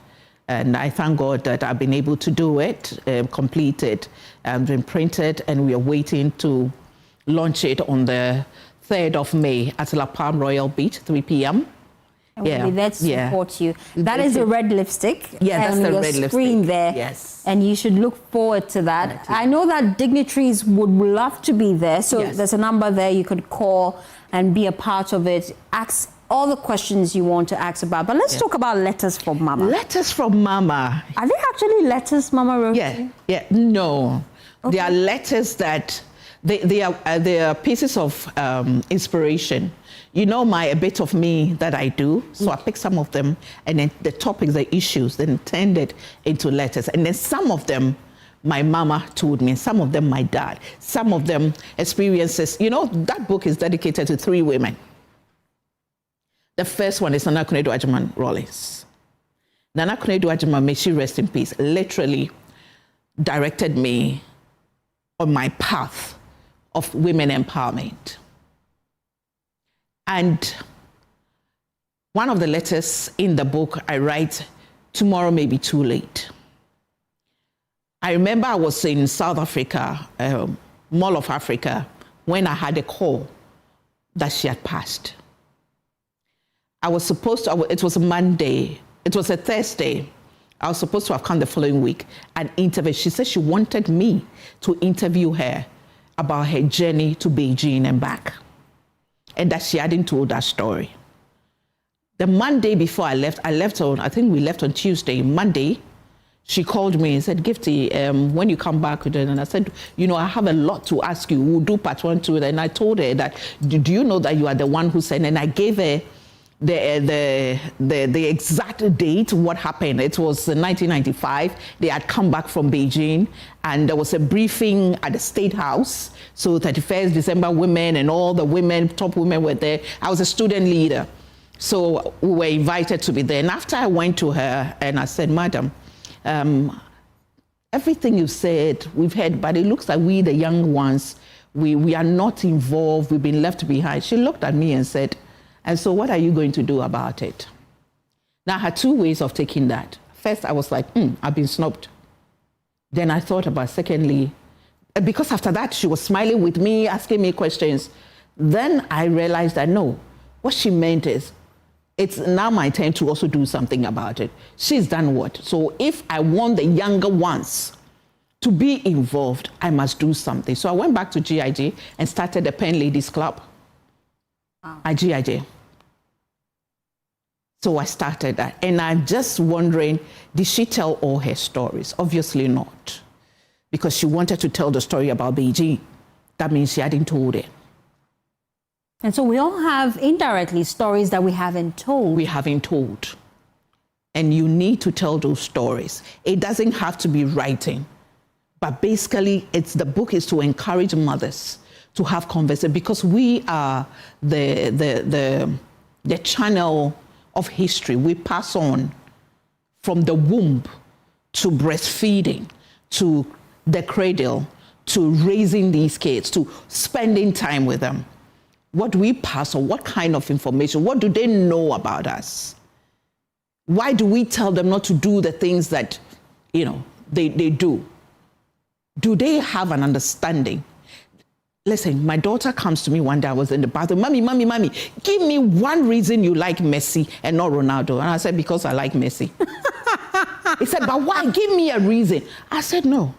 And I thank God that I've been able to do it, complete it, and been printed, and we are waiting to launch it on the 3rd of May at La Palm Royal Beach, 3 p.m. And we'll be there to support you. That is the red lipstick. Yeah, that's the red lipstick. Screen there. Yes. And you should look forward to that. I know that dignitaries would love to be there. So there's a number there you could call and be a part of it. Ask all the questions you want to ask about. But let's talk about letters from Mama. Letters from Mama. Are they actually letters Mama wrote? Yeah. No. Okay. They are letters that they are pieces of inspiration. You know a bit of me that I do, so I pick some of them, and then the topics, the issues, then turned it into letters. And then some of them, my mama told me, some of them my dad, some of them experiences. You know, that book is dedicated to 3 women. The first one is Nana Akufo-Addo Agyeman-Rawlings. Nana Akufo-Addo Agyeman, may she rest in peace, literally directed me on my path of women empowerment. And one of the letters in the book, I write, tomorrow may be too late. I remember I was in South Africa, Mall of Africa, when I had a call that she had passed. I was supposed to, it was a Monday, it was a Thursday. I was supposed to have come the following week and interview. She said she wanted me to interview her about her journey to Beijing and back, and that she hadn't told that story. The Monday before I left on, I think we left on Tuesday. Monday, she called me and said, Gifty, when you come back, and I said, you know, I have a lot to ask you. We'll do part 1, 2, and I told her that, do you know that you are the one who sent, and I gave her the exact date, what happened. It was 1995. They had come back from Beijing, and there was a briefing at the State House. So 31st December, women and all the women, top women were there. I was a student leader. So we were invited to be there. And after I went to her and I said, Madam, everything you said, we've heard, but it looks like we, the young ones, we are not involved, we've been left behind. She looked at me and said, and so what are you going to do about it? Now, I had two ways of taking that. First, I was like, I've been snubbed. Then I thought about, secondly, because after that, she was smiling with me, asking me questions. Then I realized that no, what she meant is, it's now my turn to also do something about it. She's done what? So if I want the younger ones to be involved, I must do something. So I went back to GIG and started the Pen Ladies Club at GIG. So I started that. And I'm just wondering, did she tell all her stories? Obviously not. Because she wanted to tell the story about Beijing. That means she hadn't told it. And so we all have indirectly stories that we haven't told. We haven't told. And you need to tell those stories. It doesn't have to be writing. But basically, the book is to encourage mothers to have conversations, because we are the channel of history. We pass on from the womb to breastfeeding, to the cradle, to raising these kids, to spending time with them. What do we pass on? What kind of information? What do they know about us? Why do we tell them not to do the things that, they do? Do they have an understanding? Listen, my daughter comes to me one day, I was in the bathroom, Mommy, give me one reason you like Messi and not Ronaldo. And I said, because I like Messi. He said, but why? Give me a reason. I said, no.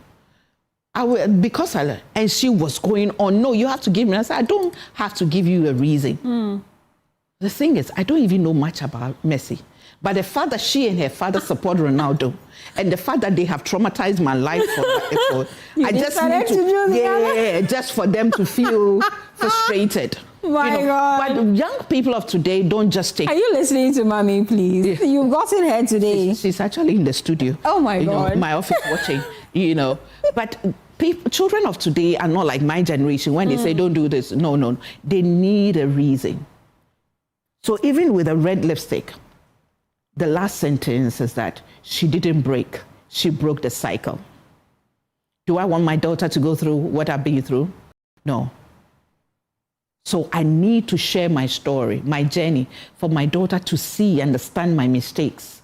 Because I like. And she was going on, no, you have to give me. I said, I don't have to give you a reason. The thing is, I don't even know much about Messi. But the fact that she and her father support Ronaldo, and the fact that they have traumatized my life I just need to just for them to feel frustrated. God. But young people of today don't just take. Are you listening to Mommy, please? Yeah. You've gotten her today. She's actually in the studio. Oh my God. My office watching, But children of today are not like my generation when they say don't do this. No. They need a reason. So even with a red lipstick, the last sentence is that she didn't break. She broke the cycle. Do I want my daughter to go through what I've been through? No. So I need to share my story, my journey, for my daughter to see, understand my mistakes,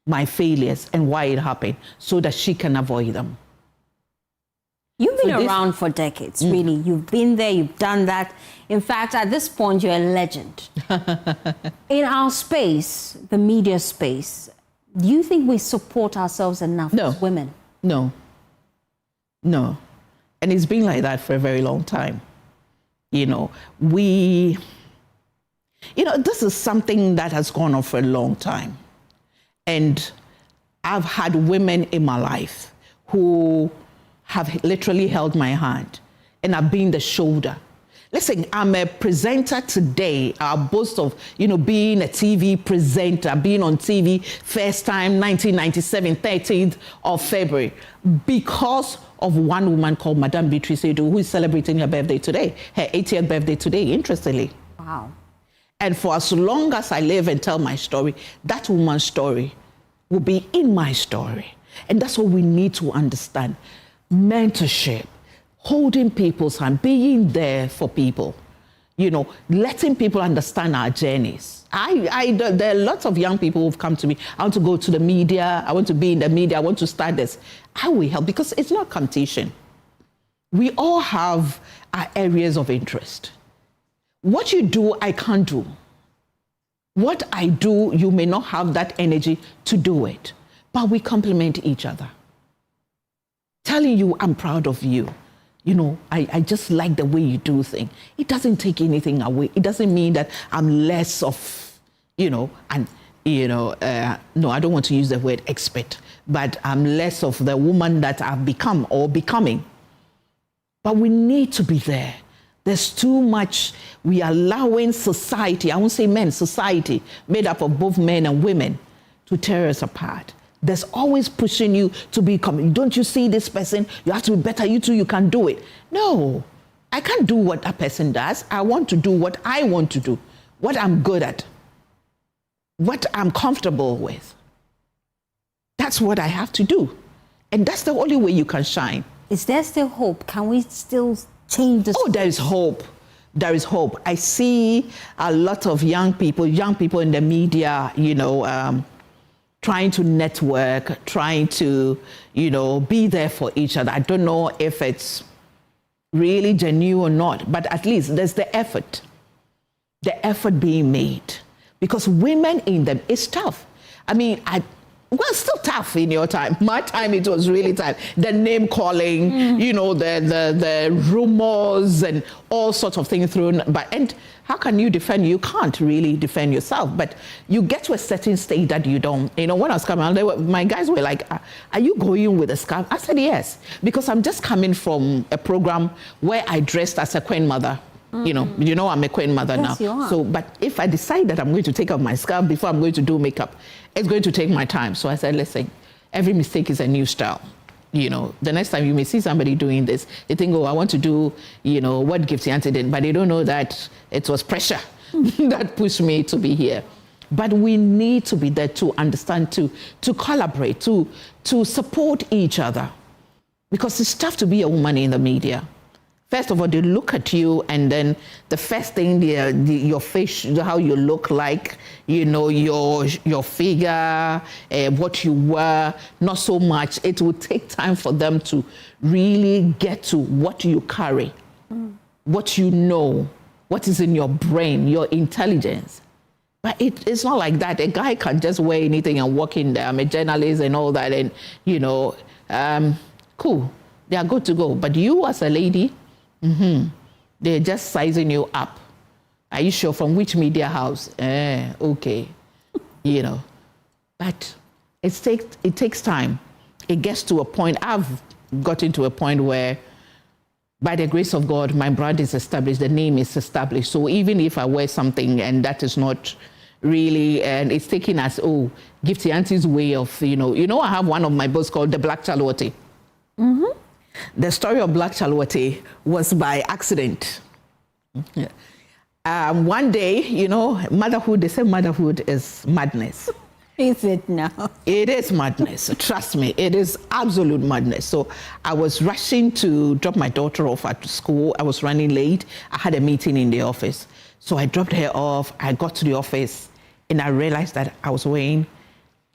my failures, and why it happened, so that she can avoid them. You've been around for decades, really. You've been there, you've done that. In fact, at this point, you're a legend. In our space, the media space, do you think we support ourselves enough as women? No. And it's been like that for a very long time. This is something that has gone on for a long time. And I've had women in my life who have literally held my hand and I've been the shoulder. Listen, I'm a presenter today. I boast of, being a TV presenter, being on TV first time, 1997, 13th of February, because of one woman called Madame Beatrice Edu, who is celebrating her birthday today, her 80th birthday today, interestingly. Wow. And for as long as I live and tell my story, that woman's story will be in my story. And that's what we need to understand. Mentorship, holding people's hand, being there for people, letting people understand our journeys. There are lots of young people who've come to me. I want to go to the media. I want to be in the media. I want to start this. I will help, because it's not competition. We all have our areas of interest. What you do, I can't do. What I do, you may not have that energy to do it, but we complement each other. Telling you I'm proud of you. I just like the way you do things. It doesn't take anything away. It doesn't mean that I'm less of, no, I don't want to use the word expert, but I'm less of the woman that I've become or becoming. But we need to be there. There's too much. We are allowing society, I won't say men, society, made up of both men and women, to tear us apart. There's always pushing you to become. Don't you see this person? You have to be better. You too, you can do it. No, I can't do what that person does. I want to do what I want to do, what I'm good at, what I'm comfortable with. That's what I have to do. And that's the only way you can shine. Is there still hope? Can we still change this? Oh, there is hope. There is hope. I see a lot of young people in the media, trying to network, trying to, be there for each other. I don't know if it's really genuine or not, but at least there's the effort being made. Because women in them, it's tough. I mean, it's still tough in your time. My time, it was really tough. The name calling, the rumors and all sorts of things thrown. And how can you defend? You can't really defend yourself. But you get to a certain state that you don't. When I was coming out, my guys were like, are you going with a scarf? I said, yes. Because I'm just coming from a program where I dressed as a queen mother. I'm a queen mother now. You are. So, but if I decide that I'm going to take off my scarf before I'm going to do makeup, it's going to take my time. So I said, listen, every mistake is a new style. The next time you may see somebody doing this, they think, oh, I want to do, what Gifty Anti did, but they don't know that it was pressure that pushed me to be here. But we need to be there to understand, to collaborate, to support each other. Because it's tough to be a woman in the media. First of all, they look at you, and then the first thing, your face, how you look like, your figure, what you wear, not so much. It will take time for them to really get to what you carry, what you know, what is in your brain, your intelligence. But it's not like that. A guy can just wear anything and walk in there. I'm a journalist and all that, and, cool. They are good to go. But you as a lady, they're just sizing you up. Are you sure from which media house? Okay. But it takes time. It gets to a point. I've gotten to a point where, by the grace of God, my brand is established, the name is established. So even if I wear something and that is not really, and it's taken as, Gifty Anti's way of, I have one of my books called The Black Chalwati. The story of Black Chalwati was by accident. One day, motherhood, they say motherhood is madness. Is it now? It is madness. Trust me, it is absolute madness. So I was rushing to drop my daughter off at school. I was running late. I had a meeting in the office. So I dropped her off. I got to the office and I realized that I was wearing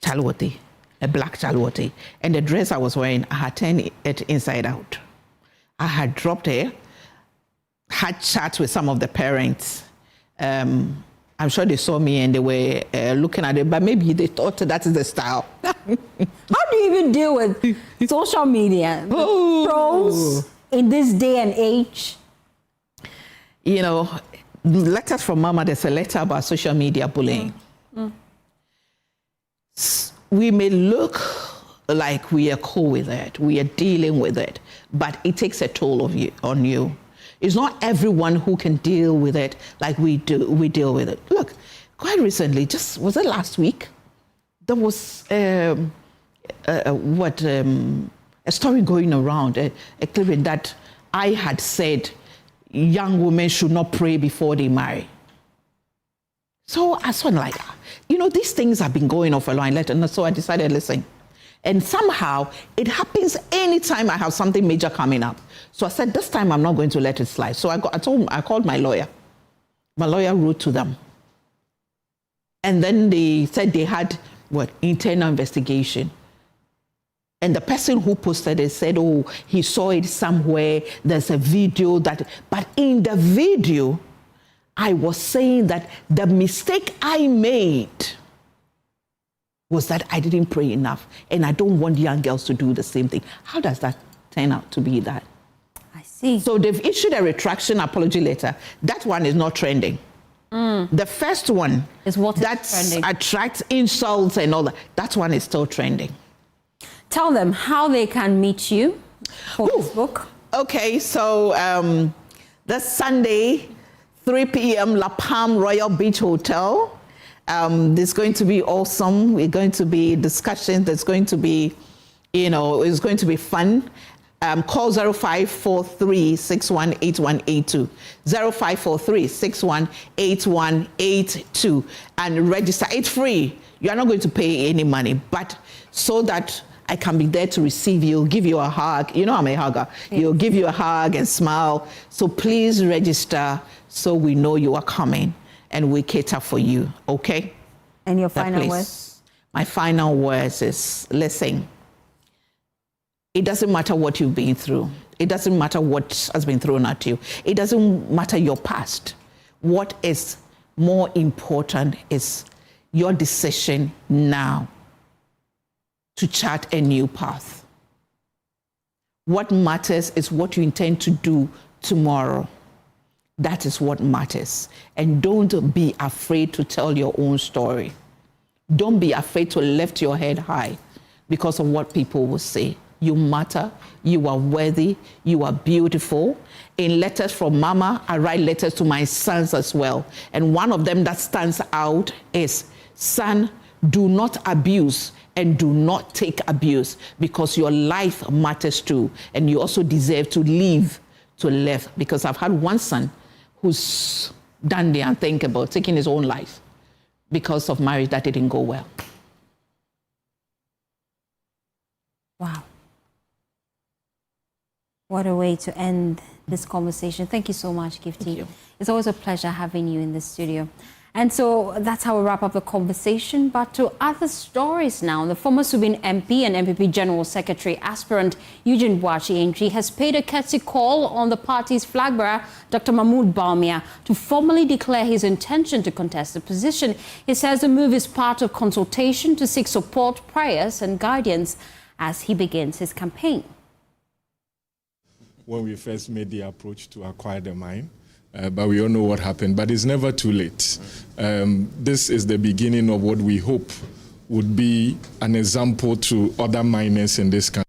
Chalwati, a black Chalwati. And the dress I was wearing, I had turned it inside out. I had dropped her, had chats with some of the parents. I'm sure they saw me and they were looking at it, but maybe they thought that is the style. How do you even deal with social media? Trolls in this day and age? Letters from Mama, there's a letter about social media bullying. We may look like we are cool with it, we are dealing with it, but it takes a toll on you. It's not everyone who can deal with it like we deal with it. Look, quite recently, was it last week? There was a story going around, a clip that I had said young women should not pray before they marry. So I saw like, these things have been going on for a long time. So I decided, listen. And somehow it happens anytime I have something major coming up. So I said, this time I'm not going to let it slide. So I called my lawyer. My lawyer wrote to them. And then they said they had internal investigation. And the person who posted it said, he saw it somewhere. There's a video but in the video, I was saying that the mistake I made was that I didn't pray enough. And I don't want young girls to do the same thing. How does that turn out to be that? I see. So they've issued a retraction apology letter. That one is not trending. The first one is what that attracts insults and all that. That one is still trending. Tell them how they can meet you for this book. Okay, so this Sunday, 3 p.m., La Palm Royal Beach Hotel. There's going to be awesome. We're going to be discussions. There's going to be, it's going to be fun. Call 0543-618182. 0543-618182 and register. It's free. You are not going to pay any money, but so that I can be there to receive you, give you a hug. You know I'm a hugger. Yes. He'll give you a hug and smile. So please register so we know you are coming and we cater for you, okay? And your final words? My final words is, listen, it doesn't matter what you've been through. It doesn't matter what has been thrown at you. It doesn't matter your past. What is more important is your decision now to chart a new path. What matters is what you intend to do tomorrow. That is what matters. And don't be afraid to tell your own story. Don't be afraid to lift your head high because of what people will say. You matter, you are worthy, you are beautiful. In letters from Mama, I write letters to my sons as well. And one of them that stands out is, son, do not abuse and do not take abuse, because your life matters too. And you also deserve to live, because I've had one son who's done the unthinkable, taking his own life because of marriage that didn't go well. Wow. What a way to end this conversation. Thank you so much, Gifty. It's always a pleasure having you in the studio. And so that's how we wrap up the conversation. But to other stories now, the former Subin MP and MPP General Secretary aspirant Eugene Boakye has paid a courtesy call on the party's flag bearer, Dr. Mahmoud Bawumia, to formally declare his intention to contest the position. He says the move is part of consultation to seek support, prayers and guidance as he begins his campaign. When we first made the approach to acquire the mine, but we all know what happened. But it's never too late. This is the beginning of what we hope would be an example to other miners in this country.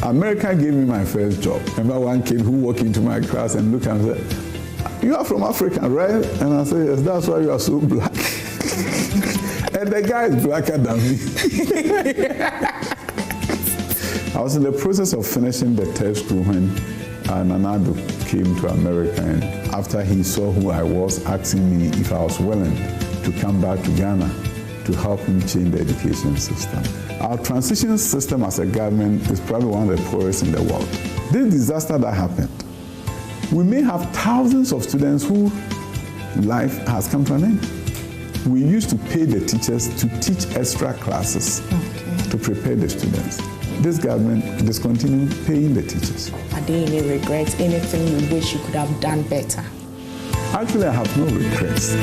America gave me my first job. Remember one kid who walked into my class and looked and said, "You are from Africa, right?" And I said, "Yes, that's why you are so black." And the guy is blacker than me. I was in the process of finishing the test school when Nana-Addo came to America, and after he saw who I was, asking me if I was willing to come back to Ghana to help him change the education system. Our transition system as a government is probably one of the poorest in the world. This disaster that happened, we may have thousands of students whose life has come to an end. We used to pay the teachers to teach extra classes to prepare the students. This government discontinued paying the teachers. Are there any regrets, anything you wish you could have done better? Actually, I have no regrets.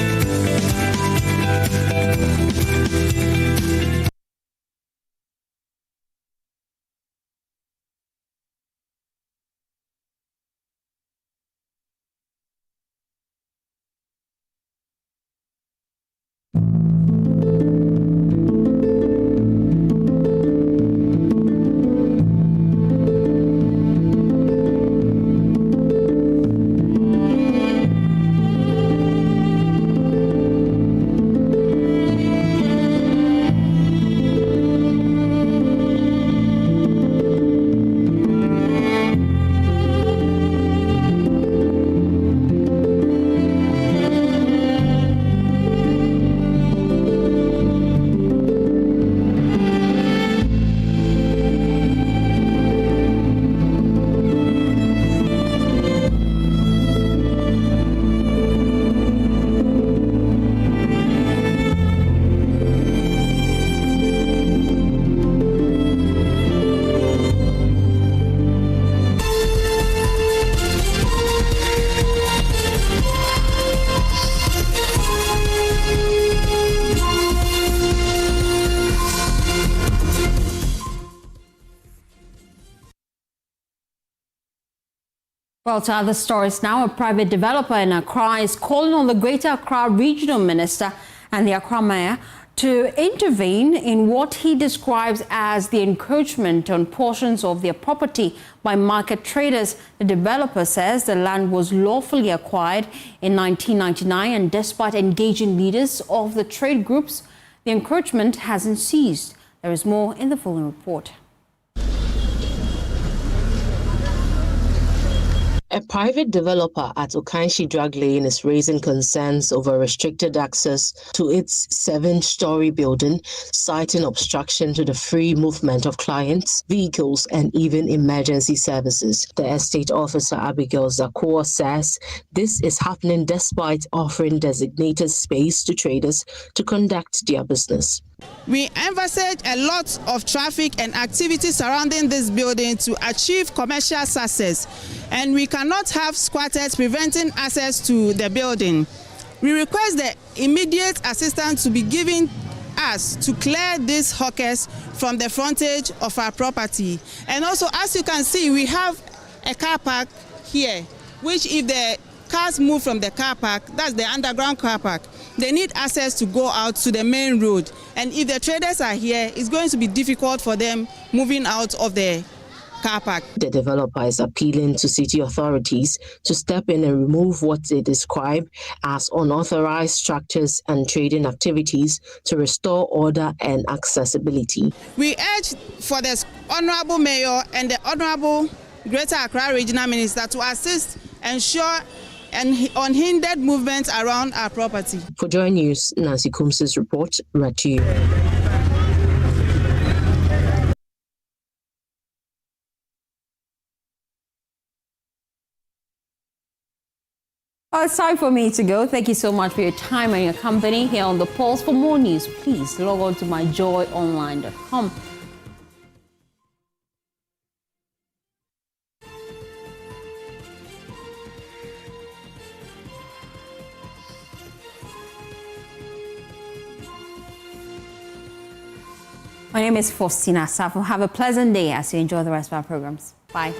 Well, to other stories now, a private developer in Accra is calling on the Greater Accra Regional Minister and the Accra Mayor to intervene in what he describes as the encroachment on portions of their property by market traders. The developer says the land was lawfully acquired in 1999, and despite engaging leaders of the trade groups, the encroachment hasn't ceased. There is more in the following report. A private developer at Okanshi Drug Lane is raising concerns over restricted access to its 7-story building, citing obstruction to the free movement of clients, vehicles, and even emergency services. The estate officer, Abigail Zakor, says this is happening despite offering designated space to traders to conduct their business. We envisage a lot of traffic and activity surrounding this building to achieve commercial success, and we cannot have squatters preventing access to the building. We request the immediate assistance to be given us to clear these hawkers from the frontage of our property. And also, as you can see, we have a car park here, which if the cars move from the car park, that's the underground car park, they need access to go out to the main road. And if the traders are here, it's going to be difficult for them moving out of the car park. The developer is appealing to city authorities to step in and remove what they describe as unauthorized structures and trading activities to restore order and accessibility. We urge for the Honorable Mayor and the Honorable Greater Accra Regional Minister to assist, ensure and unhindered movements around our property. For Joy News, Nancy Kumsi's report, read to you. Well, it's time for me to go. Thank you so much for your time and your company here on The Pulse. For more news, please log on to myjoyonline.com. My name is Fostina Sarfo. Have a pleasant day as you enjoy the rest of our programs. Bye.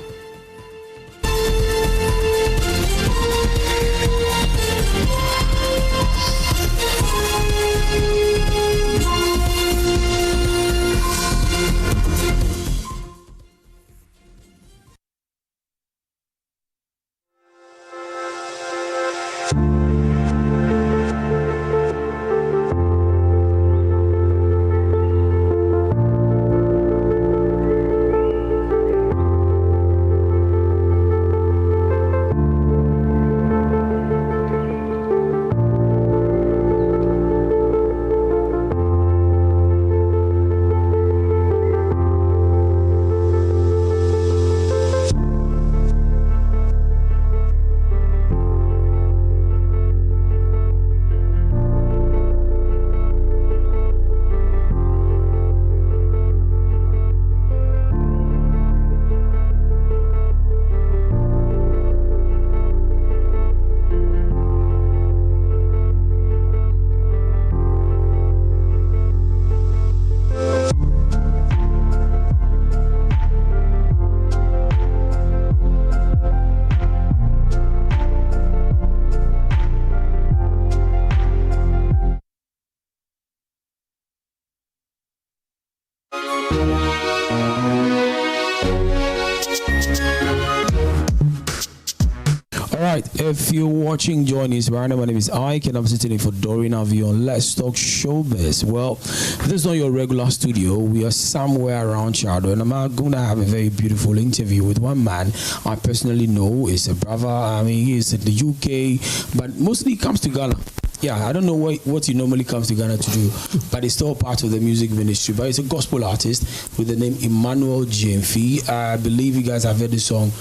If you're watching Joy News right now, my name is Ike and I'm sitting in for Doreen Avion. Let's talk showbiz. Well, this is not your regular studio. We are somewhere around Chado, and I'm going to have a very beautiful interview with one man I personally know. Is a brother. I mean, he is in the UK, but mostly comes to Ghana. Yeah, I don't know what he normally comes to Ghana to do, but he's still part of the music ministry. But he's a gospel artist with the name Emmanuel Jemfi. I believe you guys have heard the song.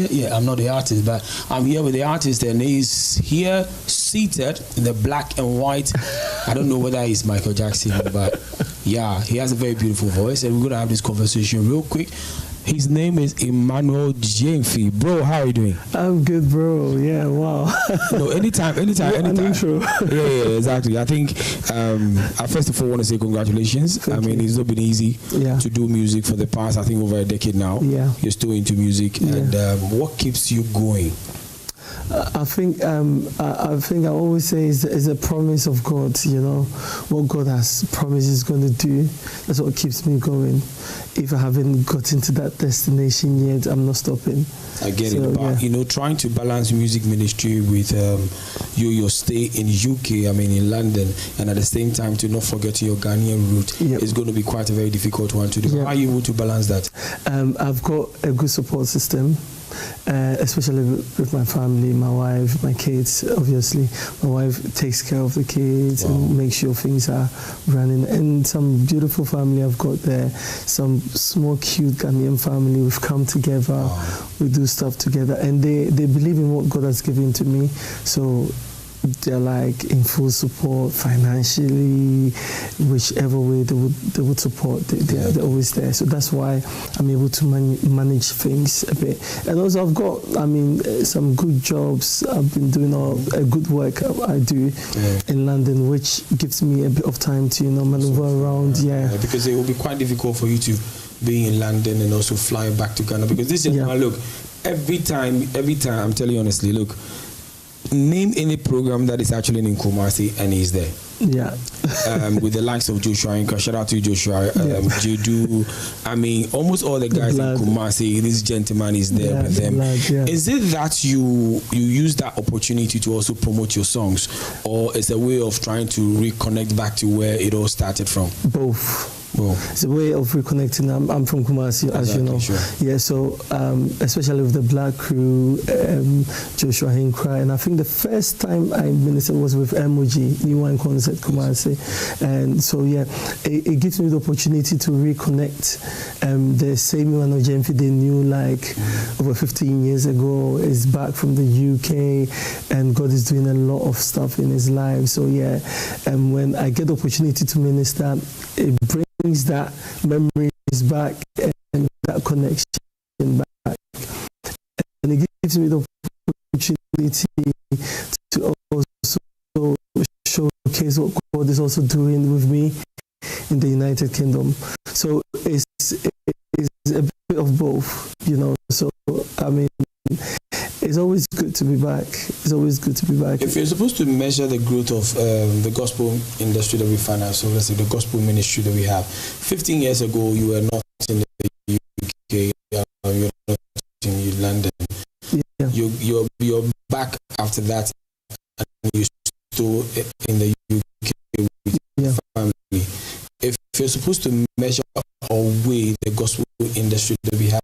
Yeah, I'm not the artist, but I'm here with the artist, and he's here seated in the black and white. I don't know whether he's Michael Jackson, but yeah, he has a very beautiful voice, and we're going to have this conversation real quick. His name is Emmanuel Jemfi. Bro, how are you doing? I'm good, bro. Yeah, wow. No, anytime. Intro. Yeah, exactly. I think I first of all want to say congratulations. Thank you. It's not been easy to do music for the past, I think, over a decade now. Yeah. You're still into music. Yeah. And what keeps you going? I think I always say is a promise of God. You know, what God has promised is going to do. That's what keeps me going. If I haven't gotten to that destination yet, I'm not stopping. I get it, but you know, trying to balance music ministry with your stay in UK, I mean in London, and at the same time to not forget your Ghanaian root is going to be quite a very difficult one to do. How are you able to balance that? I've got a good support system. Especially with my family, my wife, my kids. Obviously, my wife takes care of the kids and makes sure things are running. And some beautiful family I've got there. Some small, cute Ghanaian family. We've come together. We do stuff together, and they believe in what God has given to me. So they're like in full support financially, whichever way they would support. They're always there. So that's why I'm able to manage things a bit. And also I've got, some good jobs. I've been doing a good work I do in London, which gives me a bit of time to maneuver around. Because it will be quite difficult for you to be in London and also fly back to Ghana, because this is look, every time I'm telling you honestly, look, name any program that is actually in Kumasi and he's there. With the likes of Joshua, shout out to Joshua, Jedu. Almost all the guys in Kumasi, this gentleman is there with them. Is it that you use that opportunity to also promote your songs, or is a way of trying to reconnect back to where it all started from? Both. It's a way of reconnecting. I'm from Kumasi, as you know. So especially with the Black Crew, Joshua Hinkra, and I think the first time I ministered was with Emoji, New One Concert Kumasi, and so it gives me the opportunity to reconnect. The same Iwan Ojemfi they knew like over 15 years ago is back from the UK, and God is doing a lot of stuff in his life. So when I get the opportunity to minister, it brings that memories back and that connection back, and it gives me the opportunity to also showcase what God is also doing with me in the United Kingdom. So it's a bit of both, so it's always good to be back. It's always good to be back. If you're supposed to measure the growth of the gospel industry that we find ourselves, let's say the gospel ministry that we have, 15 years ago you were not in the UK, you were not in London. You're back after that, and you're still in the UK with your family. If you're supposed to measure or weigh the gospel industry that we have